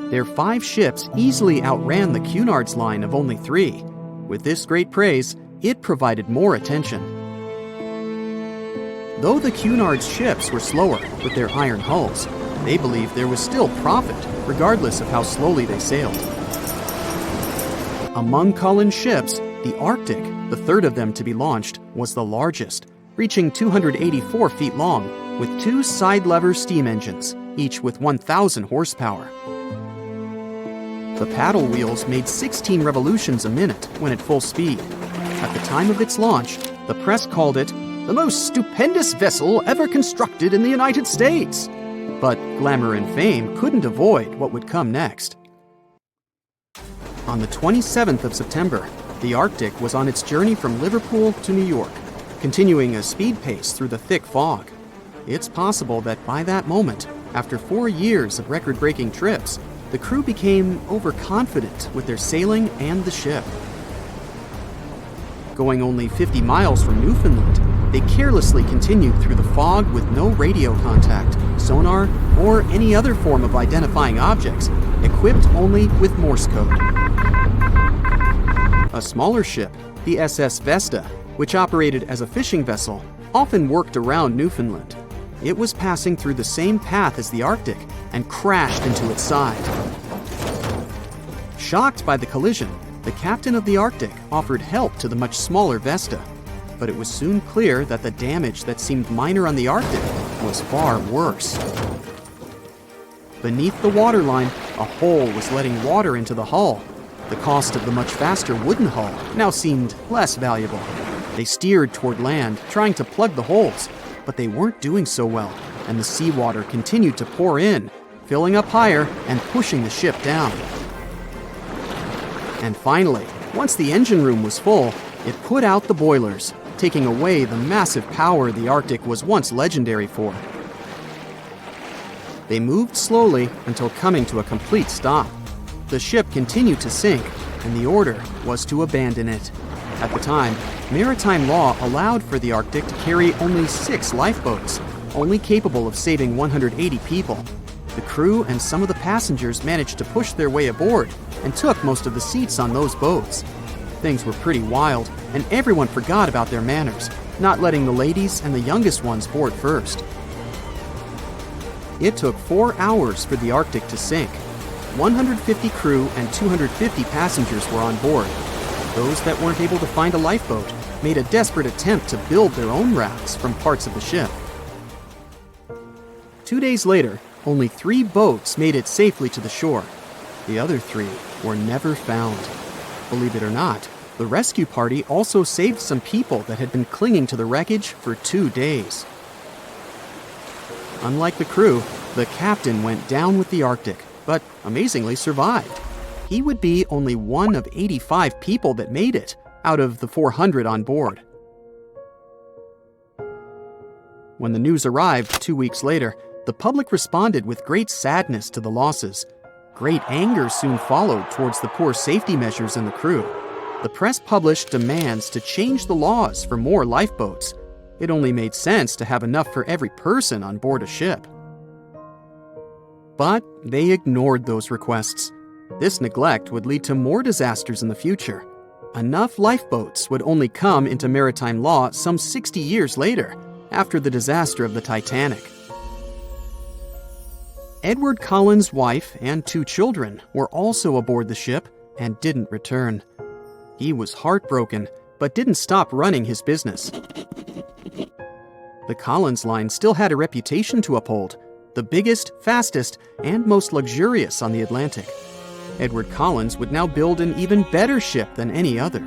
Their 5 ships easily outran the Cunard's Line of only 3. With this great praise, it provided more attention. Though the Cunard's ships were slower with their iron hulls, they believed there was still profit, regardless of how slowly they sailed. among Collins' ships, the Arctic, the third of them to be launched, was the largest, reaching 284 feet long, with 2 side-lever steam engines, each with 1,000 horsepower. The paddle wheels made 16 revolutions a minute when at full speed. At the time of its launch, the press called it the most stupendous vessel ever constructed in the United States. But glamour and fame couldn't avoid what would come next. On the 27th of September, the Arctic was on its journey from Liverpool to New York, continuing a speed pace through the thick fog. It's possible that by that moment, after 4 years of record-breaking trips, the crew became overconfident with their sailing and the ship. Going only 50 miles from Newfoundland, they carelessly continued through the fog with no radio contact, sonar, or any other form of identifying objects, equipped only with Morse code. A smaller ship, the SS Vesta, which operated as a fishing vessel, often worked around Newfoundland. It was passing through the same path as the Arctic and crashed into its side. Shocked by the collision, the captain of the Arctic offered help to the much smaller Vesta, but it was soon clear that the damage that seemed minor on the Arctic was far worse. Beneath the waterline, a hole was letting water into the hull. The cost of the much faster wooden hull now seemed less valuable. They steered toward land, trying to plug the holes, but they weren't doing so well, and the seawater continued to pour in, filling up higher and pushing the ship down. And finally, once the engine room was full, it put out the boilers, taking away the massive power the Arctic was once legendary for. They moved slowly until coming to a complete stop. The ship continued to sink, and the order was to abandon it. At the time, maritime law allowed for the Arctic to carry only 6 lifeboats, only capable of saving 180 people. The crew and some of the passengers managed to push their way aboard and took most of the seats on those boats. Things were pretty wild, and everyone forgot about their manners, not letting the ladies and the youngest ones board first. It took 4 hours for the Arctic to sink. 150 crew and 250 passengers were on board. Those that weren't able to find a lifeboat made a desperate attempt to build their own rafts from parts of the ship. 2 days later, only 3 boats made it safely to the shore. The other 3 were never found. Believe it or not, the rescue party also saved some people that had been clinging to the wreckage for 2 days. Unlike the crew, the captain went down with the Arctic, but amazingly survived. He would be only one of 85 people that made it, out of the 400 on board. When the news arrived 2 weeks later, the public responded with great sadness to the losses. Great anger soon followed towards the poor safety measures in the crew. The press published demands to change the laws for more lifeboats. It only made sense to have enough for every person on board a ship. But they ignored those requests. This neglect would lead to more disasters in the future. Enough lifeboats would only come into maritime law some 60 years later, after the disaster of the Titanic. Edward Collins' wife and 2 children were also aboard the ship and didn't return. He was heartbroken, but didn't stop running his business. The Collins line still had a reputation to uphold, the biggest, fastest, and most luxurious on the Atlantic. Edward Collins would now build an even better ship than any other.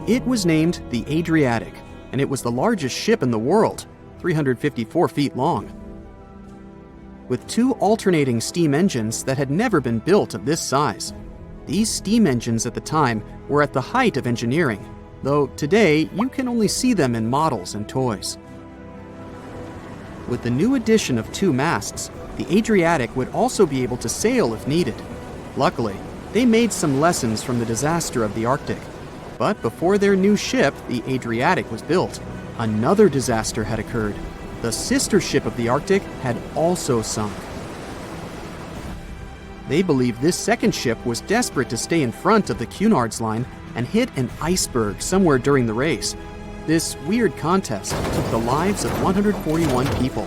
It was named the Adriatic, and it was the largest ship in the world, 354 feet long. With 2 alternating steam engines that had never been built of this size. These steam engines at the time were at the height of engineering, though today you can only see them in models and toys. With the new addition of 2 masts, the Adriatic would also be able to sail if needed. Luckily, they made some lessons from the disaster of the Arctic. But before their new ship, the Adriatic, was built, another disaster had occurred. The sister ship of the Arctic had also sunk. They believe this second ship was desperate to stay in front of the Cunard's line and hit an iceberg somewhere during the race. This weird contest took the lives of 141 people.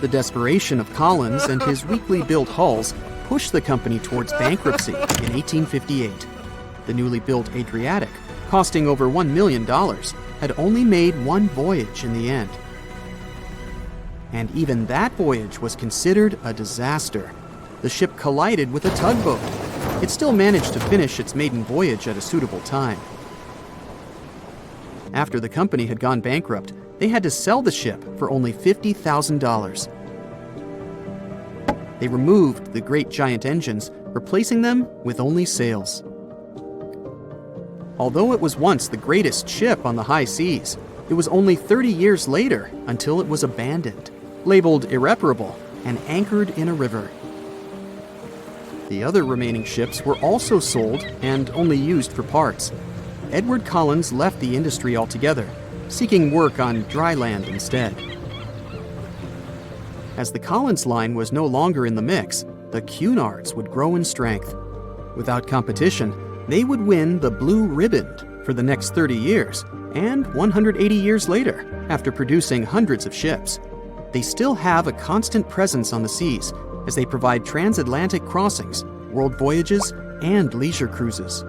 The desperation of Collins and his weakly built hulls pushed the company towards bankruptcy in 1858. The newly built Adriatic, costing over $1 million, had only made one voyage in the end. And even that voyage was considered a disaster. The ship collided with a tugboat. It still managed to finish its maiden voyage at a suitable time. After the company had gone bankrupt, they had to sell the ship for only $50,000. They removed the great giant engines, replacing them with only sails. Although it was once the greatest ship on the high seas, it was only 30 years later until it was abandoned, labeled irreparable, and anchored in a river. The other remaining ships were also sold and only used for parts. Edward Collins left the industry altogether, seeking work on dry land instead. As the Collins line was no longer in the mix, the Cunards would grow in strength. Without competition, they would win the Blue Riband for the next 30 years, and 180 years later, after producing hundreds of ships. They still have a constant presence on the seas as they provide transatlantic crossings, world voyages, and leisure cruises.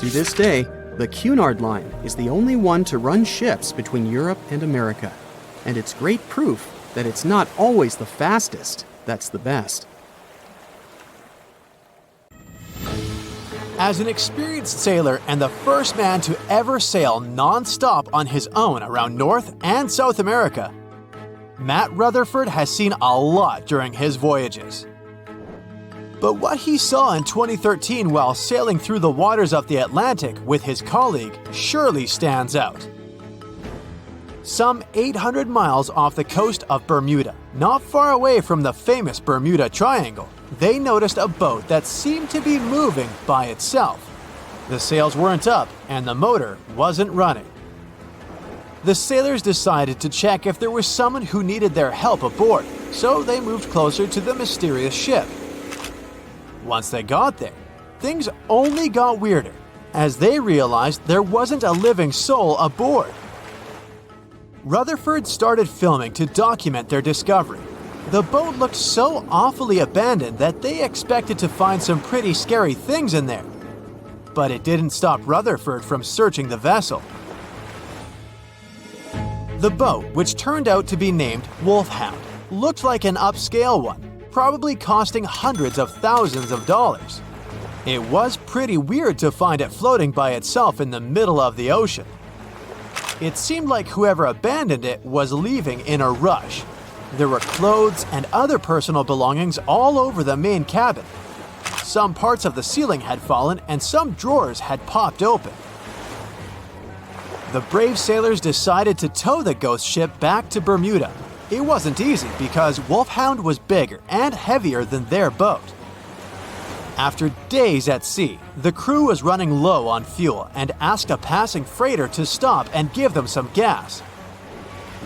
To this day, the Cunard Line is the only one to run ships between Europe and America, and it's great proof that it's not always the fastest that's the best. As an experienced sailor and the first man to ever sail non-stop on his own around North and South America, Matt Rutherford has seen a lot during his voyages. But what he saw in 2013 while sailing through the waters of the Atlantic with his colleague surely stands out. Some 800 miles off the coast of Bermuda, not far away from the famous Bermuda Triangle, they noticed a boat that seemed to be moving by itself. The sails weren't up and the motor wasn't running. The sailors decided to check if there was someone who needed their help aboard, so they moved closer to the mysterious ship. Once they got there, things only got weirder, as they realized there wasn't a living soul aboard. Rutherford started filming to document their discovery. The boat looked so awfully abandoned that they expected to find some pretty scary things in there. But it didn't stop Rutherford from searching the vessel. The boat, which turned out to be named Wolfhound, looked like an upscale one, probably costing hundreds of thousands of dollars. It was pretty weird to find it floating by itself in the middle of the ocean. It seemed like whoever abandoned it was leaving in a rush. There were clothes and other personal belongings all over the main cabin. Some parts of the ceiling had fallen and some drawers had popped open. The brave sailors decided to tow the ghost ship back to Bermuda. It wasn't easy because Wolfhound was bigger and heavier than their boat. After days at sea, the crew was running low on fuel and asked a passing freighter to stop and give them some gas.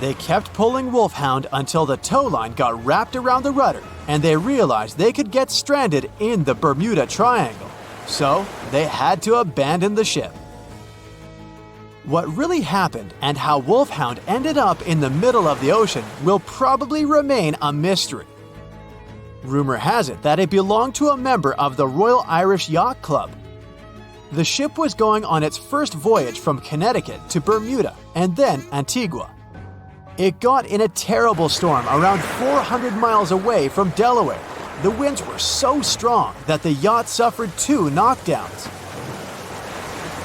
They kept pulling Wolfhound until the tow line got wrapped around the rudder and they realized they could get stranded in the Bermuda Triangle. So they had to abandon the ship. What really happened and how Wolfhound ended up in the middle of the ocean will probably remain a mystery. Rumor has it that it belonged to a member of the Royal Irish Yacht Club. The ship was going on its first voyage from Connecticut to Bermuda and then Antigua. It got in a terrible storm around 400 miles away from Delaware. The winds were so strong that the yacht suffered 2 knockdowns.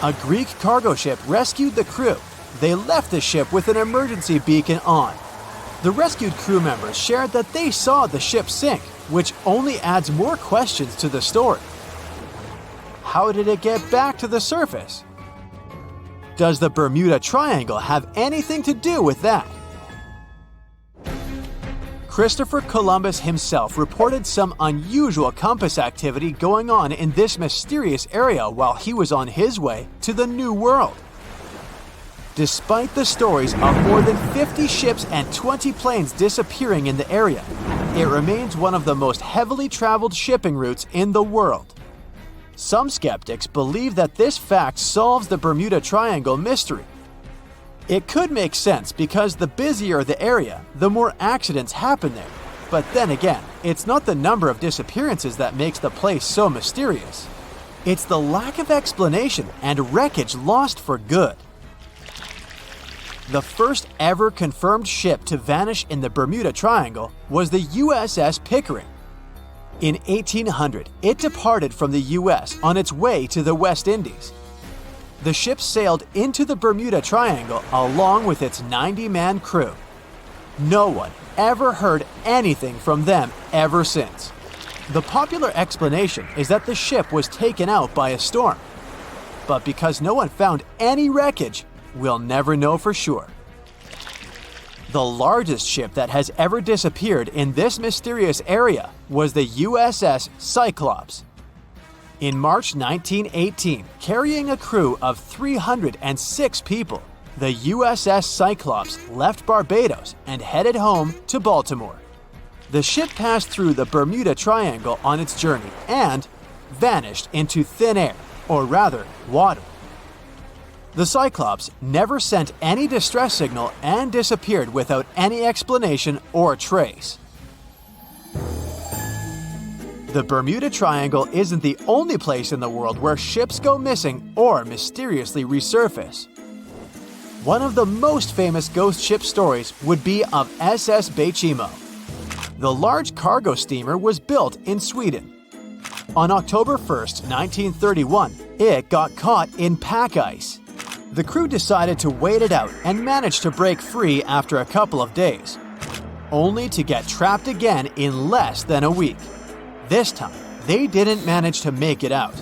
A Greek cargo ship rescued the crew. They left the ship with an emergency beacon on. The rescued crew members shared that they saw the ship sink, which only adds more questions to the story. How did it get back to the surface? Does the Bermuda Triangle have anything to do with that? Christopher Columbus himself reported some unusual compass activity going on in this mysterious area while he was on his way to the New World. Despite the stories of more than 50 ships and 20 planes disappearing in the area, it remains one of the most heavily traveled shipping routes in the world. Some skeptics believe that this fact solves the Bermuda Triangle mystery. It could make sense because the busier the area, the more accidents happen there. But then again, it's not the number of disappearances that makes the place so mysterious. It's the lack of explanation and wreckage lost for good. The first ever confirmed ship to vanish in the Bermuda Triangle was the USS Pickering. In 1800, it departed from the US on its way to the West Indies. The ship sailed into the Bermuda Triangle along with its 90-man crew. No one ever heard anything from them ever since. The popular explanation is that the ship was taken out by a storm. But because no one found any wreckage, we'll never know for sure. The largest ship that has ever disappeared in this mysterious area was the USS Cyclops. In March 1918, carrying a crew of 306 people, the USS Cyclops left Barbados and headed home to Baltimore. The ship passed through the Bermuda Triangle on its journey and vanished into thin air, or rather, water. The Cyclops never sent any distress signal and disappeared without any explanation or trace. The Bermuda Triangle isn't the only place in the world where ships go missing or mysteriously resurface. One of the most famous ghost ship stories would be of SS Bechimo. The large cargo steamer was built in Sweden. On October 1st, 1931, it got caught in pack ice. The crew decided to wait it out and managed to break free after a couple of days, only to get trapped again in less than a week. This time, they didn't manage to make it out.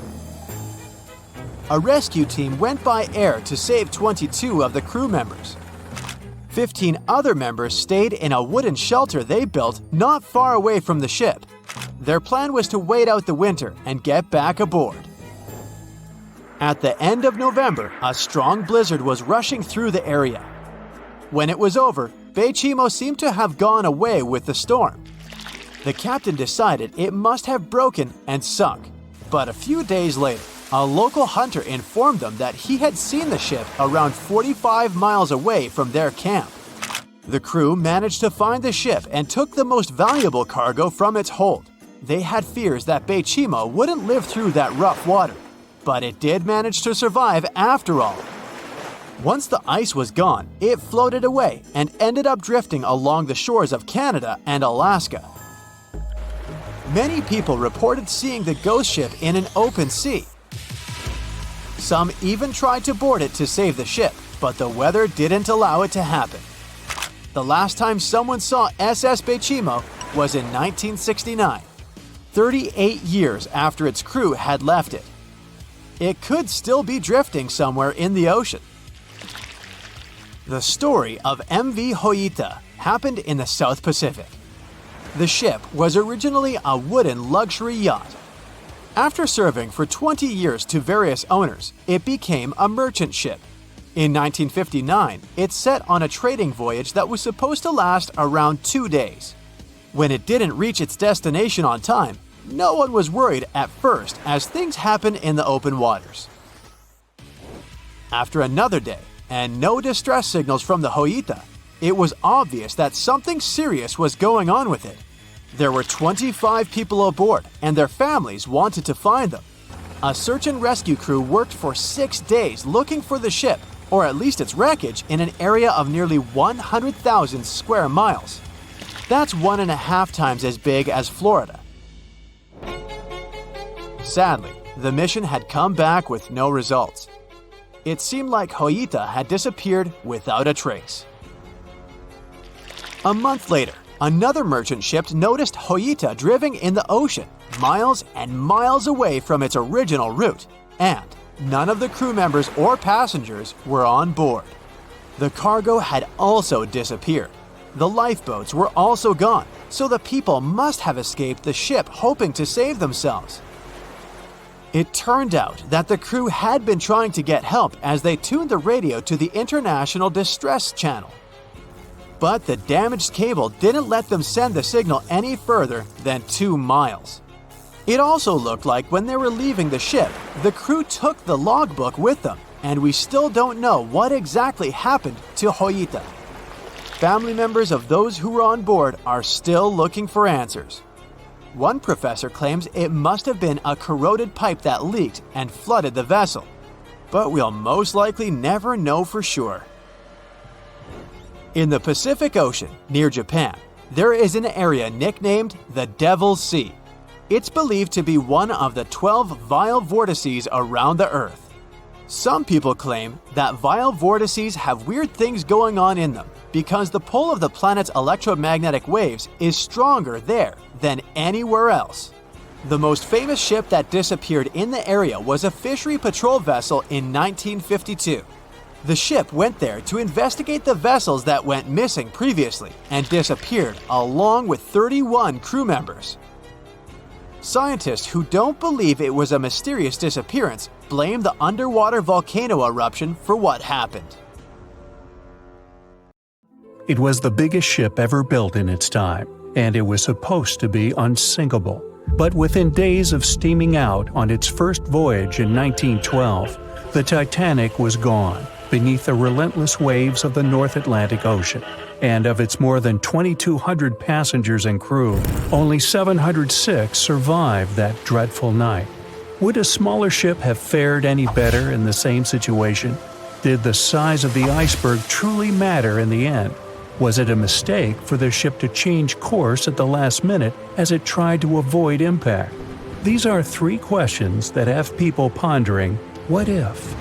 A rescue team went by air to save 22 of the crew members. 15 other members stayed in a wooden shelter they built not far away from the ship. Their plan was to wait out the winter and get back aboard. At the end of November, a strong blizzard was rushing through the area. When it was over, Bechimo seemed to have gone away with the storm. The captain decided it must have broken and sunk. But a few days later, a local hunter informed them that he had seen the ship around 45 miles away from their camp. The crew managed to find the ship and took the most valuable cargo from its hold. They had fears that Bechimo wouldn't live through that rough water, but it did manage to survive after all. Once the ice was gone, it floated away and ended up drifting along the shores of Canada and Alaska. Many people reported seeing the ghost ship in an open sea. Some even tried to board it to save the ship, but the weather didn't allow it to happen. The last time someone saw SS Bechimo was in 1969, 38 years after its crew had left it. It could still be drifting somewhere in the ocean. The story of MV Hoita happened in the South Pacific. The ship was originally a wooden luxury yacht. After serving for 20 years to various owners, it became a merchant ship. In 1959, it set on a trading voyage that was supposed to last around 2 days. When it didn't reach its destination on time, no one was worried at first, as things happen in the open waters. After another day, and no distress signals from the Hoita, it was obvious that something serious was going on with it. There were 25 people aboard, and their families wanted to find them. A search and rescue crew worked for 6 days looking for the ship, or at least its wreckage, in an area of nearly 100,000 square miles. That's 1.5 times as big as Florida. Sadly, the mission had come back with no results. It seemed like Hoita had disappeared without a trace. A month later, another merchant ship noticed Hoita drifting in the ocean, miles and miles away from its original route, and none of the crew members or passengers were on board. The cargo had also disappeared. The lifeboats were also gone, so the people must have escaped the ship hoping to save themselves. It turned out that the crew had been trying to get help as they tuned the radio to the International Distress Channel. But the damaged cable didn't let them send the signal any further than 2 miles. It also looked like when they were leaving the ship, the crew took the logbook with them, and we still don't know what exactly happened to Hoita. family members of those who were on board are still looking for answers. One professor claims it must have been a corroded pipe that leaked and flooded the vessel, but we'll most likely never know for sure. In the Pacific Ocean, near Japan, there is an area nicknamed the Devil's Sea. It's believed to be one of the 12 vile vortices around the Earth. Some people claim that vile vortices have weird things going on in them because the pull of the planet's electromagnetic waves is stronger there than anywhere else. The most famous ship that disappeared in the area was a fishery patrol vessel in 1952. The ship went there to investigate the vessels that went missing previously and disappeared along with 31 crew members. Scientists who don't believe it was a mysterious disappearance blame the underwater volcano eruption for what happened. It was the biggest ship ever built in its time, and it was supposed to be unsinkable. But within days of steaming out on its first voyage in 1912, the Titanic was gone beneath the relentless waves of the North Atlantic Ocean. And of its more than 2,200 passengers and crew, only 706 survived that dreadful night. Would a smaller ship have fared any better in the same situation? Did the size of the iceberg truly matter in the end? Was it a mistake for the ship to change course at the last minute as it tried to avoid impact? These are three questions that have people pondering, what if?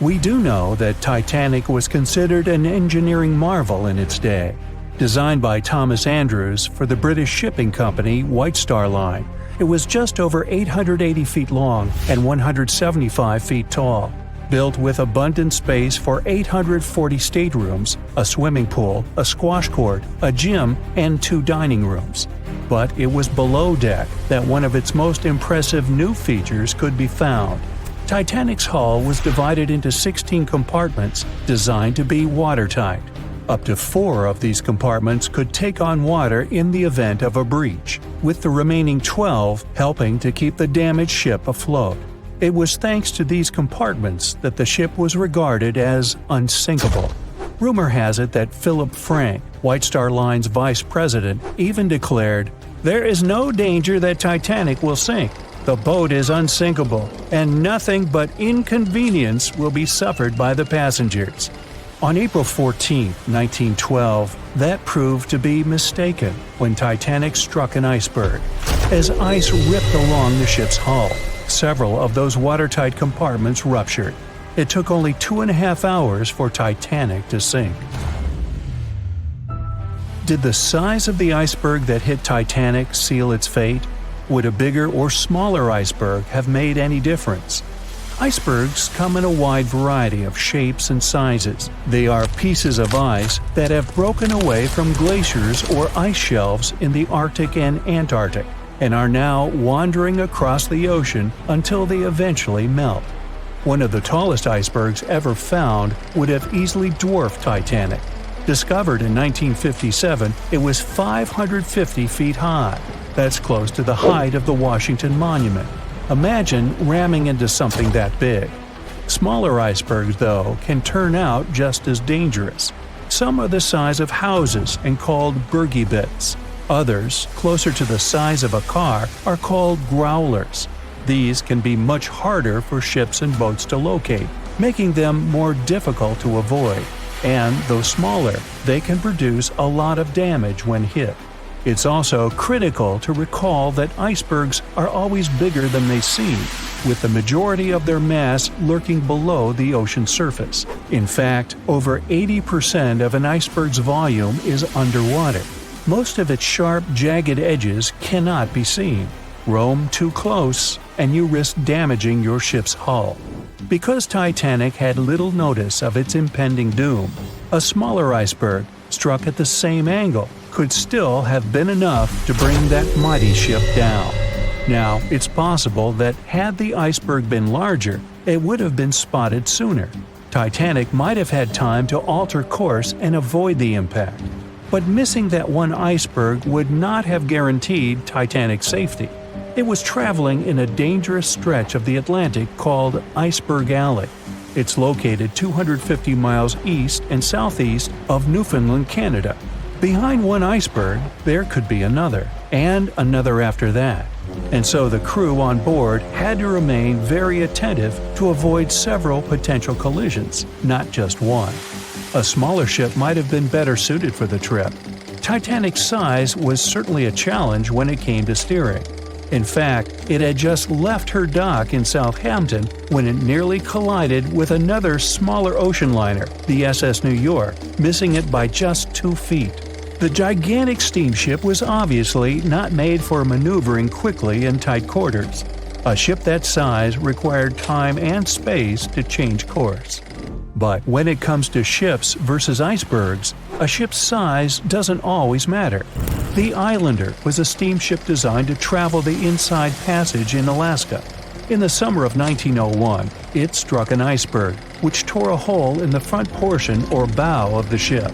We do know that Titanic was considered an engineering marvel in its day. Designed by Thomas Andrews for the British shipping company White Star Line, it was just over 880 feet long and 175 feet tall. Built with abundant space for 840 staterooms, a swimming pool, a squash court, a gym, and 2 dining rooms. But it was below deck that one of its most impressive new features could be found. Titanic's hull was divided into 16 compartments designed to be watertight. Up to 4 of these compartments could take on water in the event of a breach, with the remaining 12 helping to keep the damaged ship afloat. It was thanks to these compartments that the ship was regarded as unsinkable. Rumor has it that Philip Frank, White Star Line's vice president, even declared, "There is no danger that Titanic will sink. The boat is unsinkable, and nothing but inconvenience will be suffered by the passengers." On April 14, 1912, that proved to be mistaken when Titanic struck an iceberg. As ice ripped along the ship's hull, several of those watertight compartments ruptured. It took only 2.5 hours for Titanic to sink. Did the size of the iceberg that hit Titanic seal its fate? Would a bigger or smaller iceberg have made any difference? Icebergs come in a wide variety of shapes and sizes. They are pieces of ice that have broken away from glaciers or ice shelves in the Arctic and Antarctic, and are now wandering across the ocean until they eventually melt. One of the tallest icebergs ever found would have easily dwarfed Titanic. Discovered in 1957, it was 550 feet high. That's close to the height of the Washington Monument. Imagine ramming into something that big. Smaller icebergs, though, can turn out just as dangerous. Some are the size of houses and called bergy bits. Others, closer to the size of a car, are called growlers. These can be much harder for ships and boats to locate, making them more difficult to avoid. And though smaller, they can produce a lot of damage when hit. It's also critical to recall that icebergs are always bigger than they seem, with the majority of their mass lurking below the ocean surface. In fact, over 80% of an iceberg's volume is underwater. Most of its sharp, jagged edges cannot be seen. Roam too close, and you risk damaging your ship's hull. Because Titanic had little notice of its impending doom, a smaller iceberg, struck at the same angle, could still have been enough to bring that mighty ship down. Now, it's possible that had the iceberg been larger, it would have been spotted sooner. Titanic might have had time to alter course and avoid the impact. But missing that one iceberg would not have guaranteed Titanic's safety. It was traveling in a dangerous stretch of the Atlantic called Iceberg Alley. It's located 250 miles east and southeast of Newfoundland, Canada. Behind one iceberg, there could be another, and another after that. And so the crew on board had to remain very attentive to avoid several potential collisions, not just one. A smaller ship might have been better suited for the trip. Titanic's size was certainly a challenge when it came to steering. In fact, it had just left her dock in Southampton when it nearly collided with another smaller ocean liner, the SS New York, missing it by just 2 feet. The gigantic steamship was obviously not made for maneuvering quickly in tight quarters. A ship that size required time and space to change course. But when it comes to ships versus icebergs, a ship's size doesn't always matter. The Islander was a steamship designed to travel the Inside Passage in Alaska. In the summer of 1901, it struck an iceberg, which tore a hole in the front portion or bow of the ship.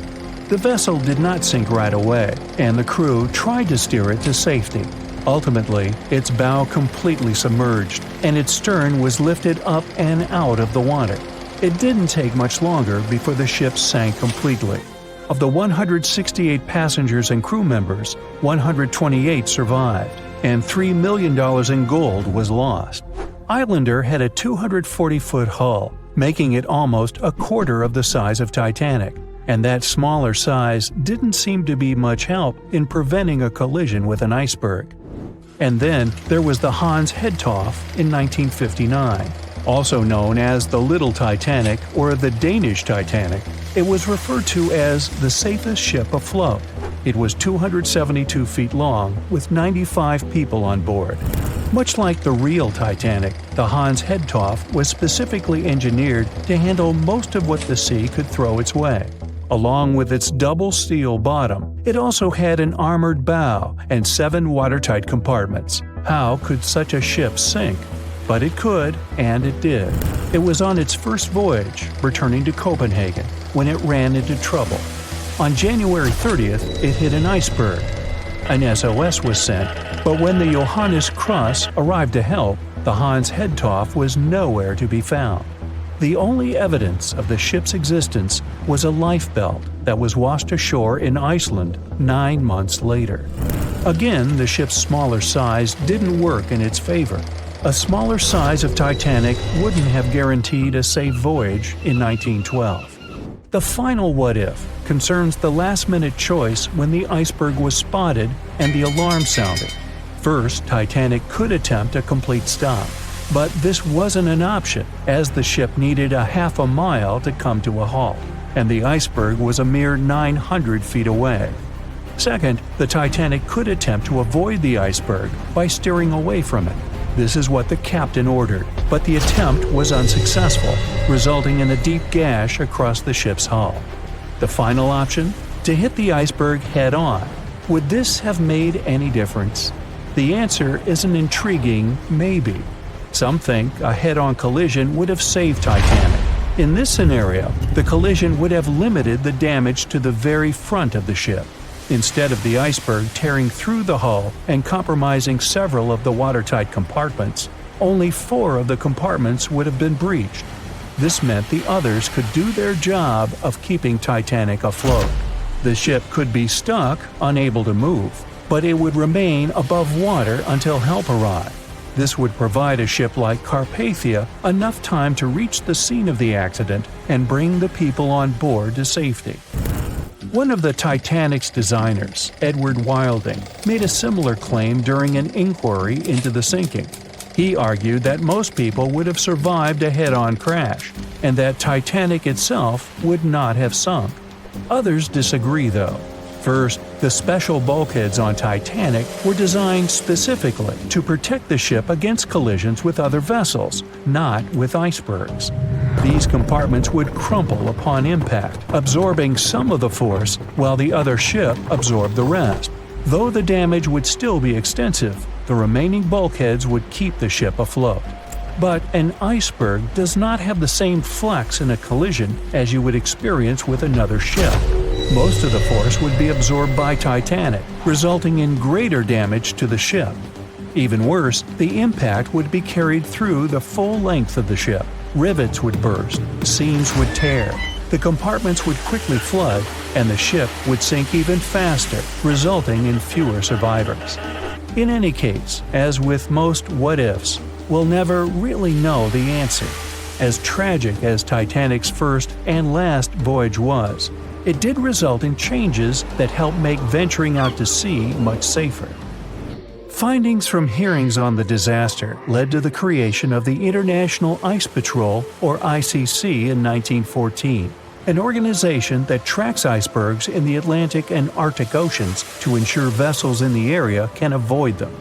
The vessel did not sink right away, and the crew tried to steer it to safety. Ultimately, its bow completely submerged, and its stern was lifted up and out of the water. It didn't take much longer before the ship sank completely. Of the 168 passengers and crew members, 128 survived, and $3 million in gold was lost. Islander had a 240-foot hull, making it almost a quarter of the size of Titanic, and that smaller size didn't seem to be much help in preventing a collision with an iceberg. And then there was the Hans Hedtoft in 1959. Also known as the Little Titanic or the Danish Titanic, it was referred to as the safest ship afloat. It was 272 feet long with 95 people on board. Much like the real Titanic, the Hans Hedtoft was specifically engineered to handle most of what the sea could throw its way. Along with its double steel bottom, it also had an armored bow and 7 watertight compartments. How could such a ship sink? But it could, and it did. It was on its first voyage, returning to Copenhagen, when it ran into trouble. On January 30th, it hit an iceberg. An SOS was sent, but when the Johannes Cross arrived to help, the Hans Hedtoft was nowhere to be found. The only evidence of the ship's existence was a lifebelt that was washed ashore in Iceland 9 months later. Again, the ship's smaller size didn't work in its favor. A smaller size of Titanic wouldn't have guaranteed a safe voyage in 1912. The final what-if concerns the last-minute choice when the iceberg was spotted and the alarm sounded. First, Titanic could attempt a complete stop, but this wasn't an option as the ship needed a half a mile to come to a halt, and the iceberg was a mere 900 feet away. Second, the Titanic could attempt to avoid the iceberg by steering away from it. This is what the captain ordered, but the attempt was unsuccessful, resulting in a deep gash across the ship's hull. The final option? To hit the iceberg head-on. Would this have made any difference? The answer is an intriguing maybe. Some think a head-on collision would have saved Titanic. In this scenario, the collision would have limited the damage to the very front of the ship, instead of the iceberg tearing through the hull and compromising several of the watertight compartments. Only 4 of the compartments would have been breached. This meant the others could do their job of keeping Titanic afloat. The ship could be stuck, unable to move, but it would remain above water until help arrived. This would provide a ship like Carpathia enough time to reach the scene of the accident and bring the people on board to safety. One of the Titanic's designers, Edward Wilding, made a similar claim during an inquiry into the sinking. He argued that most people would have survived a head-on crash, and that Titanic itself would not have sunk. Others disagree, though. First, the special bulkheads on Titanic were designed specifically to protect the ship against collisions with other vessels, not with icebergs. These compartments would crumple upon impact, absorbing some of the force while the other ship absorbed the rest. Though the damage would still be extensive, the remaining bulkheads would keep the ship afloat. But an iceberg does not have the same flex in a collision as you would experience with another ship. Most of the force would be absorbed by Titanic, resulting in greater damage to the ship. Even worse, the impact would be carried through the full length of the ship. Rivets would burst, seams would tear, the compartments would quickly flood, and the ship would sink even faster, resulting in fewer survivors. In any case, as with most what-ifs, we'll never really know the answer. As tragic as Titanic's first and last voyage was, it did result in changes that helped make venturing out to sea much safer. Findings from hearings on the disaster led to the creation of the International Ice Patrol, or ICC, in 1914, an organization that tracks icebergs in the Atlantic and Arctic Oceans to ensure vessels in the area can avoid them.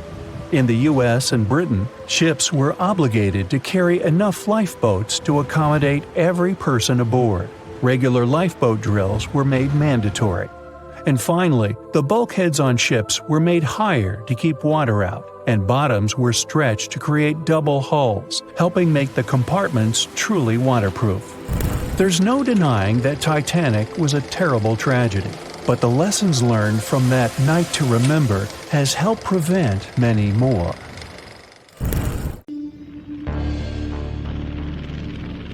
In the US and Britain, ships were obligated to carry enough lifeboats to accommodate every person aboard. Regular lifeboat drills were made mandatory. And finally, the bulkheads on ships were made higher to keep water out, and bottoms were stretched to create double hulls, helping make the compartments truly waterproof. There's no denying that Titanic was a terrible tragedy, but the lessons learned from that night to remember has helped prevent many more.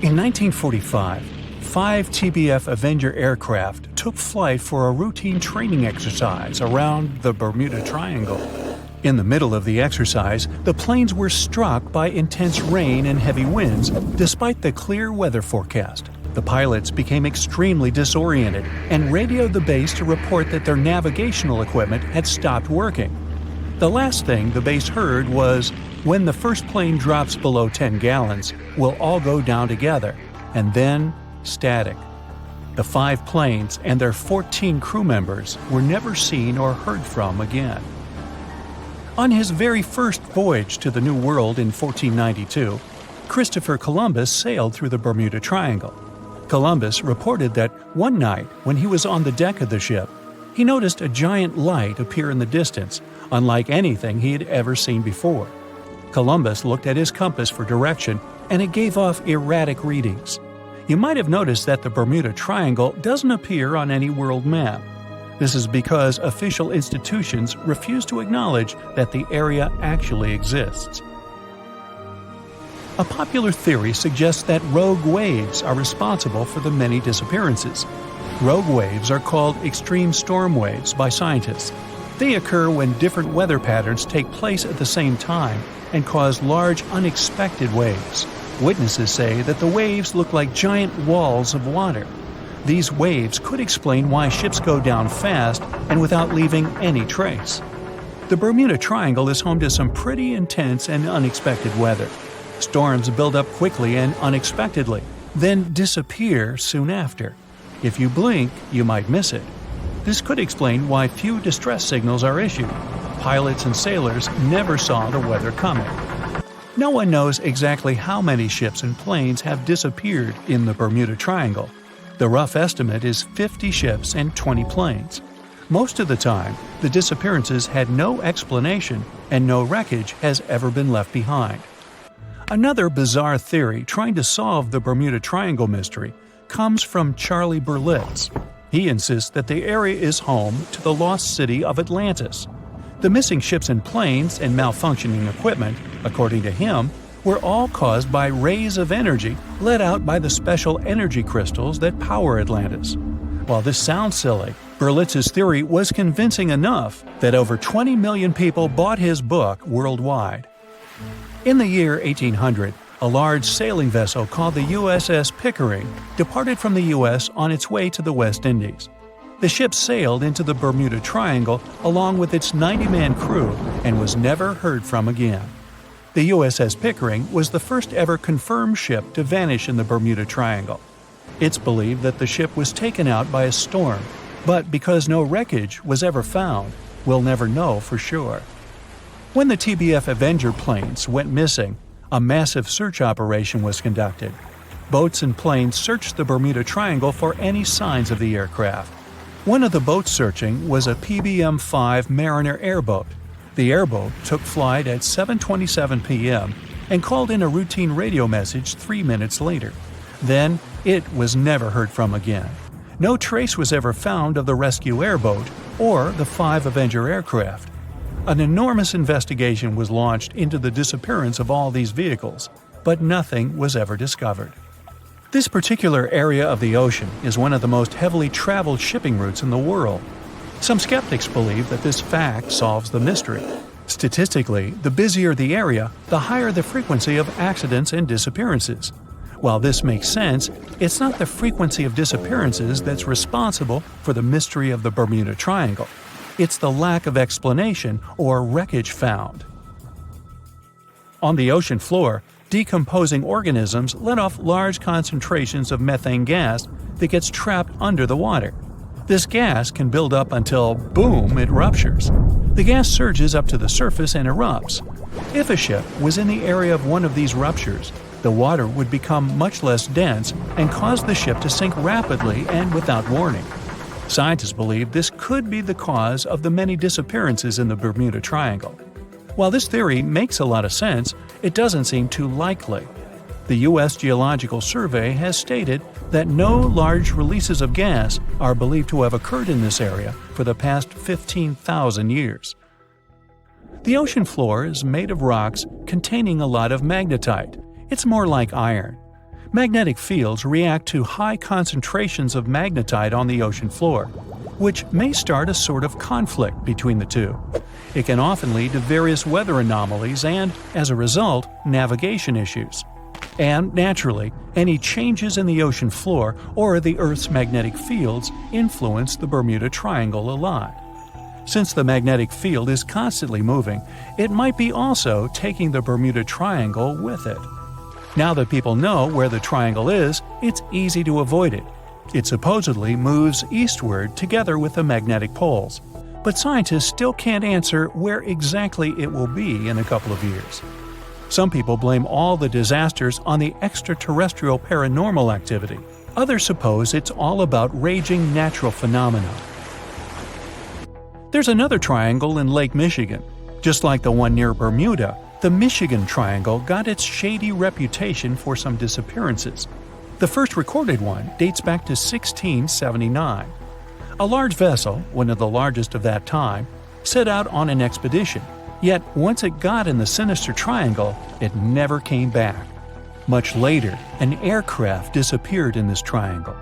In 1945, 5 TBF Avenger aircraft took flight for a routine training exercise around the Bermuda Triangle. In the middle of the exercise, the planes were struck by intense rain and heavy winds despite the clear weather forecast. The pilots became extremely disoriented and radioed the base to report that their navigational equipment had stopped working. The last thing the base heard was, "When the first plane drops below 10 gallons, we'll all go down together," and then static. The 5 planes and their 14 crew members were never seen or heard from again. On his very first voyage to the New World in 1492, Christopher Columbus sailed through the Bermuda Triangle. Columbus reported that one night when he was on the deck of the ship, he noticed a giant light appear in the distance, unlike anything he had ever seen before. Columbus looked at his compass for direction, and it gave off erratic readings. You might have noticed that the Bermuda Triangle doesn't appear on any world map. This is because official institutions refuse to acknowledge that the area actually exists. A popular theory suggests that rogue waves are responsible for the many disappearances. Rogue waves are called extreme storm waves by scientists. They occur when different weather patterns take place at the same time and cause large unexpected waves. Witnesses say that the waves look like giant walls of water. These waves could explain why ships go down fast and without leaving any trace. The Bermuda Triangle is home to some pretty intense and unexpected weather. Storms build up quickly and unexpectedly, then disappear soon after. If you blink, you might miss it. This could explain why few distress signals are issued. Pilots and sailors never saw the weather coming. No one knows exactly how many ships and planes have disappeared in the Bermuda Triangle. The rough estimate is 50 ships and 20 planes. Most of the time, the disappearances had no explanation and no wreckage has ever been left behind. Another bizarre theory trying to solve the Bermuda Triangle mystery comes from Charlie Berlitz. He insists that the area is home to the lost city of Atlantis. The missing ships and planes and malfunctioning equipment, according to him, were all caused by rays of energy let out by the special energy crystals that power Atlantis. While this sounds silly, Berlitz's theory was convincing enough that over 20 million people bought his book worldwide. In the year 1800, a large sailing vessel called the USS Pickering departed from the U.S. on its way to the West Indies. The ship sailed into the Bermuda Triangle along with its 90-man crew and was never heard from again. The USS Pickering was the first ever confirmed ship to vanish in the Bermuda Triangle. It's believed that the ship was taken out by a storm, but because no wreckage was ever found, we'll never know for sure. When the TBF Avenger planes went missing, a massive search operation was conducted. Boats and planes searched the Bermuda Triangle for any signs of the aircraft. One of the boats searching was a PBM-5 Mariner airboat. The airboat took flight at 7:27 p.m. and called in a routine radio message 3 minutes later. Then, it was never heard from again. No trace was ever found of the rescue airboat or the 5 Avenger aircraft. An enormous investigation was launched into the disappearance of all these vehicles, but nothing was ever discovered. This particular area of the ocean is one of the most heavily traveled shipping routes in the world. Some skeptics believe that this fact solves the mystery. Statistically, the busier the area, the higher the frequency of accidents and disappearances. While this makes sense, it's not the frequency of disappearances that's responsible for the mystery of the Bermuda Triangle. It's the lack of explanation or wreckage found. On the ocean floor, decomposing organisms let off large concentrations of methane gas that gets trapped under the water. This gas can build up until, boom, it ruptures. The gas surges up to the surface and erupts. If a ship was in the area of one of these ruptures, the water would become much less dense and cause the ship to sink rapidly and without warning. Scientists believe this could be the cause of the many disappearances in the Bermuda Triangle. While this theory makes a lot of sense, it doesn't seem too likely. The U.S. Geological Survey has stated that no large releases of gas are believed to have occurred in this area for the past 15,000 years. The ocean floor is made of rocks containing a lot of magnetite. It's more like iron. Magnetic fields react to high concentrations of magnetite on the ocean floor, which may start a sort of conflict between the two. It can often lead to various weather anomalies and, as a result, navigation issues. And, naturally, any changes in the ocean floor or the Earth's magnetic fields influence the Bermuda Triangle a lot. Since the magnetic field is constantly moving, it might be also taking the Bermuda Triangle with it. Now that people know where the triangle is, it's easy to avoid it. It supposedly moves eastward together with the magnetic poles, but scientists still can't answer where exactly it will be in a couple of years. Some people blame all the disasters on the extraterrestrial paranormal activity. Others suppose it's all about raging natural phenomena. There's another triangle in Lake Michigan. Just like the one near Bermuda, the Michigan Triangle got its shady reputation for some disappearances. The first recorded one dates back to 1679. A large vessel, one of the largest of that time, set out on an expedition. Yet once it got in the sinister triangle, it never came back. Much later, an aircraft disappeared in this triangle.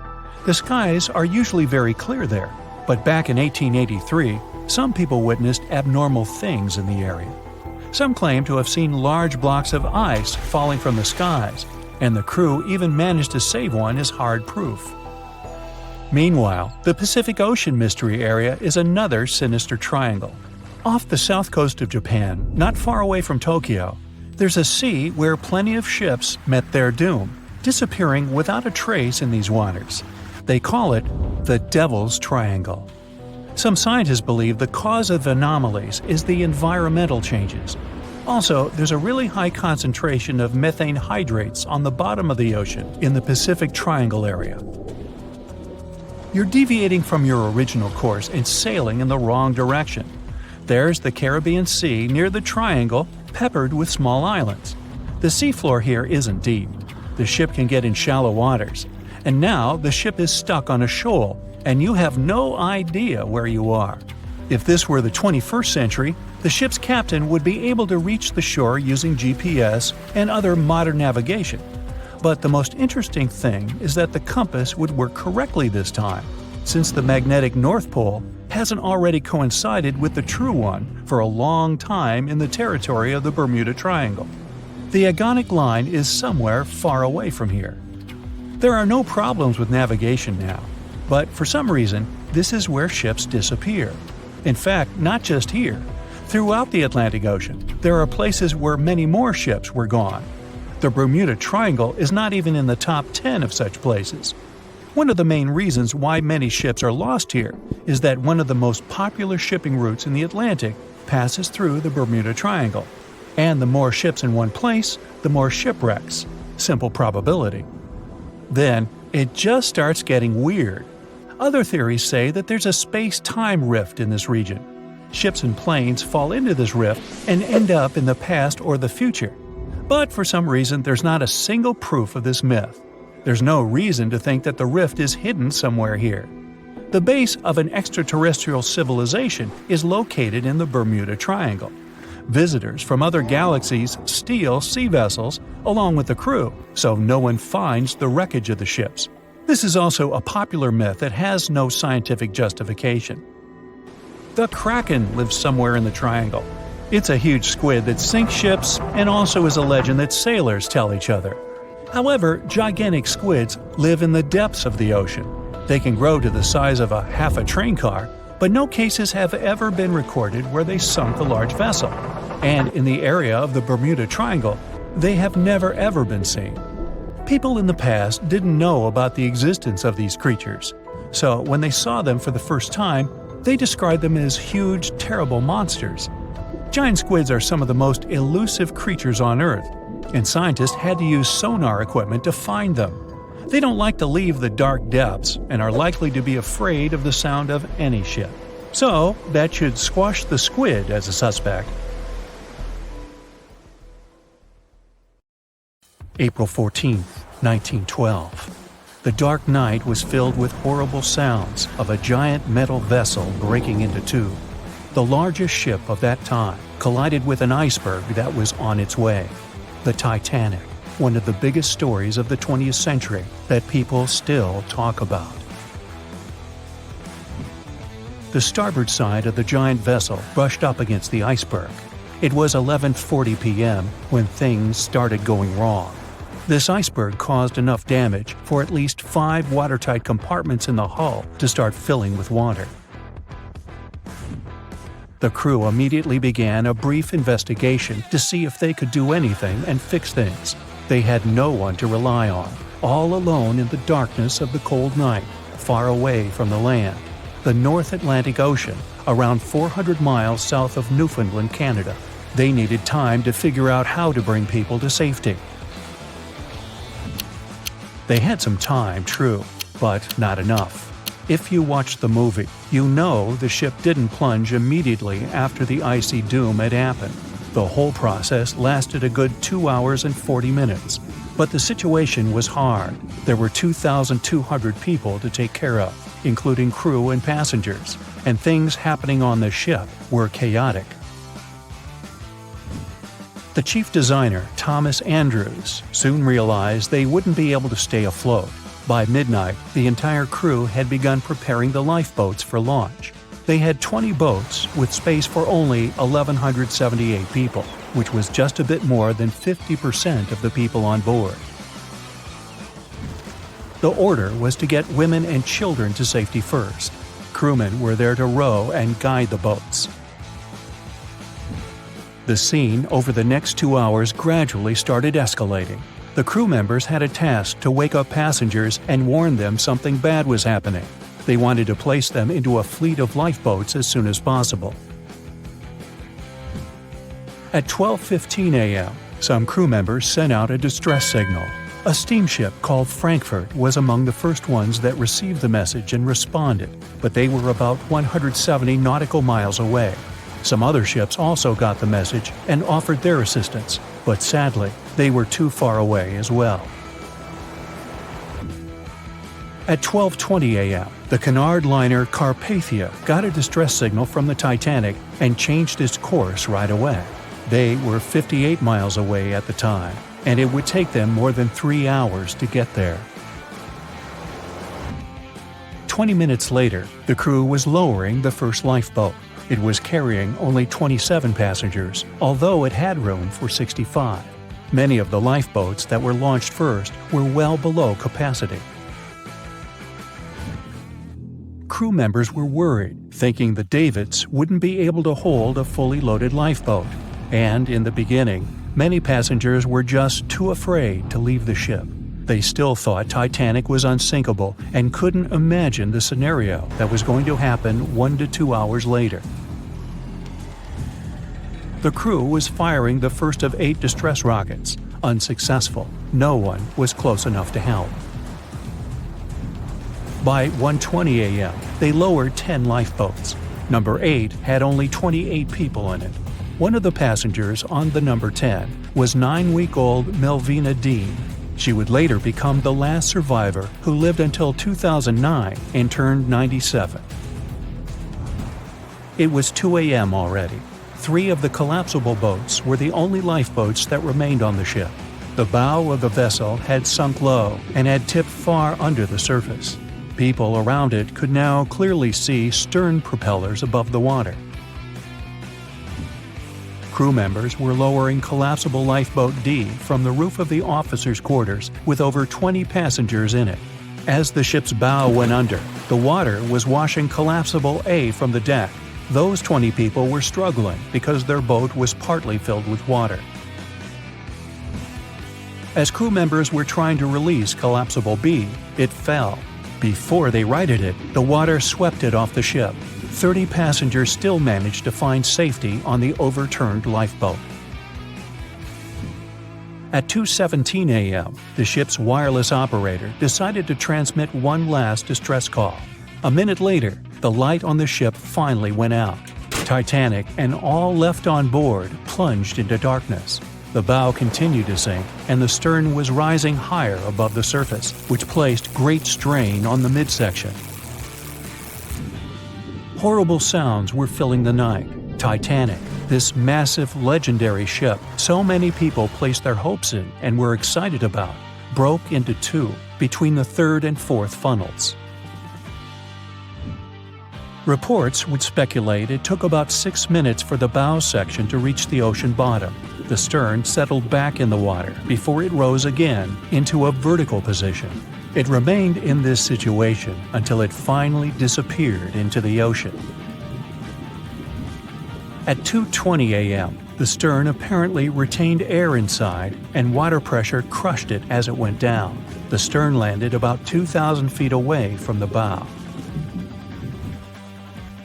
The skies are usually very clear there, but back in 1883, some people witnessed abnormal things in the area. Some claim to have seen large blocks of ice falling from the skies, and the crew even managed to save one as hard proof. Meanwhile, the Pacific Ocean Mystery Area is another sinister triangle. Off the south coast of Japan, not far away from Tokyo, there's a sea where plenty of ships met their doom, disappearing without a trace in these waters. They call it the Devil's Triangle. Some scientists believe the cause of anomalies is the environmental changes. Also, there's a really high concentration of methane hydrates on the bottom of the ocean in the Pacific Triangle area. You're deviating from your original course and sailing in the wrong direction. There's the Caribbean Sea near the triangle, peppered with small islands. The seafloor here isn't deep. The ship can get in shallow waters. And now the ship is stuck on a shoal, and you have no idea where you are. If this were the 21st century, the ship's captain would be able to reach the shore using GPS and other modern navigation. But the most interesting thing is that the compass would work correctly this time, since the magnetic North Pole hasn't already coincided with the true one for a long time in the territory of the Bermuda Triangle. The agonic line is somewhere far away from here. There are no problems with navigation now, but for some reason, this is where ships disappear. In fact, not just here. Throughout the Atlantic Ocean, there are places where many more ships were gone. The Bermuda Triangle is not even in the top 10 of such places. One of the main reasons why many ships are lost here is that one of the most popular shipping routes in the Atlantic passes through the Bermuda Triangle. And the more ships in one place, the more shipwrecks. Simple probability. Then, it just starts getting weird. Other theories say that there's a space-time rift in this region. Ships and planes fall into this rift and end up in the past or the future. But for some reason, there's not a single proof of this myth. There's no reason to think that the rift is hidden somewhere here. The base of an extraterrestrial civilization is located in the Bermuda Triangle. Visitors from other galaxies steal sea vessels along with the crew, so no one finds the wreckage of the ships. This is also a popular myth that has no scientific justification. The Kraken lives somewhere in the triangle. It's a huge squid that sinks ships and also is a legend that sailors tell each other. However, gigantic squids live in the depths of the ocean. They can grow to the size of half a train car, but no cases have ever been recorded where they sunk a large vessel. And in the area of the Bermuda Triangle, they have never ever been seen. People in the past didn't know about the existence of these creatures, so when they saw them for the first time, they described them as huge, terrible monsters. Giant squids are some of the most elusive creatures on Earth, and scientists had to use sonar equipment to find them. They don't like to leave the dark depths and are likely to be afraid of the sound of any ship. So, that should squash the squid as a suspect. April 14, 1912. The dark night was filled with horrible sounds of a giant metal vessel breaking into two. The largest ship of that time collided with an iceberg that was on its way. The Titanic, one of the biggest stories of the 20th century that people still talk about. The starboard side of the giant vessel brushed up against the iceberg. It was 11:40 p.m. when things started going wrong. This iceberg caused enough damage for at least 5 watertight compartments in the hull to start filling with water. The crew immediately began a brief investigation to see if they could do anything and fix things. They had no one to rely on, all alone in the darkness of the cold night, far away from the land. The North Atlantic Ocean, around 400 miles south of Newfoundland, Canada. They needed time to figure out how to bring people to safety. They had some time, true, but not enough. If you watched the movie, you know the ship didn't plunge immediately after the icy doom had happened. The whole process lasted a good 2 hours and 40 minutes. But the situation was hard. There were 2,200 people to take care of, including crew and passengers, and things happening on the ship were chaotic. The chief designer, Thomas Andrews, soon realized they wouldn't be able to stay afloat. By midnight, the entire crew had begun preparing the lifeboats for launch. They had 20 boats with space for only 1,178 people, which was just a bit more than 50% of the people on board. The order was to get women and children to safety first. Crewmen were there to row and guide the boats. The scene over the next 2 hours gradually started escalating. The crew members had a task to wake up passengers and warn them something bad was happening. They wanted to place them into a fleet of lifeboats as soon as possible. At 12:15 a.m., some crew members sent out a distress signal. A steamship called Frankfurt was among the first ones that received the message and responded, but they were about 170 nautical miles away. Some other ships also got the message and offered their assistance, but sadly, they were too far away as well. At 12:20 a.m., the Cunard liner Carpathia got a distress signal from the Titanic and changed its course right away. They were 58 miles away at the time, and it would take them more than 3 hours to get there. 20 minutes later, the crew was lowering the first lifeboat. It was carrying only 27 passengers, although it had room for 65. Many of the lifeboats that were launched first were well below capacity. Crew members were worried, thinking the Davids wouldn't be able to hold a fully loaded lifeboat. And in the beginning, many passengers were just too afraid to leave the ship. They still thought Titanic was unsinkable and couldn't imagine the scenario that was going to happen 1 to 2 hours later. The crew was firing the first of 8 distress rockets. Unsuccessful. No one was close enough to help. By 1:20 a.m., they lowered 10 lifeboats. Number 8 had only 28 people in it. One of the passengers on the number 10 was 9-week-old Melvina Dean. She would later become the last survivor who lived until 2009 and turned 97. It was 2 a.m. already. 3 of the collapsible boats were the only lifeboats that remained on the ship. The bow of the vessel had sunk low and had tipped far under the surface. People around it could now clearly see stern propellers above the water. Crew members were lowering collapsible lifeboat D from the roof of the officers' quarters with over 20 passengers in it. As the ship's bow went under, the water was washing collapsible A from the deck. Those 20 people were struggling because their boat was partly filled with water. As crew members were trying to release collapsible B, it fell. Before they righted it, the water swept it off the ship. 30 passengers still managed to find safety on the overturned lifeboat. At 2:17 a.m., the ship's wireless operator decided to transmit one last distress call. A minute later, the light on the ship finally went out. Titanic and all left on board plunged into darkness. The bow continued to sink, and the stern was rising higher above the surface, which placed great strain on the midsection. Horrible sounds were filling the night. Titanic, this massive, legendary ship so many people placed their hopes in and were excited about, broke into 2 between the 3rd and 4th funnels. Reports would speculate it took about 6 minutes for the bow section to reach the ocean bottom. The stern settled back in the water before it rose again into a vertical position. It remained in this situation until it finally disappeared into the ocean. At 2:20 a.m., the stern apparently retained air inside, and water pressure crushed it as it went down. The stern landed about 2,000 feet away from the bow.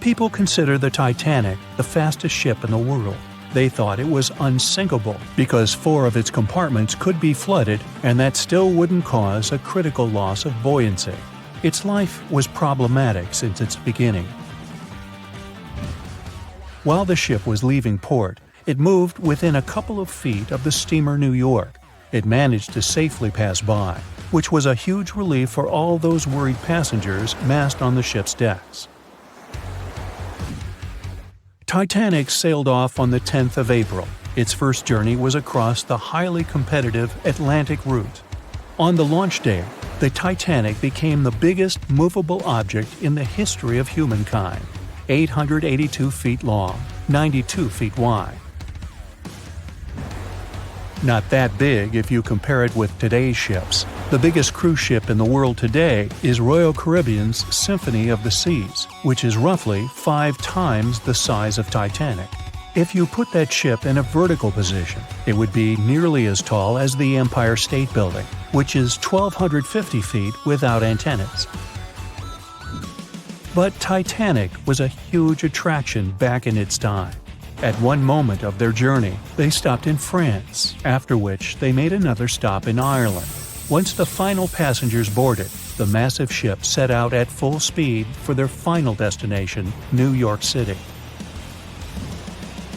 People consider the Titanic the fastest ship in the world. They thought it was unsinkable because 4 of its compartments could be flooded, and that still wouldn't cause a critical loss of buoyancy. Its life was problematic since its beginning. While the ship was leaving port, it moved within a couple of feet of the steamer New York. It managed to safely pass by, which was a huge relief for all those worried passengers massed on the ship's decks. Titanic sailed off on the 10th of April. Its first journey was across the highly competitive Atlantic route. On the launch day, the Titanic became the biggest movable object in the history of humankind, 882 feet long, 92 feet wide. Not that big if you compare it with today's ships. The biggest cruise ship in the world today is Royal Caribbean's Symphony of the Seas, which is roughly 5 times the size of Titanic. If you put that ship in a vertical position, it would be nearly as tall as the Empire State Building, which is 1,250 feet without antennas. But Titanic was a huge attraction back in its time. At one moment of their journey, they stopped in France, after which they made another stop in Ireland. Once the final passengers boarded, the massive ship set out at full speed for their final destination, New York City.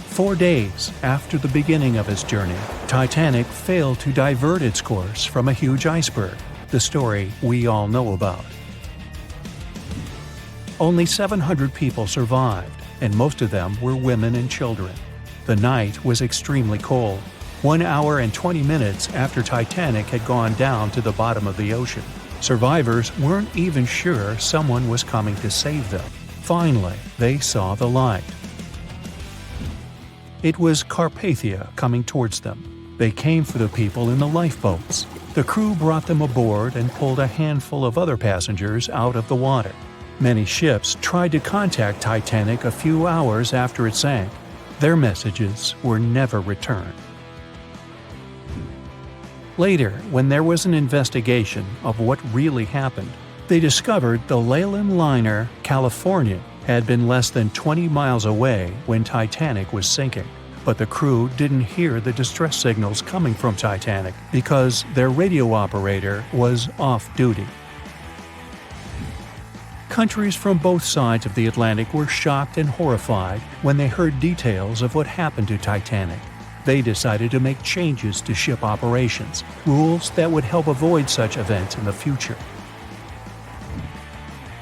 4 days after the beginning of its journey, Titanic failed to divert its course from a huge iceberg, the story we all know about. Only 700 people survived, and most of them were women and children. The night was extremely cold, 1 hour and 20 minutes after Titanic had gone down to the bottom of the ocean. Survivors weren't even sure someone was coming to save them. Finally, they saw the light. It was Carpathia coming towards them. They came for the people in the lifeboats. The crew brought them aboard and pulled a handful of other passengers out of the water. Many ships tried to contact Titanic a few hours after it sank. Their messages were never returned. Later, when there was an investigation of what really happened, they discovered the Leyland liner California had been less than 20 miles away when Titanic was sinking, but the crew didn't hear the distress signals coming from Titanic because their radio operator was off duty. Countries from both sides of the Atlantic were shocked and horrified when they heard details of what happened to Titanic. They decided to make changes to ship operations, rules that would help avoid such events in the future.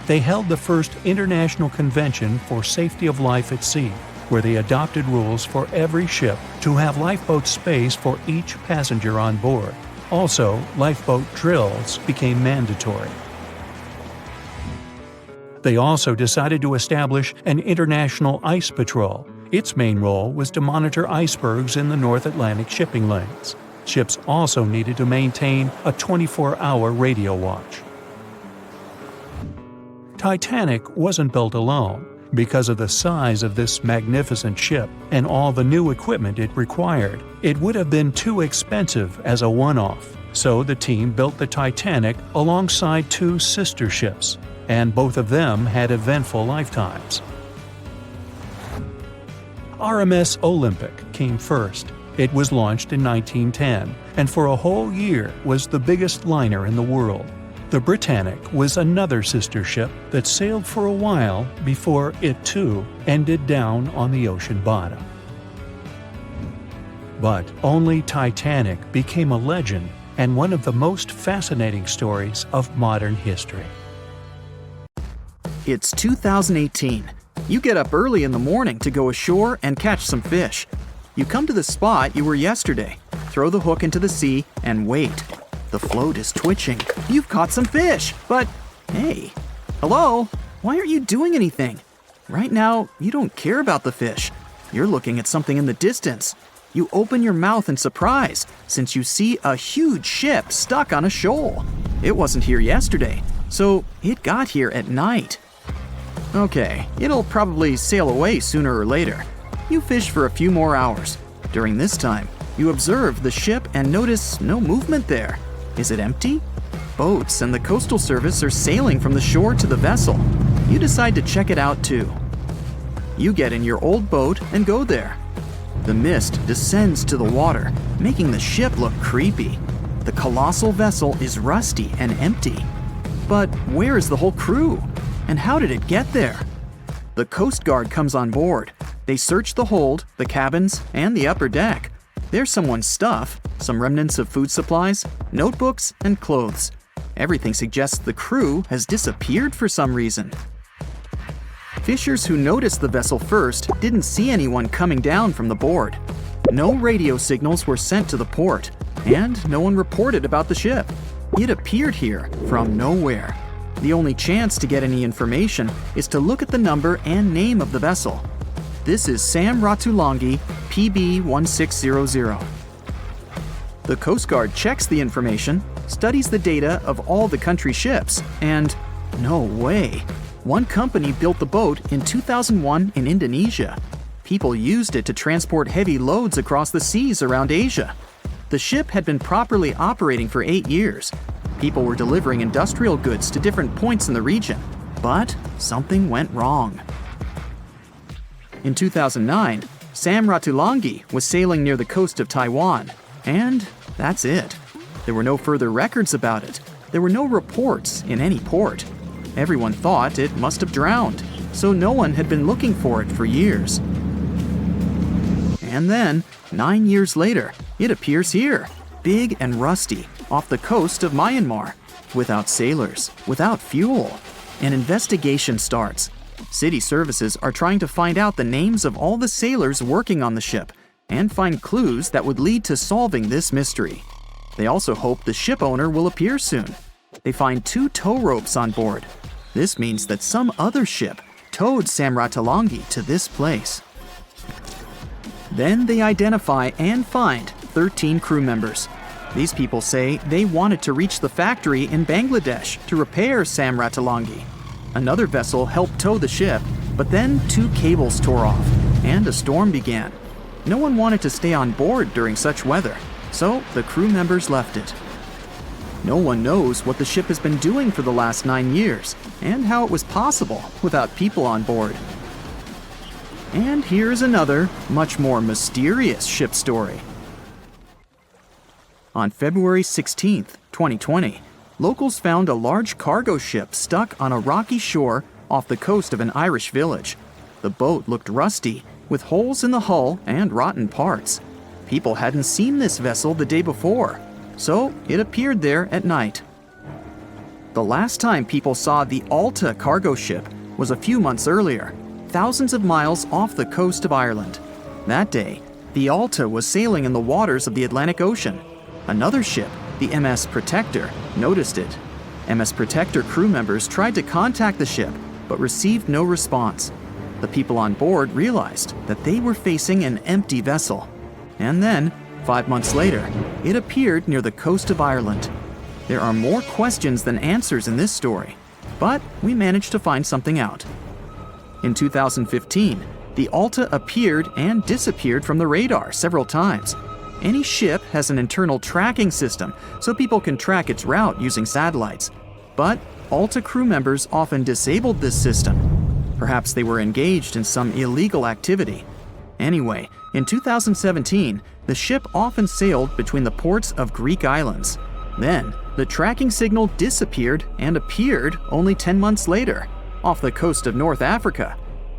They held the first International Convention for Safety of Life at Sea, where they adopted rules for every ship to have lifeboat space for each passenger on board. Also, lifeboat drills became mandatory. They also decided to establish an international ice patrol. Its main role was to monitor icebergs in the North Atlantic shipping lanes. Ships also needed to maintain a 24-hour radio watch. Titanic wasn't built alone. Because of the size of this magnificent ship and all the new equipment it required, it would have been too expensive as a one-off. So the team built the Titanic alongside two sister ships, and both of them had eventful lifetimes. RMS Olympic came first. It was launched in 1910, and for a whole year was the biggest liner in the world. The Britannic was another sister ship that sailed for a while before it too ended down on the ocean bottom. But only Titanic became a legend and one of the most fascinating stories of modern history. It's 2018. You get up early in the morning to go ashore and catch some fish. You come to the spot you were yesterday, throw the hook into the sea, and wait. The float is twitching. You've caught some fish, but hey, hello? Why aren't you doing anything? Right now, you don't care about the fish. You're looking at something in the distance. You open your mouth in surprise since you see a huge ship stuck on a shoal. It wasn't here yesterday, so it got here at night. Okay, it'll probably sail away sooner or later. You fish for a few more hours. During this time, you observe the ship and notice no movement there. Is it empty? Boats and the Coastal Service are sailing from the shore to the vessel. You decide to check it out too. You get in your old boat and go there. The mist descends to the water, making the ship look creepy. The colossal vessel is rusty and empty. But where is the whole crew? And how did it get there? The Coast Guard comes on board. They search the hold, the cabins, and the upper deck. There's someone's stuff, some remnants of food supplies, notebooks, and clothes. Everything suggests the crew has disappeared for some reason. Fishers who noticed the vessel first didn't see anyone coming down from the board. No radio signals were sent to the port, and no one reported about the ship. It appeared here from nowhere. The only chance to get any information is to look at the number and name of the vessel. This is Sam Ratulangi, PB 1600. The Coast Guard checks the information, studies the data of all the country ships, and no way. One company built the boat in 2001 in Indonesia. People used it to transport heavy loads across the seas around Asia. The ship had been properly operating for 8 years. People were delivering industrial goods to different points in the region, but something went wrong. In 2009, Sam Ratulangi was sailing near the coast of Taiwan, and that's it. There were no further records about it. There were no reports in any port. Everyone thought it must have drowned, so no one had been looking for it for years. And then, 9 years later, it appears here, big and rusty, off the coast of Myanmar, without sailors, without fuel. An investigation starts. City services are trying to find out the names of all the sailors working on the ship and find clues that would lead to solving this mystery. They also hope the ship owner will appear soon. They find 2 tow ropes on board. This means that some other ship towed Sam Ratulangi to this place. Then they identify and find 13 crew members. These people say they wanted to reach the factory in Bangladesh to repair Sam Ratulangi. Another vessel helped tow the ship, but then 2 cables tore off, and a storm began. No one wanted to stay on board during such weather, so the crew members left it. No one knows what the ship has been doing for the last 9 years, and how it was possible without people on board. And here's another, much more mysterious ship story. On February 16, 2020, locals found a large cargo ship stuck on a rocky shore off the coast of an Irish village. The boat looked rusty, with holes in the hull and rotten parts. People hadn't seen this vessel the day before, so it appeared there at night. The last time people saw the Alta cargo ship was a few months earlier, thousands of miles off the coast of Ireland. That day, the Alta was sailing in the waters of the Atlantic Ocean. Another ship, the MS Protector, noticed it. MS Protector crew members tried to contact the ship, but received no response. The people on board realized that they were facing an empty vessel. And then, 5 months later, it appeared near the coast of Ireland. There are more questions than answers in this story, but we managed to find something out. In 2015, the Alta appeared and disappeared from the radar several times. Any ship has an internal tracking system, so people can track its route using satellites. But Alta crew members often disabled this system. Perhaps they were engaged in some illegal activity. Anyway, in 2017, the ship often sailed between the ports of Greek islands. Then, the tracking signal disappeared and appeared only 10 months later, off the coast of North Africa.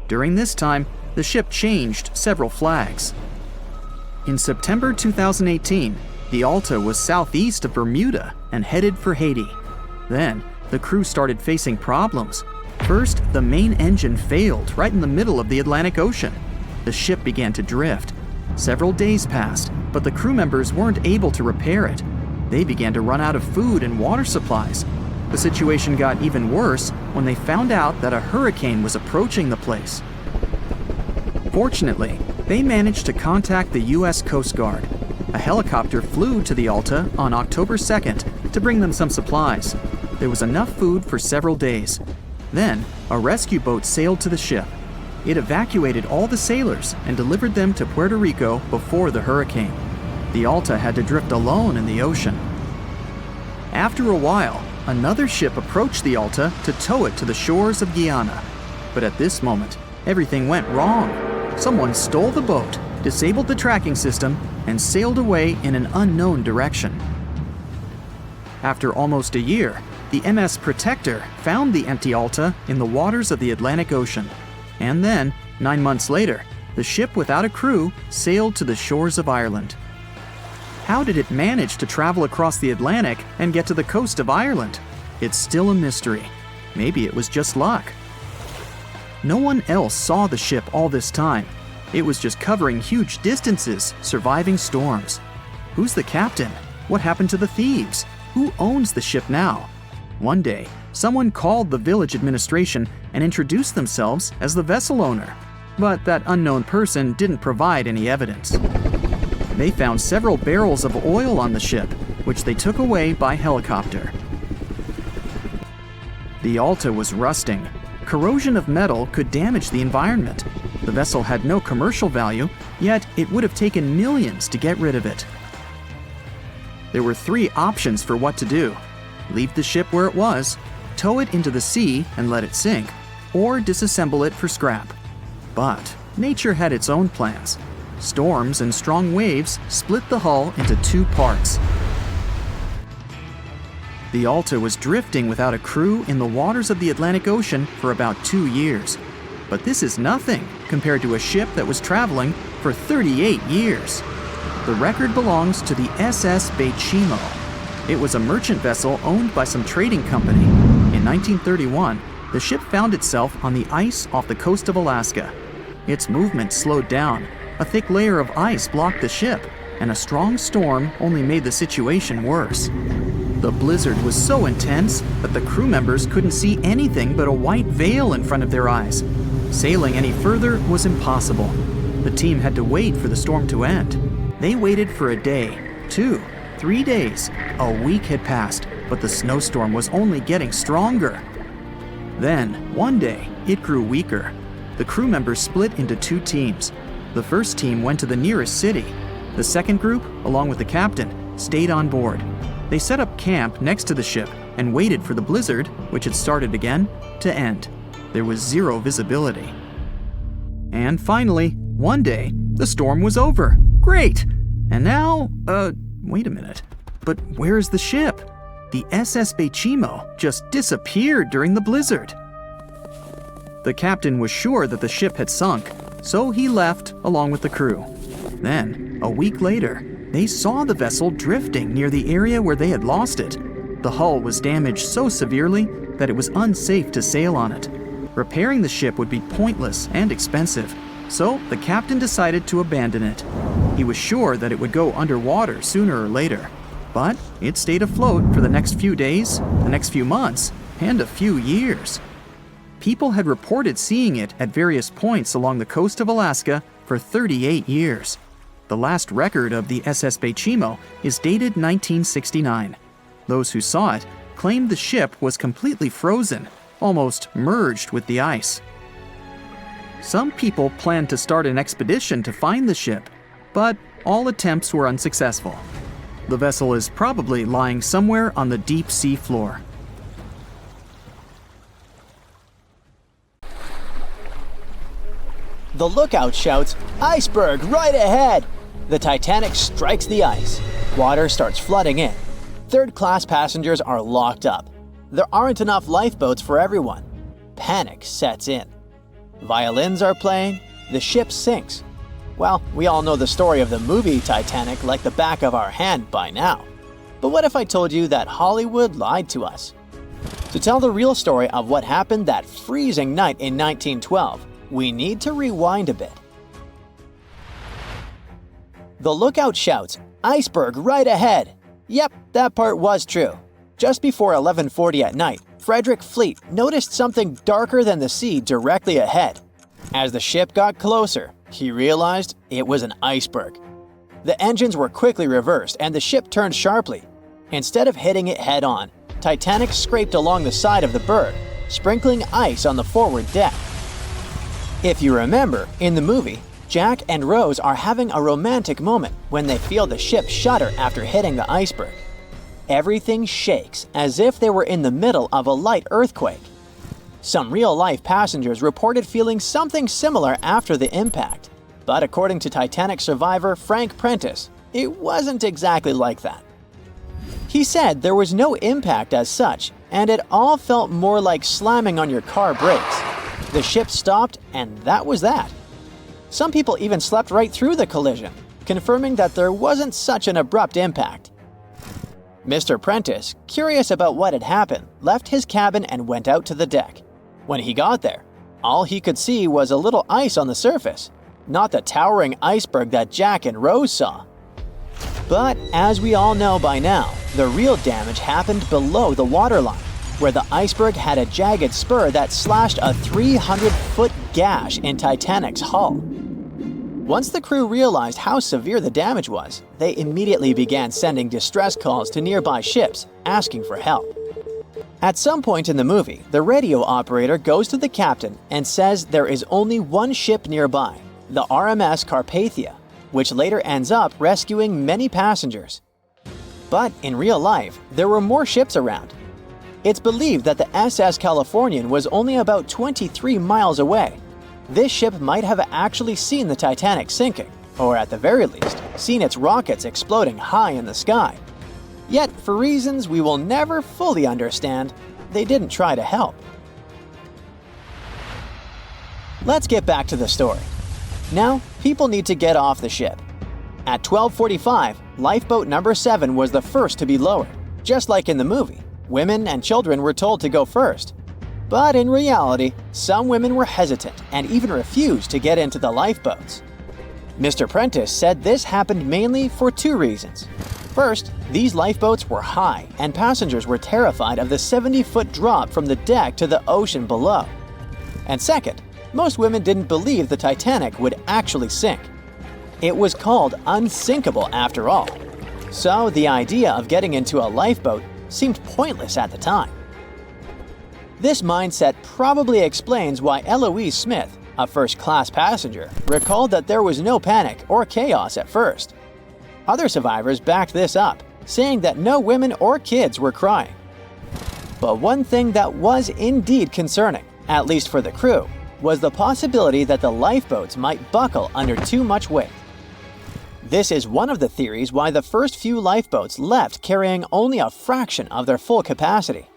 During this time, the ship changed several flags. In September 2018, the Alta was southeast of Bermuda and headed for Haiti. Then, the crew started facing problems. First, the main engine failed right in the middle of the Atlantic Ocean. The ship began to drift. Several days passed, but the crew members weren't able to repair it. They began to run out of food and water supplies. The situation got even worse when they found out that a hurricane was approaching the place. Fortunately, they managed to contact the U.S. Coast Guard. A helicopter flew to the Alta on October 2nd to bring them some supplies. There was enough food for several days. Then, a rescue boat sailed to the ship. It evacuated all the sailors and delivered them to Puerto Rico before the hurricane. The Alta had to drift alone in the ocean. After a while, another ship approached the Alta to tow it to the shores of Guyana. But at this moment, everything went wrong. Someone stole the boat, disabled the tracking system, and sailed away in an unknown direction. After almost a year, the MS Protector found the empty Alta in the waters of the Atlantic Ocean. And then, 9 months later, the ship without a crew sailed to the shores of Ireland. How did it manage to travel across the Atlantic and get to the coast of Ireland? It's still a mystery. Maybe it was just luck. No one else saw the ship all this time. It was just covering huge distances, surviving storms. Who's the captain? What happened to the thieves? Who owns the ship now? One day, someone called the village administration and introduced themselves as the vessel owner. But that unknown person didn't provide any evidence. They found several barrels of oil on the ship, which they took away by helicopter. The Alta was rusting. Corrosion of metal could damage the environment. The vessel had no commercial value, yet it would have taken millions to get rid of it. There were 3 options for what to do. Leave the ship where it was, tow it into the sea and let it sink, or disassemble it for scrap. But nature had its own plans. Storms and strong waves split the hull into 2 parts. The Alta was drifting without a crew in the waters of the Atlantic Ocean for about 2 years. But this is nothing compared to a ship that was traveling for 38 years. The record belongs to the SS Bechimo. It was a merchant vessel owned by some trading company. In 1931, the ship found itself on the ice off the coast of Alaska. Its movement slowed down. A thick layer of ice blocked the ship, and a strong storm only made the situation worse. The blizzard was so intense that the crew members couldn't see anything but a white veil in front of their eyes. Sailing any further was impossible. The team had to wait for the storm to end. They waited for a day, 2, 3 days. A week had passed, but the snowstorm was only getting stronger. Then, one day, it grew weaker. The crew members split into 2 teams. The first team went to the nearest city. The second group, along with the captain, stayed on board. They set up camp next to the ship and waited for the blizzard, which had started again, to end. There was 0 visibility. And finally, one day, the storm was over. Great! And now, wait a minute. But where's the ship? The SS Bechimo just disappeared during the blizzard. The captain was sure that the ship had sunk, so he left along with the crew. Then, A week later, they saw the vessel drifting near the area where they had lost it. The hull was damaged so severely that it was unsafe to sail on it. Repairing the ship would be pointless and expensive, so the captain decided to abandon it. He was sure that it would go underwater sooner or later, but it stayed afloat for the next few days, the next few months, and a few years. People had reported seeing it at various points along the coast of Alaska for 38 years. The last record of the SS Bechimo is dated 1969. Those who saw it claimed the ship was completely frozen, almost merged with the ice. Some people planned to start an expedition to find the ship, but all attempts were unsuccessful. The vessel is probably lying somewhere on the deep sea floor. The lookout shouts, "Iceberg right ahead!" The Titanic strikes the ice. Water starts flooding in. Third-class passengers are locked up. There aren't enough lifeboats for everyone. Panic sets in. Violins are playing. The ship sinks. Well, we all know the story of the movie Titanic like the back of our hand by now. But what if I told you that Hollywood lied to us? To tell the real story of what happened that freezing night in 1912, we need to rewind a bit. The lookout shouts, "Iceberg right ahead!" Yep, that part was true. Just before 11:40 at night, Frederick Fleet noticed something darker than the sea directly ahead. As the ship got closer, he realized it was an iceberg. The engines were quickly reversed and the ship turned sharply. Instead of hitting it head-on, Titanic scraped along the side of the berg, sprinkling ice on the forward deck. If you remember, in the movie, Jack and Rose are having a romantic moment when they feel the ship shudder after hitting the iceberg. Everything shakes as if they were in the middle of a light earthquake. Some real-life passengers reported feeling something similar after the impact, but according to Titanic survivor Frank Prentice, it wasn't exactly like that. He said there was no impact as such, and it all felt more like slamming on your car brakes. The ship stopped, and that was that. Some people even slept right through the collision, confirming that there wasn't such an abrupt impact. Mr. Prentice, curious about what had happened, left his cabin and went out to the deck. When he got there, all he could see was a little ice on the surface, not the towering iceberg that Jack and Rose saw. But as we all know by now, the real damage happened below the waterline, where the iceberg had a jagged spur that slashed a 300-foot gash in Titanic's hull. Once the crew realized how severe the damage was, they immediately began sending distress calls to nearby ships, asking for help. At some point in the movie, the radio operator goes to the captain and says there is only one ship nearby, the RMS Carpathia, which later ends up rescuing many passengers. But in real life, there were more ships around. It's believed that the SS Californian was only about 23 miles away. This ship might have actually seen the Titanic sinking, or at the very least, seen its rockets exploding high in the sky. Yet, for reasons we will never fully understand, they didn't try to help. Let's get back to the story. Now, people need to get off the ship. At 12:45, lifeboat number 7 was the first to be lowered, just like in the movie. Women and children were told to go first. But in reality, some women were hesitant and even refused to get into the lifeboats. Mr. Prentice said this happened mainly for two reasons. First, these lifeboats were high and passengers were terrified of the 70-foot drop from the deck to the ocean below. And second, most women didn't believe the Titanic would actually sink. It was called unsinkable after all. So the idea of getting into a lifeboat seemed pointless at the time. This mindset probably explains why Eloise Smith, a first-class passenger, recalled that there was no panic or chaos at first. Other survivors backed this up, saying that no women or kids were crying. But one thing that was indeed concerning, at least for the crew, was the possibility that the lifeboats might buckle under too much weight. This is one of the theories why the first few lifeboats left carrying only a fraction of their full capacity.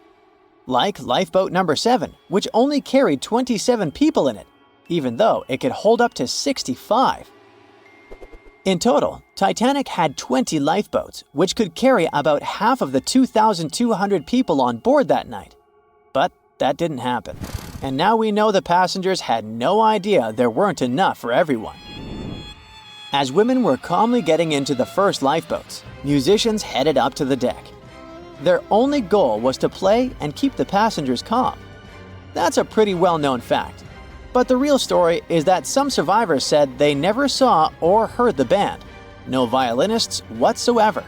Like lifeboat number 7, which only carried 27 people in it, even though it could hold up to 65. In total, Titanic had 20 lifeboats, which could carry about half of the 2,200 people on board that night. But that didn't happen. And now we know the passengers had no idea there weren't enough for everyone. As women were calmly getting into the first lifeboats, musicians headed up to the deck. Their only goal was to play and keep the passengers calm. That's a pretty well-known fact. But the real story is that some survivors said they never saw or heard the band. No violinists whatsoever.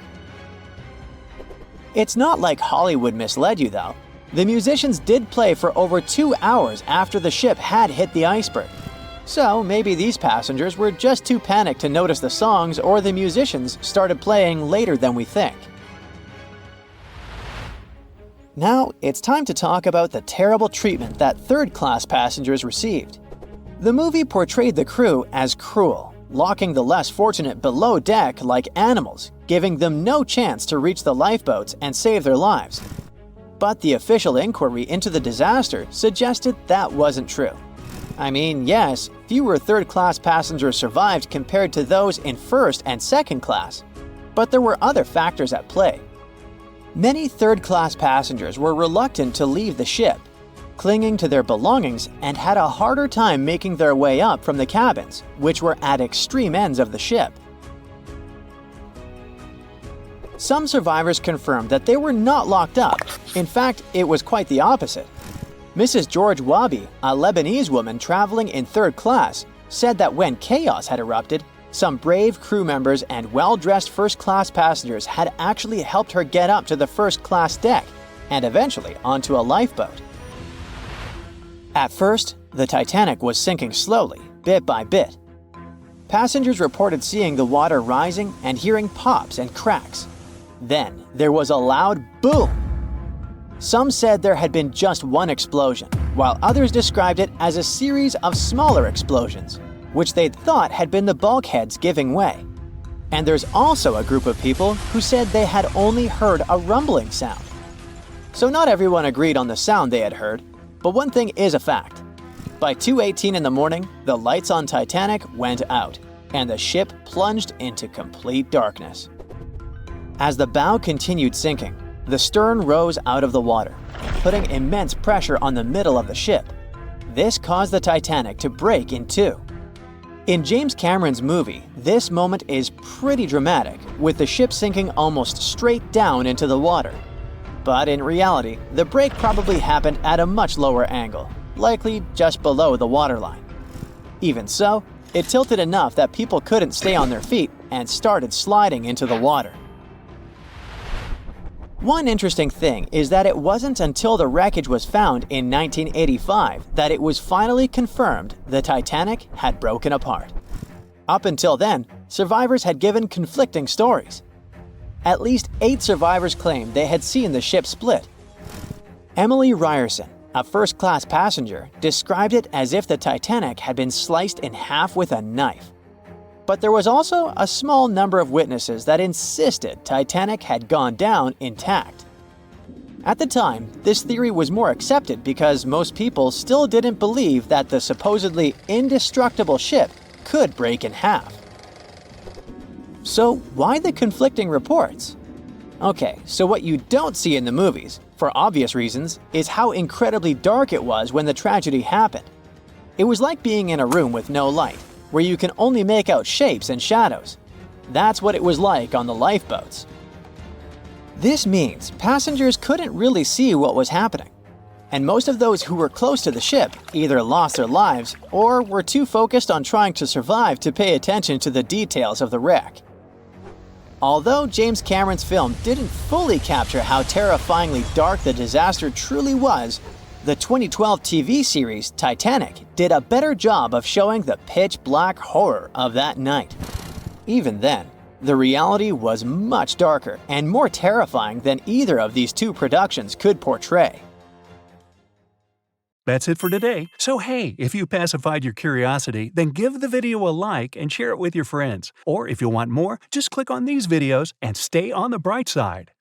It's not like Hollywood misled you, though. The musicians did play for over 2 hours after the ship had hit the iceberg. So maybe these passengers were just too panicked to notice the songs, or the musicians started playing later than we think. Now, it's time to talk about the terrible treatment that third-class passengers received. The movie portrayed the crew as cruel, locking the less fortunate below deck like animals, giving them no chance to reach the lifeboats and save their lives. But the official inquiry into the disaster suggested that wasn't true. I mean, yes, fewer third-class passengers survived compared to those in first and second class, but there were other factors at play. Many third-class passengers were reluctant to leave the ship, clinging to their belongings, and had a harder time making their way up from the cabins, which were at extreme ends of the ship. Some survivors confirmed that they were not locked up. In fact, it was quite the opposite. Mrs. George Wabi, a Lebanese woman traveling in third class, said that when chaos had erupted, some brave crew members and well-dressed first-class passengers had actually helped her get up to the first-class deck and eventually onto a lifeboat. At first, the Titanic was sinking slowly, bit by bit. Passengers reported seeing the water rising and hearing pops and cracks. Then, there was a loud boom. Some said there had been just one explosion, while others described it as a series of smaller explosions, which they'd thought had been the bulkheads giving way. And there's also a group of people who said they had only heard a rumbling sound. So not everyone agreed on the sound they had heard, but one thing is a fact. By 2:18 in the morning, the lights on Titanic went out, and the ship plunged into complete darkness. As the bow continued sinking, the stern rose out of the water, putting immense pressure on the middle of the ship. This caused the Titanic to break in two. In James Cameron's movie, this moment is pretty dramatic, with the ship sinking almost straight down into the water. But in reality, the break probably happened at a much lower angle, likely just below the waterline. Even so, it tilted enough that people couldn't stay on their feet and started sliding into the water. One interesting thing is that it wasn't until the wreckage was found in 1985 that it was finally confirmed the Titanic had broken apart. Up until then, survivors had given conflicting stories. At least 8 survivors claimed they had seen the ship split. Emily Ryerson, a first-class passenger, described it as if the Titanic had been sliced in half with a knife. But there was also a small number of witnesses that insisted Titanic had gone down intact. At the time, this theory was more accepted because most people still didn't believe that the supposedly indestructible ship could break in half. So why the conflicting reports? Okay, so what you don't see in the movies, for obvious reasons, is how incredibly dark it was when the tragedy happened. It was like being in a room with no light, where you can only make out shapes and shadows. That's what it was like on the lifeboats. This means passengers couldn't really see what was happening, and most of those who were close to the ship either lost their lives or were too focused on trying to survive to pay attention to the details of the wreck. Although James Cameron's film didn't fully capture how terrifyingly dark the disaster truly was, the 2012 TV series Titanic did a better job of showing the pitch-black horror of that night. Even then, the reality was much darker and more terrifying than either of these two productions could portray. That's it for today. So hey, if you pacified your curiosity, then give the video a like and share it with your friends. Or if you want more, just click on these videos and stay on the bright side.